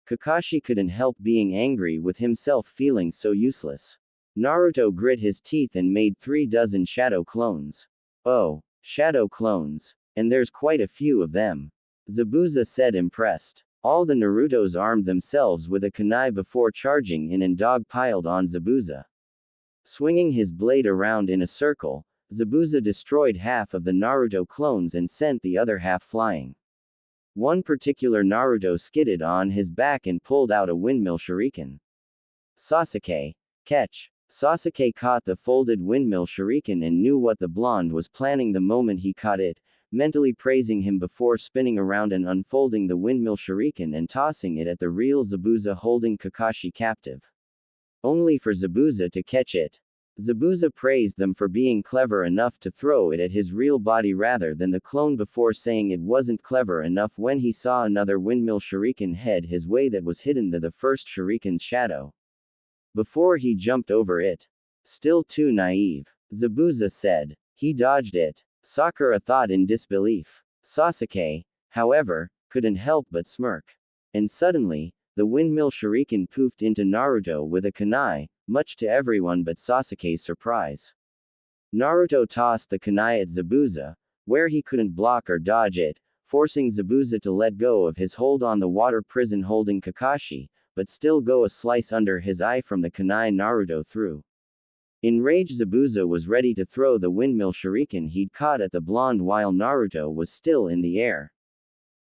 Kakashi couldn't help being angry with himself, feeling so useless. Naruto grit his teeth and made 36 shadow clones. Oh, shadow clones. And there's quite a few of them. Zabuza said, impressed. All the Narutos armed themselves with a kunai before charging in and dog-piled on Zabuza. Swinging his blade around in a circle, Zabuza destroyed half of the Naruto clones and sent the other half flying. One particular Naruto skidded on his back and pulled out a windmill shuriken. Sasuke, catch! Sasuke caught the folded windmill shuriken and knew what the blonde was planning the moment he caught it, mentally praising him before spinning around and unfolding the windmill shuriken and tossing it at the real Zabuza, holding Kakashi captive. Only for Zabuza to catch it. Zabuza praised them for being clever enough to throw it at his real body rather than the clone before saying it wasn't clever enough when he saw another windmill shuriken head his way that was hidden to the first shuriken's shadow. Before he jumped over it. Still too naive. Zabuza said. He dodged it. Sakura thought in disbelief. Sasuke, however, couldn't help but smirk. And suddenly, the windmill shuriken poofed into Naruto with a kunai, much to everyone but Sasuke's surprise. Naruto tossed the kunai at Zabuza, where he couldn't block or dodge it, forcing Zabuza to let go of his hold on the water prison holding Kakashi, but still go a slice under his eye from the kunai Naruto threw. Enraged, Zabuza was ready to throw the windmill shuriken he'd caught at the blonde while Naruto was still in the air.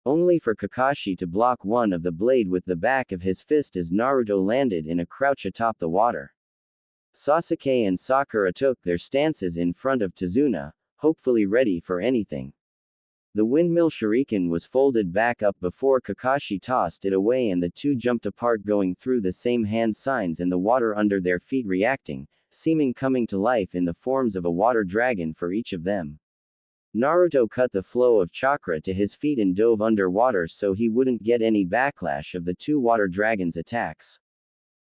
Only for Kakashi to block one of the blade with the back of his fist as Naruto landed in a crouch atop the water. Sasuke and Sakura took their stances in front of Tazuna, hopefully ready for anything. The windmill shuriken was folded back up before Kakashi tossed it away and the two jumped apart, going through the same hand signs and the water under their feet reacting, seeming coming to life in the forms of a water dragon for each of them. Naruto cut the flow of chakra to his feet and dove underwater so he wouldn't get any backlash of the two water dragons' attacks.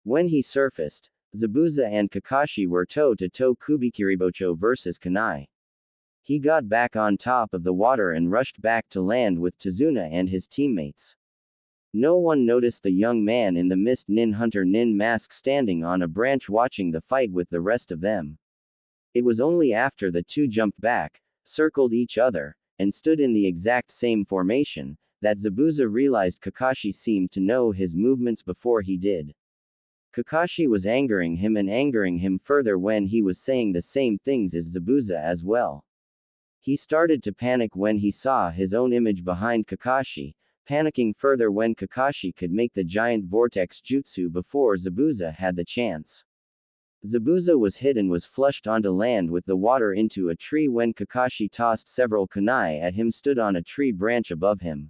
When he surfaced, Zabuza and Kakashi were toe-to-toe Kubikiribocho versus kunai. He got back on top of the water and rushed back to land with Tazuna and his teammates. No one noticed the young man in the mist nin hunter nin mask standing on a branch watching the fight with the rest of them. It was only after the two jumped back, circled each other, and stood in the exact same formation, that Zabuza realized Kakashi seemed to know his movements before he did. Kakashi was angering him and angering him further when he was saying the same things as Zabuza as well. He started to panic when he saw his own image behind Kakashi, panicking further when Kakashi could make the giant vortex jutsu before Zabuza had the chance. Zabuza was hit and was flushed onto land with the water into a tree when Kakashi tossed several kunai at him, stood on a tree branch above him.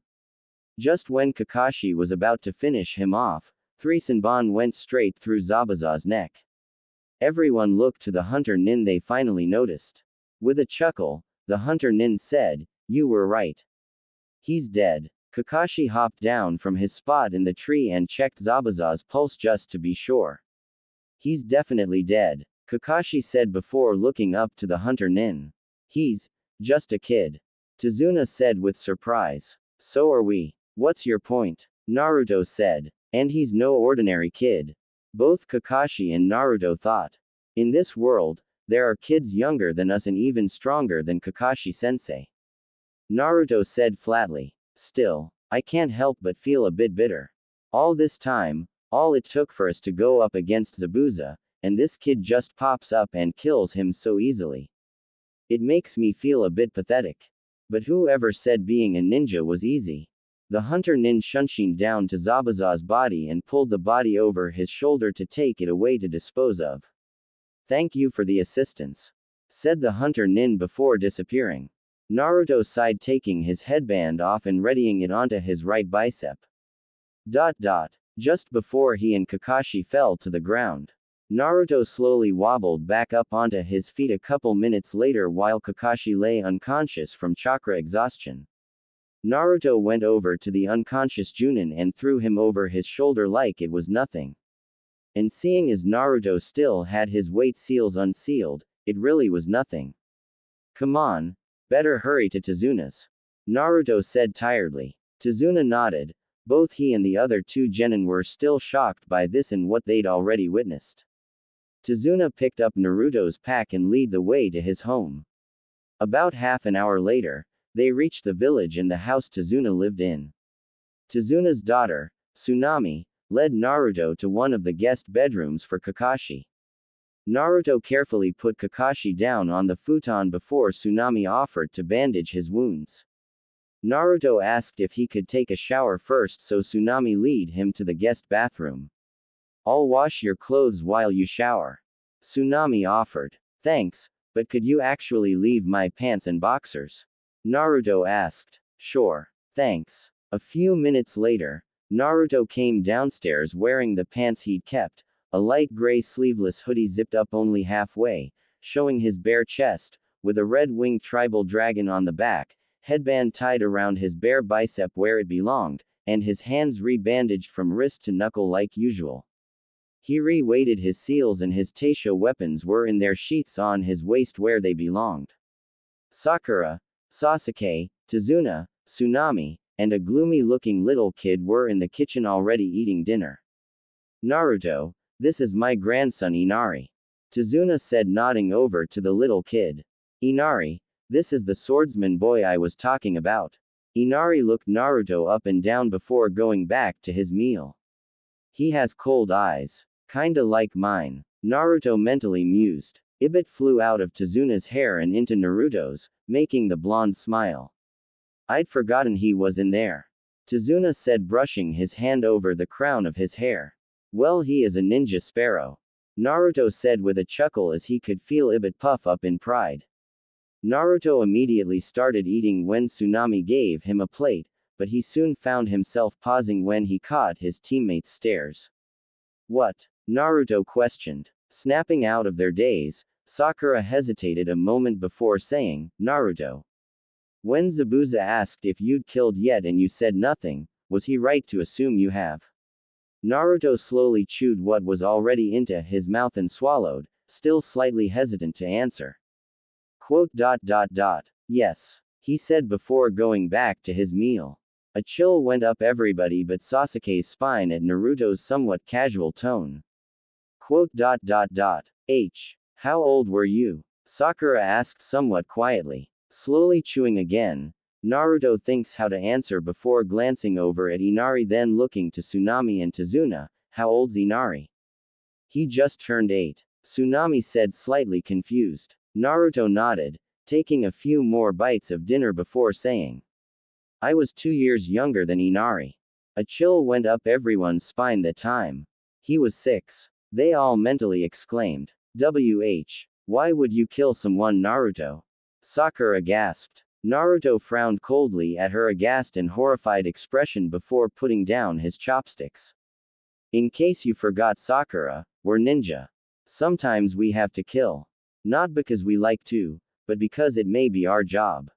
Just when Kakashi was about to finish him off, 3 Senbon went straight through Zabuza's neck. Everyone looked to the hunter nin they finally noticed. With a chuckle, the hunter nin said, "You were right. He's dead." Kakashi hopped down from his spot in the tree and checked Zabuza's pulse just to be sure. "He's definitely dead," Kakashi said before looking up to the hunter nin. "He's just a kid," Tazuna said with surprise. "So are we. What's your point?" Naruto said. "And he's no ordinary kid." Both Kakashi and Naruto thought. In this world, there are kids younger than us and even stronger than Kakashi-sensei. Naruto said flatly. Still, I can't help but feel a bit bitter. All this time, all it took for us to go up against Zabuza, and this kid just pops up and kills him so easily. It makes me feel a bit pathetic. But whoever said being a ninja was easy? The hunter nin shunshined down to Zabuza's body and pulled the body over his shoulder to take it away to dispose of. Thank you for the assistance, said the hunter nin before disappearing. Naruto sighed, taking his headband off and readying it onto his right bicep. Just before he and Kakashi fell to the ground, Naruto slowly wobbled back up onto his feet a couple minutes later while Kakashi lay unconscious from chakra exhaustion. Naruto went over to the unconscious Junin and threw him over his shoulder like it was nothing. And seeing as Naruto still had his weight seals unsealed, it really was nothing. Come on, better hurry to Tazuna's, Naruto said tiredly. Tazuna nodded. Both he and the other two genin were still shocked by this and what they'd already witnessed. Tazuna picked up Naruto's pack and led the way to his home. About half an hour later, they reached the village and the house Tazuna lived in. Tazuna's daughter, Tsunami, led Naruto to one of the guest bedrooms for Kakashi. Naruto carefully put Kakashi down on the futon before Tsunami offered to bandage his wounds. Naruto asked if he could take a shower first, so Tsunami led him to the guest bathroom. I'll wash your clothes while you shower, Tsunami offered. Thanks, but could you actually leave my pants and boxers? Naruto asked. Sure, thanks. A few minutes later, Naruto came downstairs wearing the pants he'd kept, a light gray sleeveless hoodie zipped up only halfway, showing his bare chest, with a red-winged tribal dragon on the back, headband tied around his bare bicep where it belonged, and his hands re-bandaged from wrist to knuckle like usual. He re-weighted his seals and his Taisho weapons were in their sheaths on his waist where they belonged. Sakura, Sasuke, Tazuna, Tsunami, and a gloomy-looking little kid were in the kitchen already eating dinner. Naruto, this is my grandson Inari, Tazuna said, nodding over to the little kid. Inari, this is the swordsman boy I was talking about. Inari looked Naruto up and down before going back to his meal. He has cold eyes. Kinda like mine, Naruto mentally mused. Ibit flew out of Tazuna's hair and into Naruto's, making the blonde smile. I'd forgotten he was in there, Tazuna said, brushing his hand over the crown of his hair. Well, he is a ninja sparrow, Naruto said with a chuckle as he could feel Ibit puff up in pride. Naruto immediately started eating when Tsunami gave him a plate, but he soon found himself pausing when he caught his teammates' stares. What? Naruto questioned. Snapping out of their daze, Sakura hesitated a moment before saying, Naruto. When Zabuza asked if you'd killed yet and you said nothing, was he right to assume you have? Naruto slowly chewed what was already into his mouth and swallowed, still slightly hesitant to answer. Yes, he said before going back to his meal. A chill went up everybody but Sasuke's spine at Naruto's somewhat casual tone. How old were you? Sakura asked somewhat quietly. Slowly chewing again, Naruto thinks how to answer before glancing over at Inari, then looking to Tsunami and Tazuna. How old's Inari? He just turned 8, Tsunami said, slightly confused. Naruto nodded, taking a few more bites of dinner before saying, I was 2 years younger than Inari. A chill went up everyone's spine that time. He was 6. They all mentally exclaimed. Why would you kill someone, Naruto? Sakura gasped. Naruto frowned coldly at her aghast and horrified expression before putting down his chopsticks. In case you forgot, Sakura, we're ninja. Sometimes we have to kill. Not because we like to, but because it may be our job.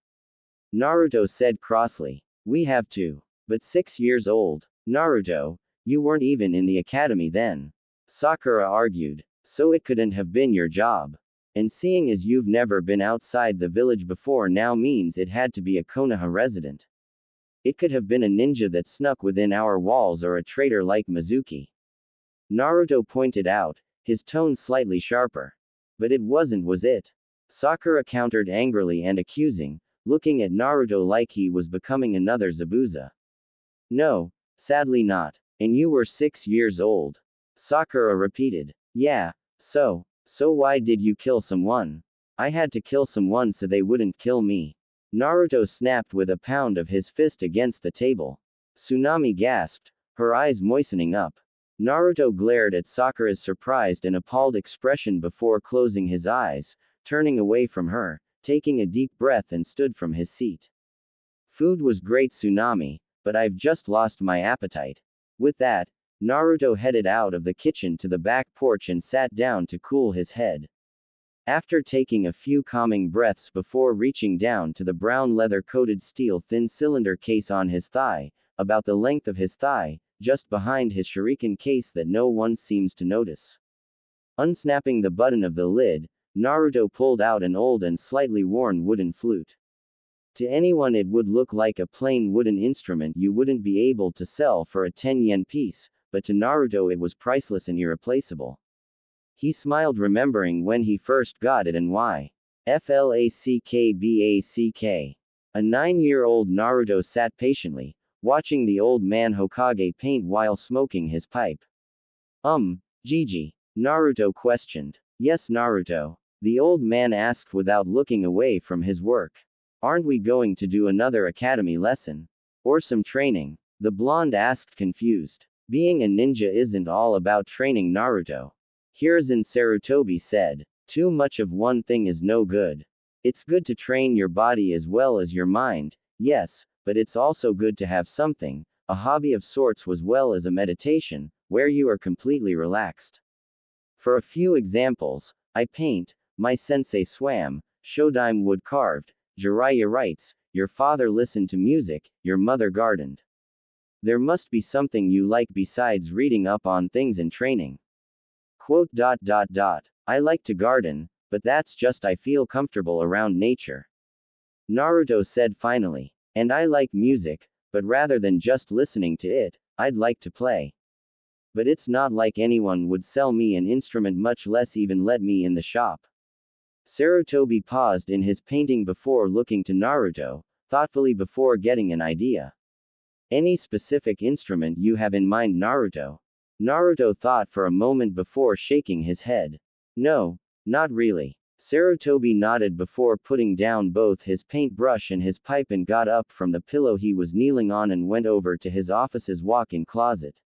Naruto said crossly. We have to. But 6 years old. Naruto, you weren't even in the academy then. Sakura argued. So it couldn't have been your job. And seeing as you've never been outside the village before now means it had to be a Konoha resident. It could have been a ninja that snuck within our walls or a traitor like Mizuki. Naruto pointed out, his tone slightly sharper. But it wasn't, was it? Sakura countered angrily and accusing, looking at Naruto like he was becoming another Zabuza. No, sadly not. And you were 6 years old. Sakura repeated. Yeah, so why did you kill someone? I had to kill someone so they wouldn't kill me. Naruto snapped with a pound of his fist against the table. Tsunami gasped, her eyes moistening up. Naruto glared at Sakura's surprised and appalled expression before closing his eyes, turning away from her, taking a deep breath and stood from his seat. Food was great, Tsunami, but I've just lost my appetite. With that, Naruto headed out of the kitchen to the back porch and sat down to cool his head. After taking a few calming breaths before reaching down to the brown leather-coated steel thin cylinder case on his thigh, about the length of his thigh, just behind his shuriken case that no one seems to notice. Unsnapping the button of the lid, Naruto pulled out an old and slightly worn wooden flute. To anyone it would look like a plain wooden instrument you wouldn't be able to sell for a 10 yen piece, but to Naruto it was priceless and irreplaceable. He smiled remembering when he first got it and why. Flackback. A 9-year-old Naruto sat patiently, watching the old man Hokage paint while smoking his pipe. Gigi? Naruto questioned. Yes, Naruto. The old man asked without looking away from his work. Aren't we going to do another academy lesson? Or some training? The blonde asked confused. Being a ninja isn't all about training, Naruto. Hiruzen Sarutobi said. Too much of one thing is no good. It's good to train your body as well as your mind, yes, but it's also good to have something, a hobby of sorts as well as a meditation, where you are completely relaxed. For a few examples, I paint, my sensei swam, Shodaime wood carved, Jiraiya writes, your father listened to music, your mother gardened. There must be something you like besides reading up on things and training. Quote. I like to garden, but that's just I feel comfortable around nature. Naruto said finally. And I like music, but rather than just listening to it, I'd like to play. But it's not like anyone would sell me an instrument, much less even let me in the shop. Sarutobi paused in his painting before looking to Naruto, thoughtfully before getting an idea. Any specific instrument you have in mind, Naruto? Naruto thought for a moment before shaking his head. No, not really. Sarutobi nodded before putting down both his paintbrush and his pipe and got up from the pillow he was kneeling on and went over to his office's walk-in closet.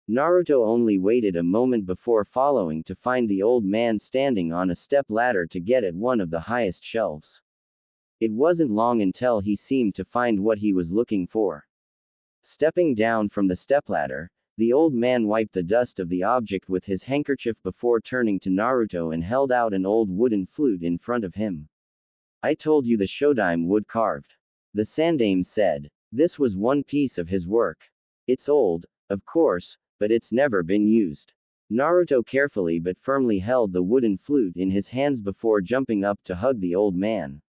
Naruto only waited a moment before following to find the old man standing on a step ladder to get at one of the highest shelves. It wasn't long until he seemed to find what he was looking for. Stepping down from the stepladder, the old man wiped the dust of the object with his handkerchief before turning to Naruto and held out an old wooden flute in front of him. I told you the Shodaime wood carved. The Sandaime said. This was one piece of his work. It's old, of course, but it's never been used. Naruto carefully but firmly held the wooden flute in his hands before jumping up to hug the old man.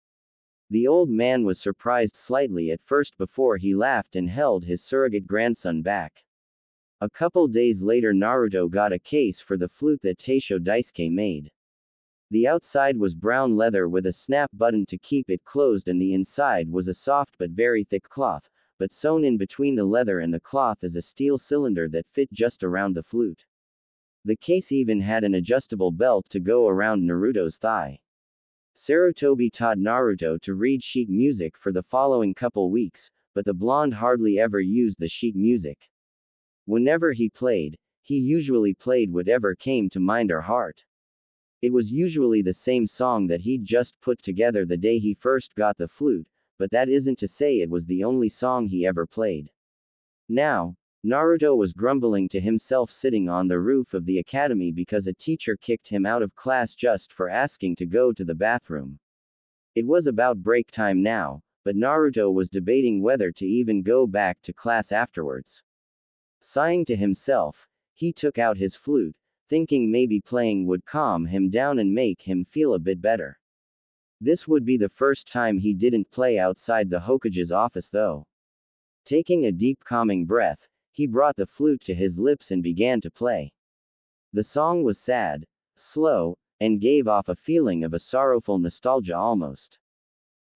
The old man was surprised slightly at first before he laughed and held his surrogate grandson back. A couple days later, Naruto got a case for the flute that Taisho Daisuke made. The outside was brown leather with a snap button to keep it closed, and the inside was a soft but very thick cloth, but sewn in between the leather and the cloth is a steel cylinder that fit just around the flute. The case even had an adjustable belt to go around Naruto's thigh. Sarutobi taught Naruto to read sheet music for the following couple weeks, but the blonde hardly ever used the sheet music. Whenever he played, he usually played whatever came to mind or heart. It was usually the same song that he'd just put together the day he first got the flute, but that isn't to say it was the only song he ever played. Now, Naruto was grumbling to himself sitting on the roof of the academy because a teacher kicked him out of class just for asking to go to the bathroom. It was about break time now, but Naruto was debating whether to even go back to class afterwards. Sighing to himself, he took out his flute, thinking maybe playing would calm him down and make him feel a bit better. This would be the first time he didn't play outside the Hokage's office though. Taking a deep calming breath, he brought the flute to his lips and began to play. The song was sad, slow, and gave off a feeling of a sorrowful nostalgia almost.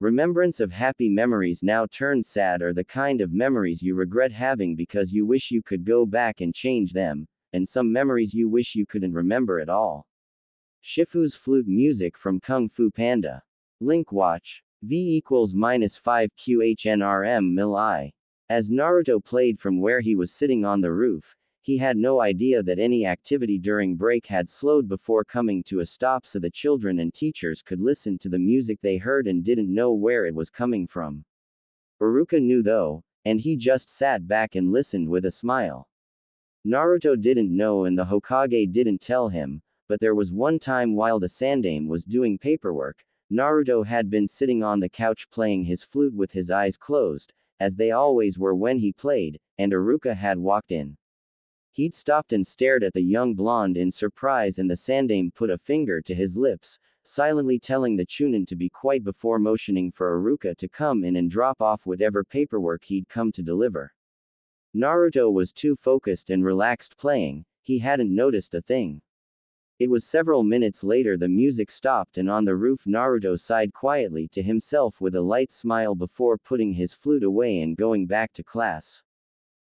Remembrance of happy memories now turned sad are the kind of memories you regret having because you wish you could go back and change them, and some memories you wish you couldn't remember at all. Shifu's flute music from Kung Fu Panda. Link watch. V equals -5 QHNRM mil I. As Naruto played from where he was sitting on the roof, he had no idea that any activity during break had slowed before coming to a stop so the children and teachers could listen to the music they heard and didn't know where it was coming from. Iruka knew though, and he just sat back and listened with a smile. Naruto didn't know and the Hokage didn't tell him, but there was one time while the Sandaime was doing paperwork, Naruto had been sitting on the couch playing his flute with his eyes closed, as they always were when he played, and Iruka had walked in. He'd stopped and stared at the young blonde in surprise and the Sandaime put a finger to his lips, silently telling the Chunin to be quiet before motioning for Iruka to come in and drop off whatever paperwork he'd come to deliver. Naruto was too focused and relaxed playing, he hadn't noticed a thing. It was several minutes later the music stopped and on the roof Naruto sighed quietly to himself with a light smile before putting his flute away and going back to class.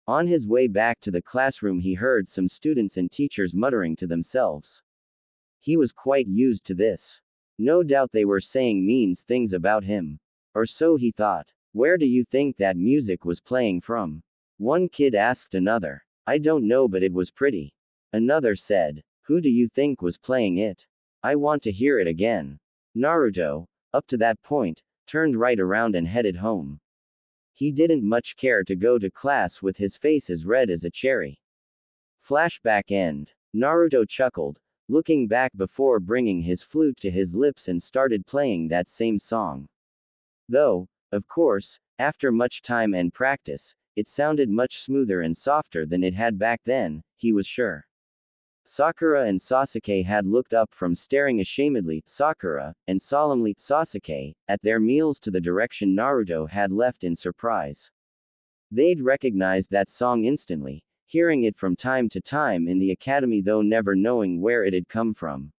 On his way back to the classroom he heard some students and teachers muttering to themselves. He was quite used to this. No doubt they were saying mean things about him. Or so he thought. Where do you think that music was playing from? One kid asked another. I don't know but it was pretty. Another said. Who do you think was playing it? I want to hear it again. Naruto, up to that point, turned right around and headed home. He didn't much care to go to class with his face as red as a cherry. Flashback end. Naruto chuckled, looking back before bringing his flute to his lips and started playing that same song. Though, of course, after much time and practice, it sounded much smoother and softer than it had back then, he was sure. Sakura and Sasuke had looked up from staring ashamedly, Sakura, and solemnly, Sasuke, at their meals to the direction Naruto had left in surprise. They'd recognized that song instantly, hearing it from time to time in the academy though never knowing where it had come from.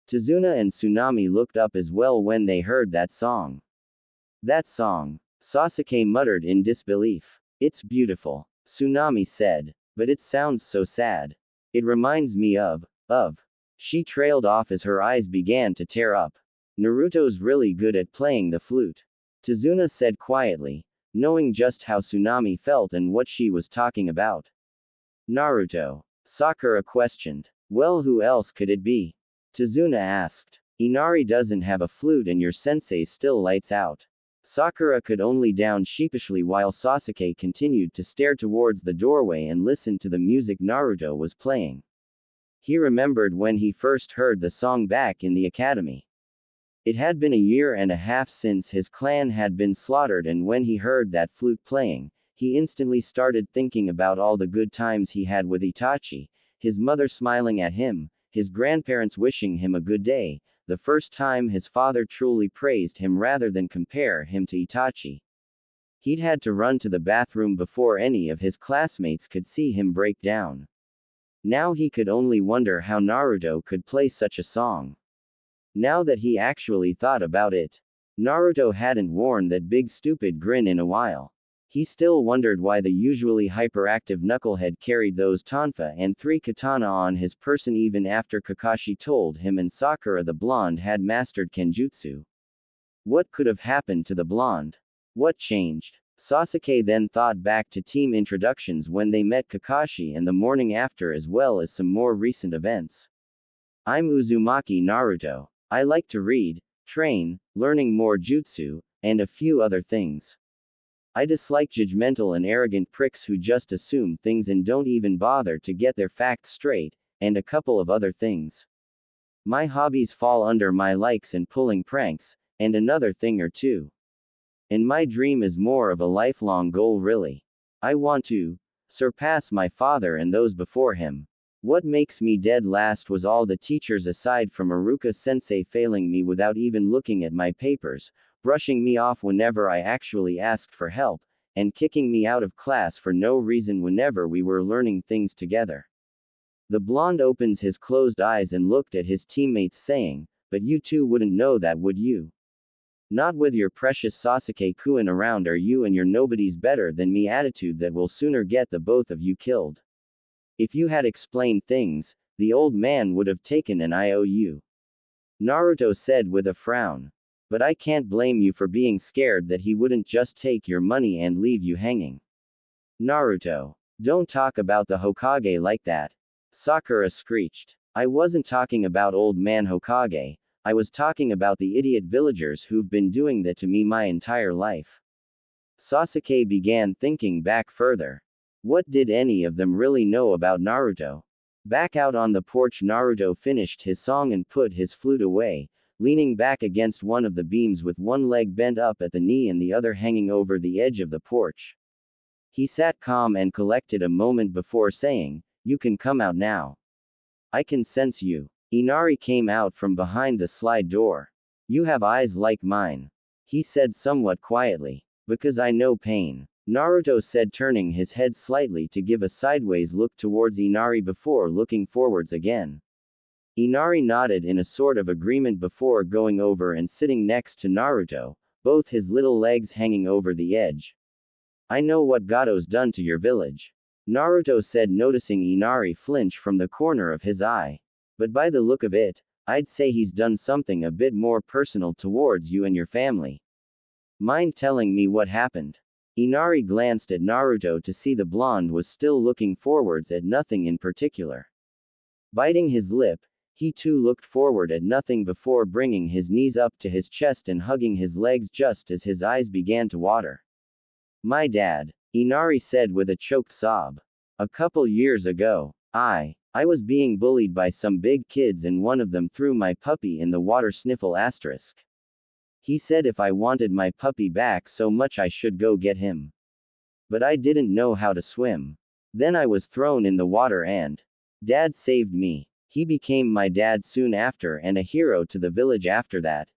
Tazuna and Tsunami looked up as well when they heard that song. That song, Sasuke muttered in disbelief. It's beautiful, Tsunami said, but it sounds so sad. It reminds me of. She trailed off as her eyes began to tear up. Naruto's really good at playing the flute. Tazuna said quietly, knowing just how Tsunami felt and what she was talking about. Naruto. Sakura questioned. Well, who else could it be? Tazuna asked. Inari doesn't have a flute and your sensei still lights out. Sakura could only down sheepishly while Sasuke continued to stare towards the doorway and listen to the music Naruto was playing. He remembered when he first heard the song back in the academy. It had been a year and a half since his clan had been slaughtered and when he heard that flute playing, he instantly started thinking about all the good times he had with Itachi, his mother smiling at him, his grandparents wishing him a good day, the first time his father truly praised him rather than compare him to Itachi. He'd had to run to the bathroom before any of his classmates could see him break down. Now he could only wonder how Naruto could play such a song. Now that he actually thought about it, Naruto hadn't worn that big stupid grin in a while. He still wondered why the usually hyperactive knucklehead carried those tonfa and 3 katana on his person even after Kakashi told him and Sakura the blonde had mastered Kenjutsu. What could have happened to the blonde? What changed? Sasuke then thought back to team introductions when they met Kakashi and the morning after as well as some more recent events. I'm Uzumaki Naruto. I like to read, train, learning more jutsu, and a few other things. I dislike judgmental and arrogant pricks who just assume things and don't even bother to get their facts straight, and a couple of other things. My hobbies fall under my likes and pulling pranks, and another thing or two. And my dream is more of a lifelong goal really. I want to surpass my father and those before him. What makes me dead last was all the teachers aside from Iruka sensei failing me without even looking at my papers, brushing me off whenever I actually asked for help, and kicking me out of class for no reason whenever we were learning things together. The blonde opens his closed eyes and looked at his teammates saying, but you two wouldn't know that would you? Not with your precious Sasuke-kun around or you and your nobody's better than me attitude that will sooner get the both of you killed. If you had explained things, the old man would have taken an IOU. Naruto said with a frown. But I can't blame you for being scared that he wouldn't just take your money and leave you hanging. Naruto. Don't talk about the Hokage like that. Sakura screeched. I wasn't talking about old man Hokage, I was talking about the idiot villagers who've been doing that to me my entire life. Sasuke began thinking back further. What did any of them really know about Naruto? Back out on the porch, Naruto finished his song and put his flute away, leaning back against one of the beams with one leg bent up at the knee and the other hanging over the edge of the porch. He sat calm and collected a moment before saying, "You can come out now. I can sense you." Inari came out from behind the slide door. "You have eyes like mine," he said somewhat quietly. "Because I know pain," Naruto said, turning his head slightly to give a sideways look towards Inari before looking forwards again. Inari nodded in a sort of agreement before going over and sitting next to Naruto, both his little legs hanging over the edge. "I know what Gato's done to your village," Naruto said, noticing Inari flinch from the corner of his eye. "But by the look of it, I'd say he's done something a bit more personal towards you and your family. Mind telling me what happened?" Inari glanced at Naruto to see the blonde was still looking forwards at nothing in particular. Biting his lip, he too looked forward at nothing before bringing his knees up to his chest and hugging his legs just as his eyes began to water. "My dad," Inari said with a choked sob. "A couple years ago, I was being bullied by some big kids and one of them threw my puppy in the water." Sniffle asterisk. "He said if I wanted my puppy back so much I should go get him. But I didn't know how to swim. Then I was thrown in the water and Dad saved me. He became my dad soon after and a hero to the village after that.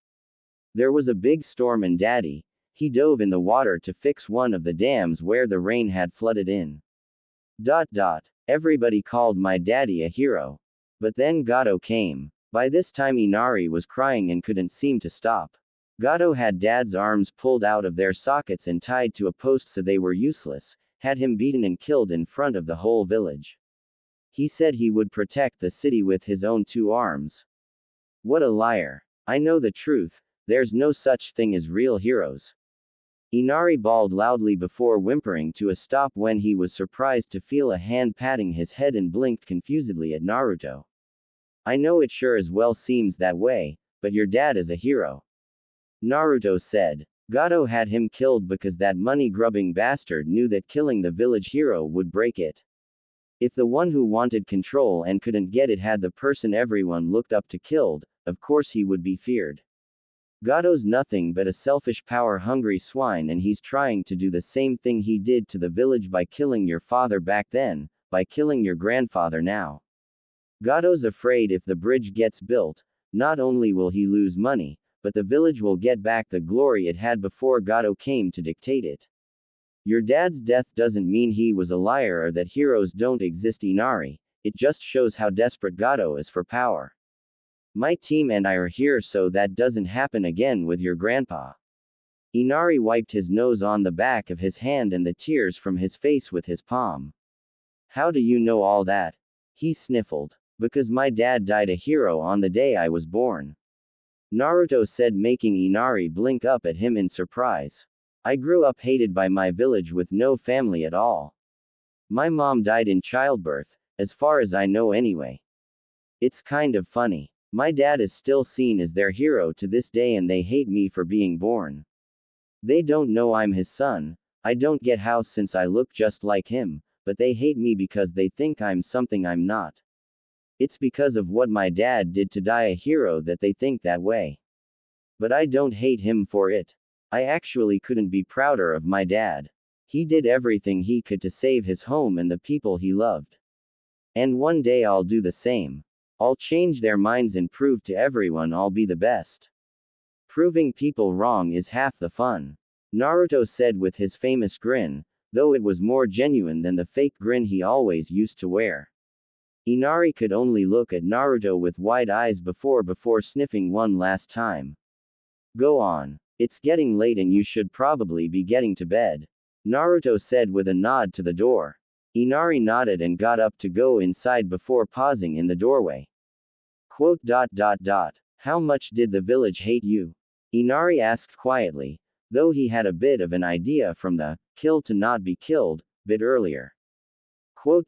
There was a big storm and Daddy, he dove in the water to fix one of the dams where the rain had flooded in. Everybody called my daddy a hero. But then Gato came." By this time Inari was crying and couldn't seem to stop. Gato had Dad's arms pulled out of their sockets and tied to a post so they were useless, had him beaten and killed in front of the whole village. He said he would protect the city with his own 2 arms. What a liar. I know the truth, there's no such thing as real heroes. Inari bawled loudly before whimpering to a stop when he was surprised to feel a hand patting his head and blinked confusedly at Naruto. "I know it sure as well seems that way, but your dad is a hero," Naruto said. "Gato had him killed because that money-grubbing bastard knew that killing the village hero would break it. If the one who wanted control and couldn't get it had the person everyone looked up to killed, of course he would be feared. Gato's nothing but a selfish power-hungry swine and he's trying to do the same thing he did to the village by killing your father back then, by killing your grandfather now. Gato's afraid if the bridge gets built, not only will he lose money, but the village will get back the glory it had before Gato came to dictate it. Your dad's death doesn't mean he was a liar or that heroes don't exist, Inari, it just shows how desperate Gato is for power. My team and I are here so that doesn't happen again with your grandpa." Inari wiped his nose on the back of his hand and the tears from his face with his palm. "How do you know all that?" he sniffled. "Because my dad died a hero on the day I was born," Naruto said, making Inari blink up at him in surprise. "I grew up hated by my village with no family at all. My mom died in childbirth, as far as I know anyway. It's kind of funny. My dad is still seen as their hero to this day and they hate me for being born. They don't know I'm his son, I don't get how since I look just like him, but they hate me because they think I'm something I'm not. It's because of what my dad did to die a hero that they think that way. But I don't hate him for it. I actually couldn't be prouder of my dad. He did everything he could to save his home and the people he loved. And one day I'll do the same. I'll change their minds and prove to everyone I'll be the best. Proving people wrong is half the fun," Naruto said with his famous grin, though it was more genuine than the fake grin he always used to wear. Inari could only look at Naruto with wide eyes before sniffing one last time. "Go on. It's getting late and you should probably be getting to bed, Naruto said with a nod to the door. Inari nodded and got up to go inside before pausing in the doorway. Quote. How much did the village hate you? Inari asked quietly, though he had a bit of an idea from the kill to not be killed bit earlier. Quote.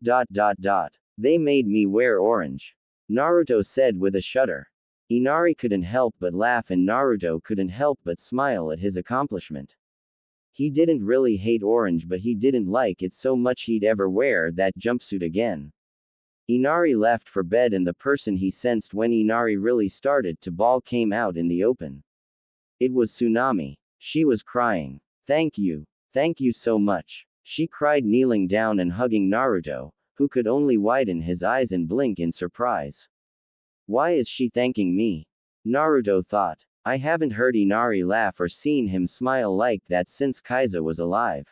They made me wear orange, Naruto said with a shudder. Inari couldn't help but laugh and Naruto couldn't help but smile at his accomplishment. He didn't really hate orange, but he didn't like it so much he'd ever wear that jumpsuit again. Inari left for bed and the person he sensed when Inari really started to bawl came out in the open. It was Tsunami. She was crying. Thank you so much, she cried, kneeling down and hugging Naruto, who could only widen his eyes and blink in surprise. Why is she thanking me? Naruto thought. I haven't heard Inari laugh or seen him smile like that since Kaiza was alive,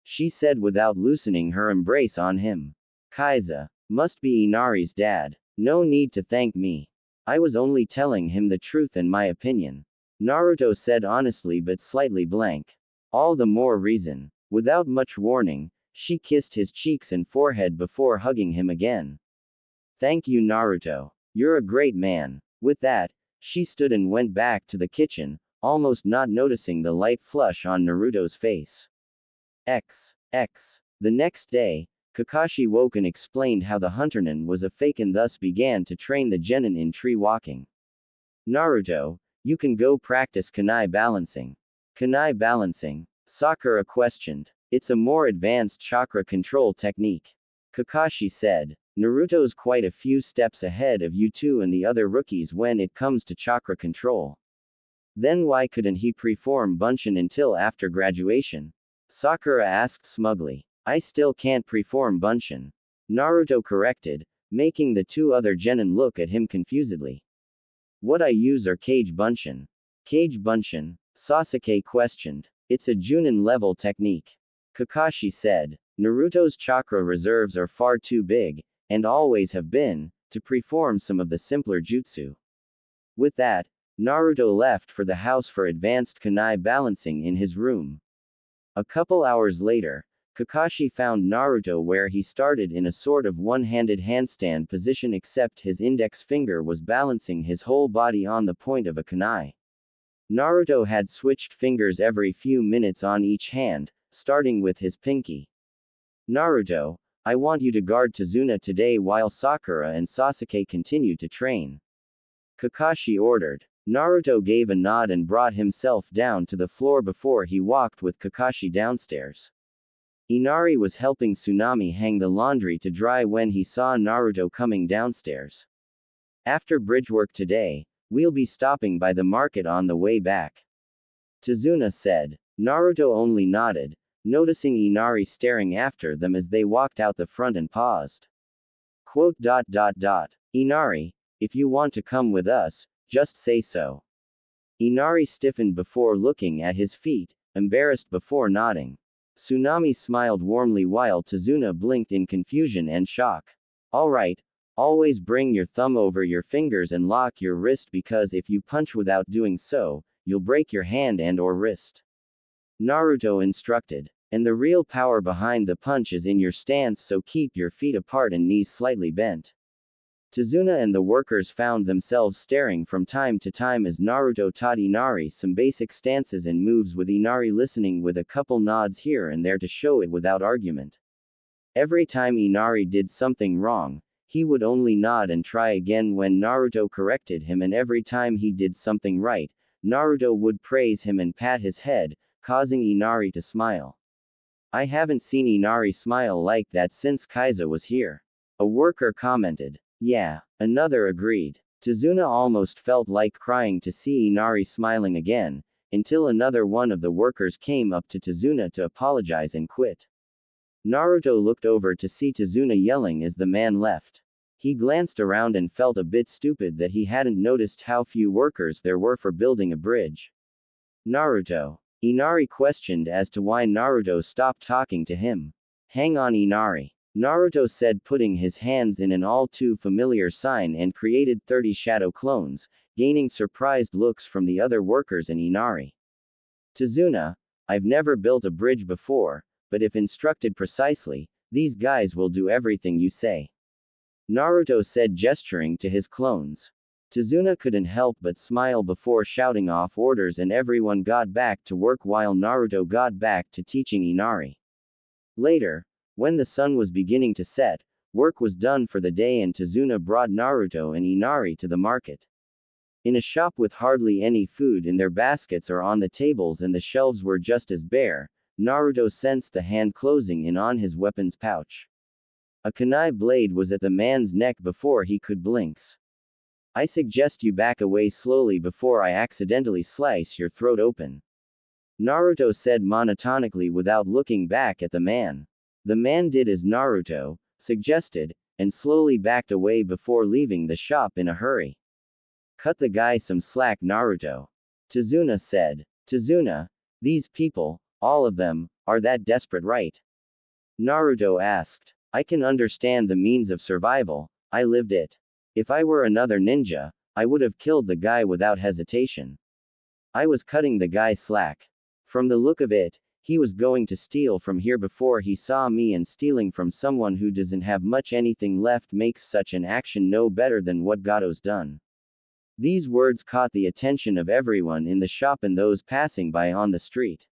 she said without loosening her embrace on him. Kaiza must be Inari's dad. No need to thank me. I was only telling him the truth and my opinion, Naruto said honestly but slightly blank. All the more reason. Without much warning, she kissed his cheeks and forehead before hugging him again. Thank you, Naruto. You're a great man. With that, she stood and went back to the kitchen, almost not noticing the light flush on Naruto's face. The next day, Kakashi woke and explained how the Hunternin was a fake and thus began to train the genin in tree walking. Naruto, you can go practice kunai balancing. Kunai balancing? Sakura questioned. It's a more advanced chakra control technique, Kakashi said. Naruto's quite a few steps ahead of you two and the other rookies when it comes to chakra control. Then why couldn't he preform Bunshin until after graduation? Sakura asked smugly. I still can't preform Bunshin, Naruto corrected, making the two other genin look at him confusedly. What I use are Kage Bunshin. Kage Bunshin? Sasuke questioned. It's a Junin level technique, Kakashi said. Naruto's chakra reserves are far too big, and always have been, to preform some of the simpler jutsu. With that, Naruto left for the house for advanced kunai balancing in his room. A couple hours later, Kakashi found Naruto where he started in a sort of one-handed handstand position, except his index finger was balancing his whole body on the point of a kunai. Naruto had switched fingers every few minutes on each hand, starting with his pinky. Naruto, I want you to guard Tazuna today while Sakura and Sasuke continue to train, Kakashi ordered. Naruto gave a nod and brought himself down to the floor before he walked with Kakashi downstairs. Inari was helping Tsunami hang the laundry to dry when he saw Naruto coming downstairs. After bridge work today, we'll be stopping by the market on the way back, Tazuna said. Naruto only nodded, noticing Inari staring after them as they walked out the front and paused. Quote. Inari, if you want to come with us, just say so. Inari stiffened before looking at his feet, embarrassed before nodding. Tsunami smiled warmly while Tazuna blinked in confusion and shock. Alright, always bring your thumb over your fingers and lock your wrist, because if you punch without doing so, you'll break your hand and or wrist, Naruto instructed. And the real power behind the punch is in your stance, so keep your feet apart and knees slightly bent. Tazuna and the workers found themselves staring from time to time as Naruto taught Inari some basic stances and moves, with Inari listening with a couple nods here and there to show it without argument. Every time Inari did something wrong, he would only nod and try again when Naruto corrected him, and every time he did something right, Naruto would praise him and pat his head, causing Inari to smile. I haven't seen Inari smile like that since Kaiza was here, a worker commented. Yeah, another agreed. Tazuna almost felt like crying to see Inari smiling again, until another one of the workers came up to Tazuna to apologize and quit. Naruto looked over to see Tazuna yelling as the man left. He glanced around and felt a bit stupid that he hadn't noticed how few workers there were for building a bridge. Naruto, Inari questioned as to why Naruto stopped talking to him. Hang on, Inari, Naruto said, putting his hands in an all too familiar sign, and created 30 shadow clones, gaining surprised looks from the other workers and Inari. Tazuna, I've never built a bridge before, but if instructed precisely, these guys will do everything you say. Naruto said, gesturing to his clones. Tazuna couldn't help but smile before shouting off orders, and everyone got back to work while Naruto got back to teaching Inari. Later, when the sun was beginning to set, work was done for the day and Tazuna brought Naruto and Inari to the market. In a shop with hardly any food in their baskets or on the tables, and the shelves were just as bare, Naruto sensed the hand closing in on his weapon's pouch. A kunai blade was at the man's neck before he could blink. I suggest you back away slowly before I accidentally slice your throat open. Naruto said monotonically without looking back at the man. The man did as Naruto suggested, and slowly backed away before leaving the shop in a hurry. Cut the guy some slack, Naruto. Tazuna said. Tazuna, these people, all of them, are that desperate, right? Naruto asked. I can understand the means of survival, I lived it. If I were another ninja, I would have killed the guy without hesitation. I was cutting the guy slack. From the look of it, he was going to steal from here before he saw me, and stealing from someone who doesn't have much anything left makes such an action no better than what Gato's done. These words caught the attention of everyone in the shop and those passing by on the street.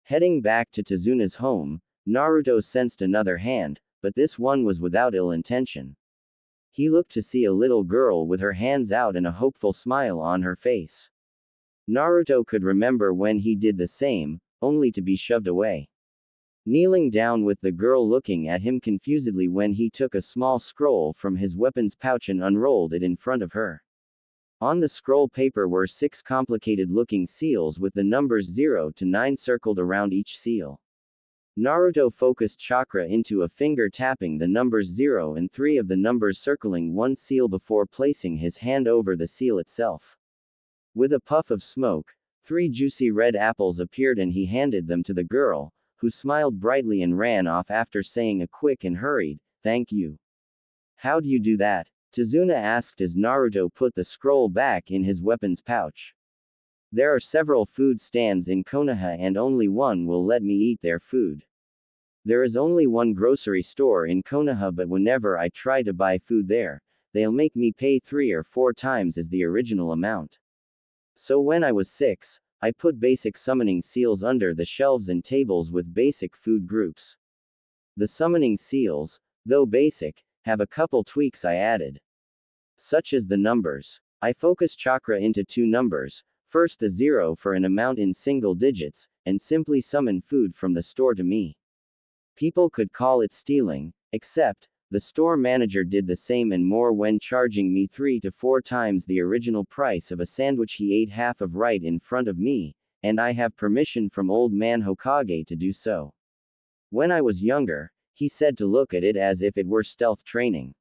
Heading back to Tazuna's home, Naruto sensed another hand, but this one was without ill intention. He looked to see a little girl with her hands out and a hopeful smile on her face. Naruto could remember when he did the same, only to be shoved away. Kneeling down with the girl looking at him confusedly when he took a small scroll from his weapon's pouch and unrolled it in front of her. On the scroll paper were 6 complicated-looking seals with the numbers 0 to 9 circled around each seal. Naruto focused chakra into a finger, tapping the numbers 0 and 3 of the numbers circling one seal before placing his hand over the seal itself. With a puff of smoke, 3 juicy red apples appeared and he handed them to the girl, who smiled brightly and ran off after saying a quick and hurried, "Thank you." "How'd you do that?" Tazuna asked as Naruto put the scroll back in his weapon's pouch. "There are several food stands in Konoha and only one will let me eat their food. There is only one grocery store in Konoha, but whenever I try to buy food there, they'll make me pay 3 or 4 times as the original amount. So when I was 6, I put basic summoning seals under the shelves and tables with basic food groups. The summoning seals, though basic, have a couple tweaks I added. Such as the numbers. I focus chakra into 2 numbers, first the 0 for an amount in single digits, and simply summon food from the store to me. People could call it stealing, except, the store manager did the same and more when charging me 3 to 4 times the original price of a sandwich he ate half of right in front of me, and I have permission from Old Man Hokage to do so. When I was younger, he said to look at it as if it were stealth training."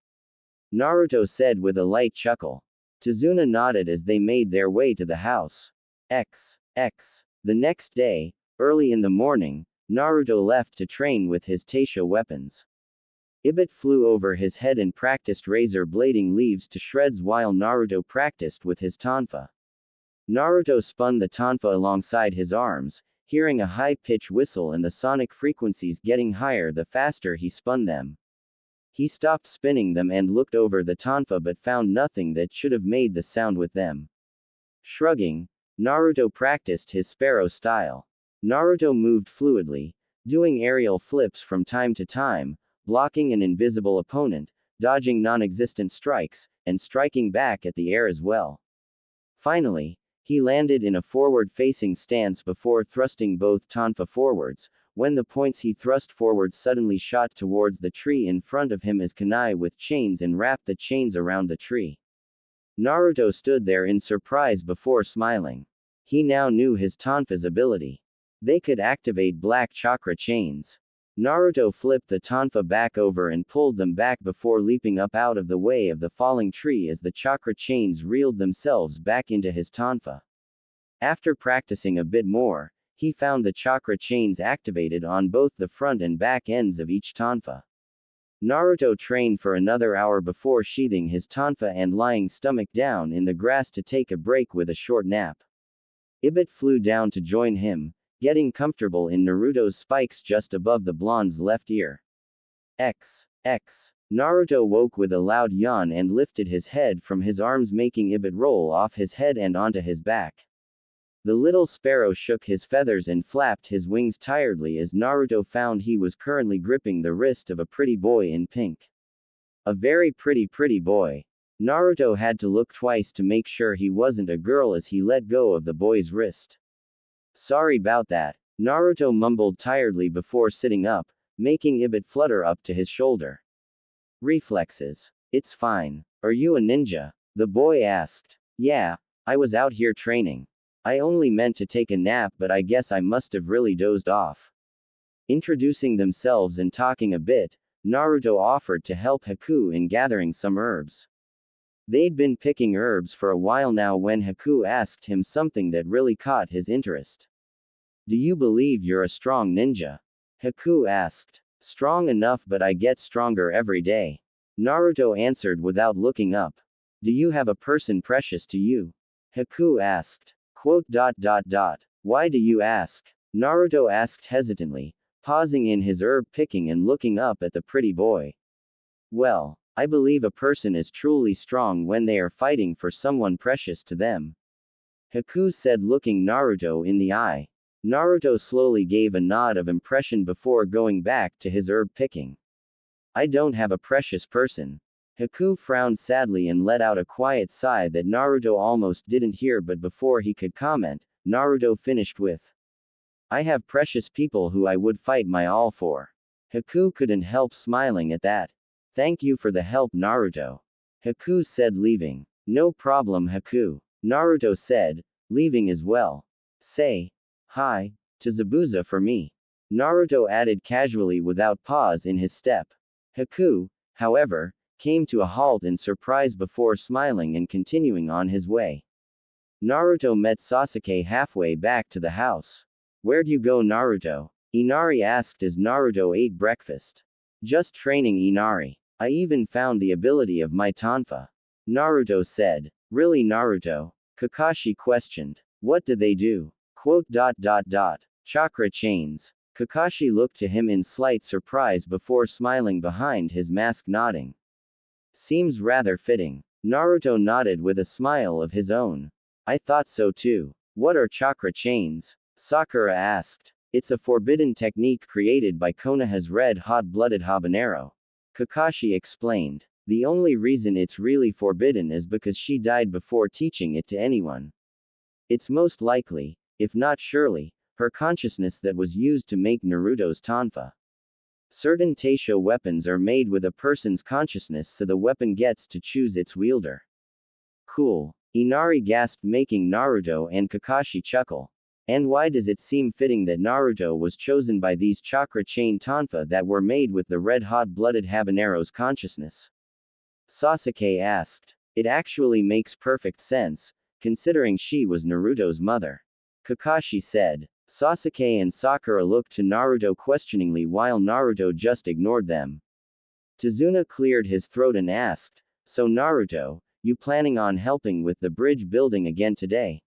Naruto said with a light chuckle. Tazuna nodded as they made their way to the house. The next day, early in the morning, Naruto left to train with his Taisha weapons. Ibit flew over his head and practiced razor blading leaves to shreds while Naruto practiced with his tonfa. Naruto spun the tonfa alongside his arms, hearing a high-pitched whistle and the sonic frequencies getting higher the faster he spun them. He stopped spinning them and looked over the tonfa but found nothing that should have made the sound with them. Shrugging, Naruto practiced his sparrow style. Naruto moved fluidly, doing aerial flips from time to time, blocking an invisible opponent, dodging non-existent strikes, and striking back at the air as well. Finally, he landed in a forward-facing stance before thrusting both tonfa forwards, when the points he thrust forward suddenly shot towards the tree in front of him as kunai with chains and wrapped the chains around the tree. Naruto stood there in surprise before smiling. He now knew his tonfa's ability. They could activate black chakra chains. Naruto flipped the tonfa back over and pulled them back before leaping up out of the way of the falling tree as the chakra chains reeled themselves back into his tonfa. After practicing a bit more, he found the chakra chains activated on both the front and back ends of each tonfa. Naruto trained for another hour before sheathing his tonfa and lying stomach down in the grass to take a break with a short nap. Ibit flew down to join him, getting comfortable in Naruto's spikes just above the blonde's left ear. X. Naruto woke with a loud yawn and lifted his head from his arms, making Ibit roll off his head and onto his back. The little sparrow shook his feathers and flapped his wings tiredly as Naruto found he was currently gripping the wrist of a pretty boy in pink. A very pretty boy. Naruto had to look twice to make sure he wasn't a girl as he let go of the boy's wrist. Sorry about that, Naruto mumbled tiredly before sitting up, making Ibit flutter up to his shoulder. Reflexes. It's fine. Are you a ninja? The boy asked. Yeah, I was out here training. I only meant to take a nap, but I guess I must have really dozed off. Introducing themselves and talking a bit, Naruto offered to help Haku in gathering some herbs. They'd been picking herbs for a while now when Haku asked him something that really caught his interest. Do you believe you're a strong ninja? Haku asked. Strong enough, but I get stronger every day. Naruto answered without looking up. Do you have a person precious to you? Haku asked. Why do you ask? Naruto asked hesitantly, pausing in his herb picking and looking up at the pretty boy. Well, I believe a person is truly strong when they are fighting for someone precious to them. Haku said, looking Naruto in the eye. Naruto slowly gave a nod of impression before going back to his herb picking. I don't have a precious person. Haku frowned sadly and let out a quiet sigh that Naruto almost didn't hear, but before he could comment, Naruto finished with, I have precious people who I would fight my all for. Haku couldn't help smiling at that. Thank you for the help, Naruto. Haku said, leaving. No problem, Haku. Naruto said, leaving as well. Say hi to Zabuza for me. Naruto added casually without pause in his step. Haku, however, came to a halt in surprise before smiling and continuing on his way. Naruto met Sasuke halfway back to the house. Where'd you go, Naruto? Inari asked as Naruto ate breakfast. Just training, Inari. I even found the ability of my tonfa. Naruto said. Really, Naruto? Kakashi questioned. What did they do? Chakra chains. Kakashi looked to him in slight surprise before smiling behind his mask, nodding. Seems rather fitting. Naruto nodded with a smile of his own. I thought so too. What are chakra chains? Sakura asked. It's a forbidden technique created by Konoha's red hot-blooded habanero. Kakashi explained. The only reason it's really forbidden is because she died before teaching it to anyone. It's most likely, if not surely, her consciousness that was used to make Naruto's tonfa. Certain Taisho weapons are made with a person's consciousness, so the weapon gets to choose its wielder. Cool. Inari gasped, making Naruto and Kakashi chuckle. And why does it seem fitting that Naruto was chosen by these chakra chain tonfa that were made with the red hot-blooded habanero's consciousness? Sasuke asked. It actually makes perfect sense, considering she was Naruto's mother. Kakashi said. Sasuke and Sakura looked to Naruto questioningly while Naruto just ignored them. Tazuna cleared his throat and asked, So Naruto, you planning on helping with the bridge building again today?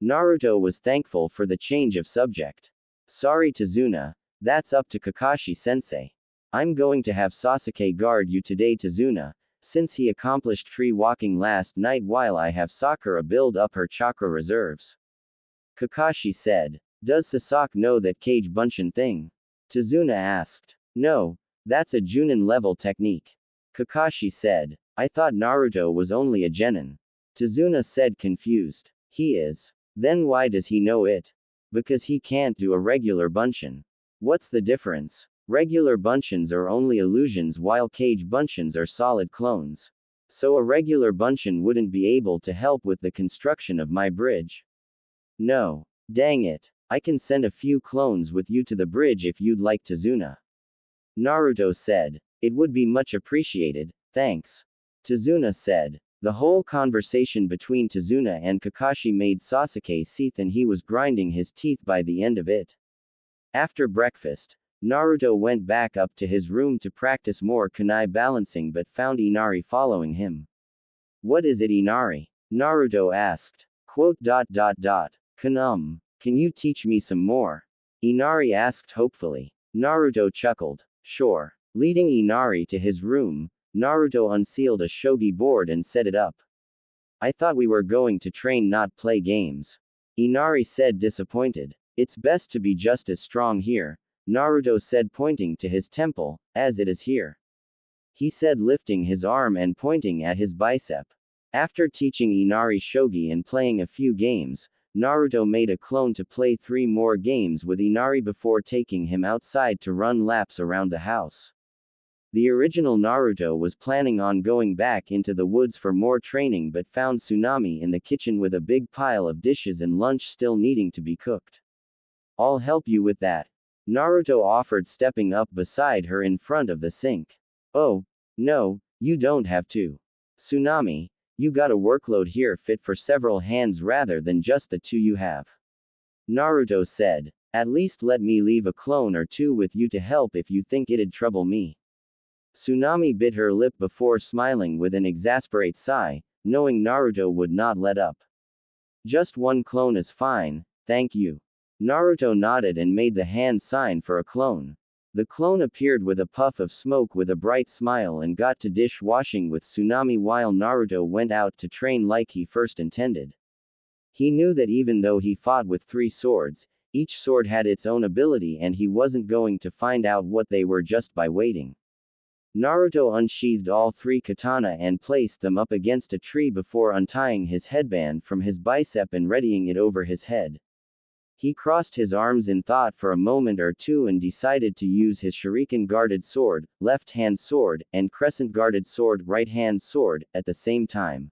Naruto was thankful for the change of subject. Sorry Tazuna, that's up to Kakashi-sensei. I'm going to have Sasuke guard you today, Tazuna, since he accomplished tree walking last night while I have Sakura build up her chakra reserves. Kakashi said. Does Sasaki know that Kage Bunshin thing? Tazuna asked. No, that's a Junin level technique. Kakashi said. I thought Naruto was only a genin. Tazuna said, confused. He is. Then why does he know it? Because he can't do a regular Bunshin. What's the difference? Regular Bunshins are only illusions while Kage Bunshins are solid clones. So a regular Bunshin wouldn't be able to help with the construction of my bridge. No. Dang it. I can send a few clones with you to the bridge if you'd like, Tazuna. Naruto said. It would be much appreciated, thanks. Tazuna said. The whole conversation between Tazuna and Kakashi made Sasuke seethe and he was grinding his teeth by the end of it. After breakfast, Naruto went back up to his room to practice more kunai balancing but found Inari following him. What is it, Inari? Naruto asked. Can you teach me some more? Inari asked hopefully. Naruto chuckled. Sure. Leading Inari to his room, Naruto unsealed a shogi board and set it up. I thought we were going to train, not play games. Inari said, disappointed. It's best to be just as strong here, Naruto said, pointing to his temple, as it is here. He said, lifting his arm and pointing at his bicep. After teaching Inari shogi and playing a few games, Naruto made a clone to play 3 more games with Inari before taking him outside to run laps around the house. The original Naruto was planning on going back into the woods for more training but found Tsunami in the kitchen with a big pile of dishes and lunch still needing to be cooked. I'll help you with that, Naruto offered, stepping up beside her in front of the sink. Oh, no, you don't have to. Tsunami, you got a workload here fit for several hands rather than just the 2 you have. Naruto said. At least let me leave a clone or 2 with you to help if you think it'd trouble me. Tsunami bit her lip before smiling with an exasperate sigh, knowing Naruto would not let up. Just 1 clone is fine, thank you. Naruto nodded and made the hand sign for a clone. The clone appeared with a puff of smoke with a bright smile and got to dish washing with Tsunami while Naruto went out to train like he first intended. He knew that even though he fought with 3 swords, each sword had its own ability and he wasn't going to find out what they were just by waiting. Naruto unsheathed all 3 katana and placed them up against a tree before untying his headband from his bicep and readying it over his head. He crossed his arms in thought for a moment or 2 and decided to use his shuriken-guarded sword, left-hand sword, and crescent-guarded sword, right-hand sword, at the same time.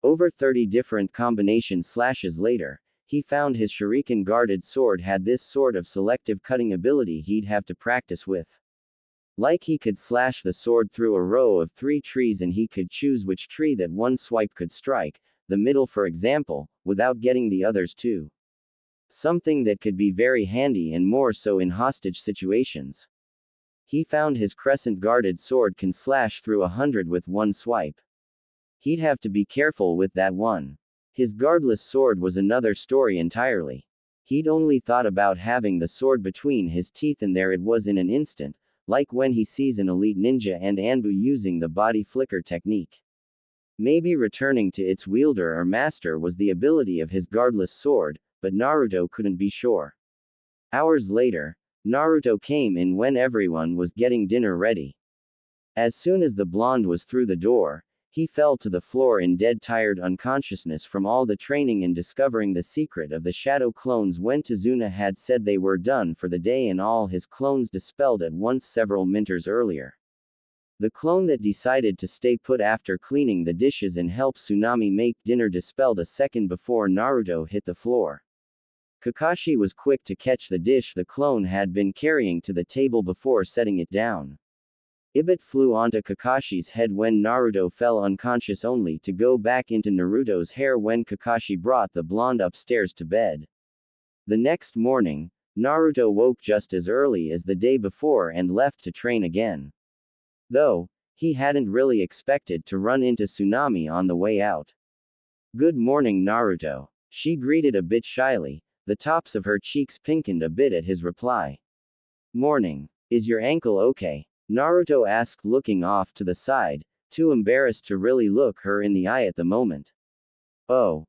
Over 30 different combination slashes later, he found his shuriken-guarded sword had this sort of selective cutting ability he'd have to practice with. Like he could slash the sword through a row of 3 trees and he could choose which tree that one swipe could strike, the middle for example, without getting the others too. Something that could be very handy and more so in hostage situations. He found his crescent-guarded sword can slash through 100 with 1 swipe. He'd have to be careful with that one. His guardless sword was another story entirely. He'd only thought about having the sword between his teeth and there it was in an instant, like when he sees an elite ninja and Anbu using the body flicker technique. Maybe returning to its wielder or master was the ability of his guardless sword, but Naruto couldn't be sure. Hours later, Naruto came in when everyone was getting dinner ready. As soon as the blonde was through the door, he fell to the floor in dead tired unconsciousness from all the training and discovering the secret of the shadow clones when Tazuna had said they were done for the day and all his clones dispelled at once several minters earlier. The clone that decided to stay put after cleaning the dishes and help Tsunami make dinner dispelled a second before Naruto hit the floor. Kakashi was quick to catch the dish the clone had been carrying to the table before setting it down. Ibit flew onto Kakashi's head when Naruto fell unconscious only to go back into Naruto's hair when Kakashi brought the blonde upstairs to bed. The next morning, Naruto woke just as early as the day before and left to train again. Though, he hadn't really expected to run into Tsunami on the way out. Good morning, Naruto, she greeted a bit shyly. The tops of her cheeks pinkened a bit at his reply. Morning. Is your ankle okay? Naruto asked, looking off to the side, too embarrassed to really look her in the eye at the moment. Oh,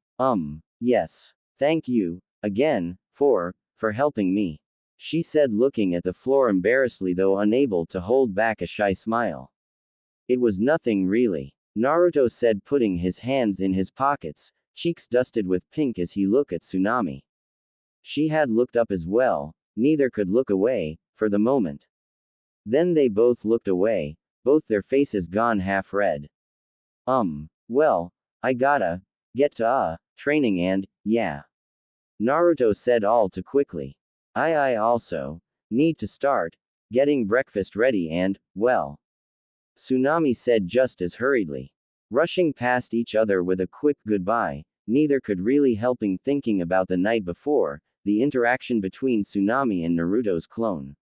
yes. Thank you, again, for helping me, she said, looking at the floor embarrassedly though unable to hold back a shy smile. It was nothing really, Naruto said, putting his hands in his pockets, cheeks dusted with pink as he looked at Tsunami. She had looked up as well, neither could look away, for the moment. Then they both looked away, both their faces gone half red. Well, I gotta get to, training and, yeah. Naruto said all too quickly. I also need to start getting breakfast ready and, well. Tsunami said just as hurriedly. Rushing past each other with a quick goodbye, neither could really helping thinking about the night before, the interaction between Tsunami and Naruto's clone.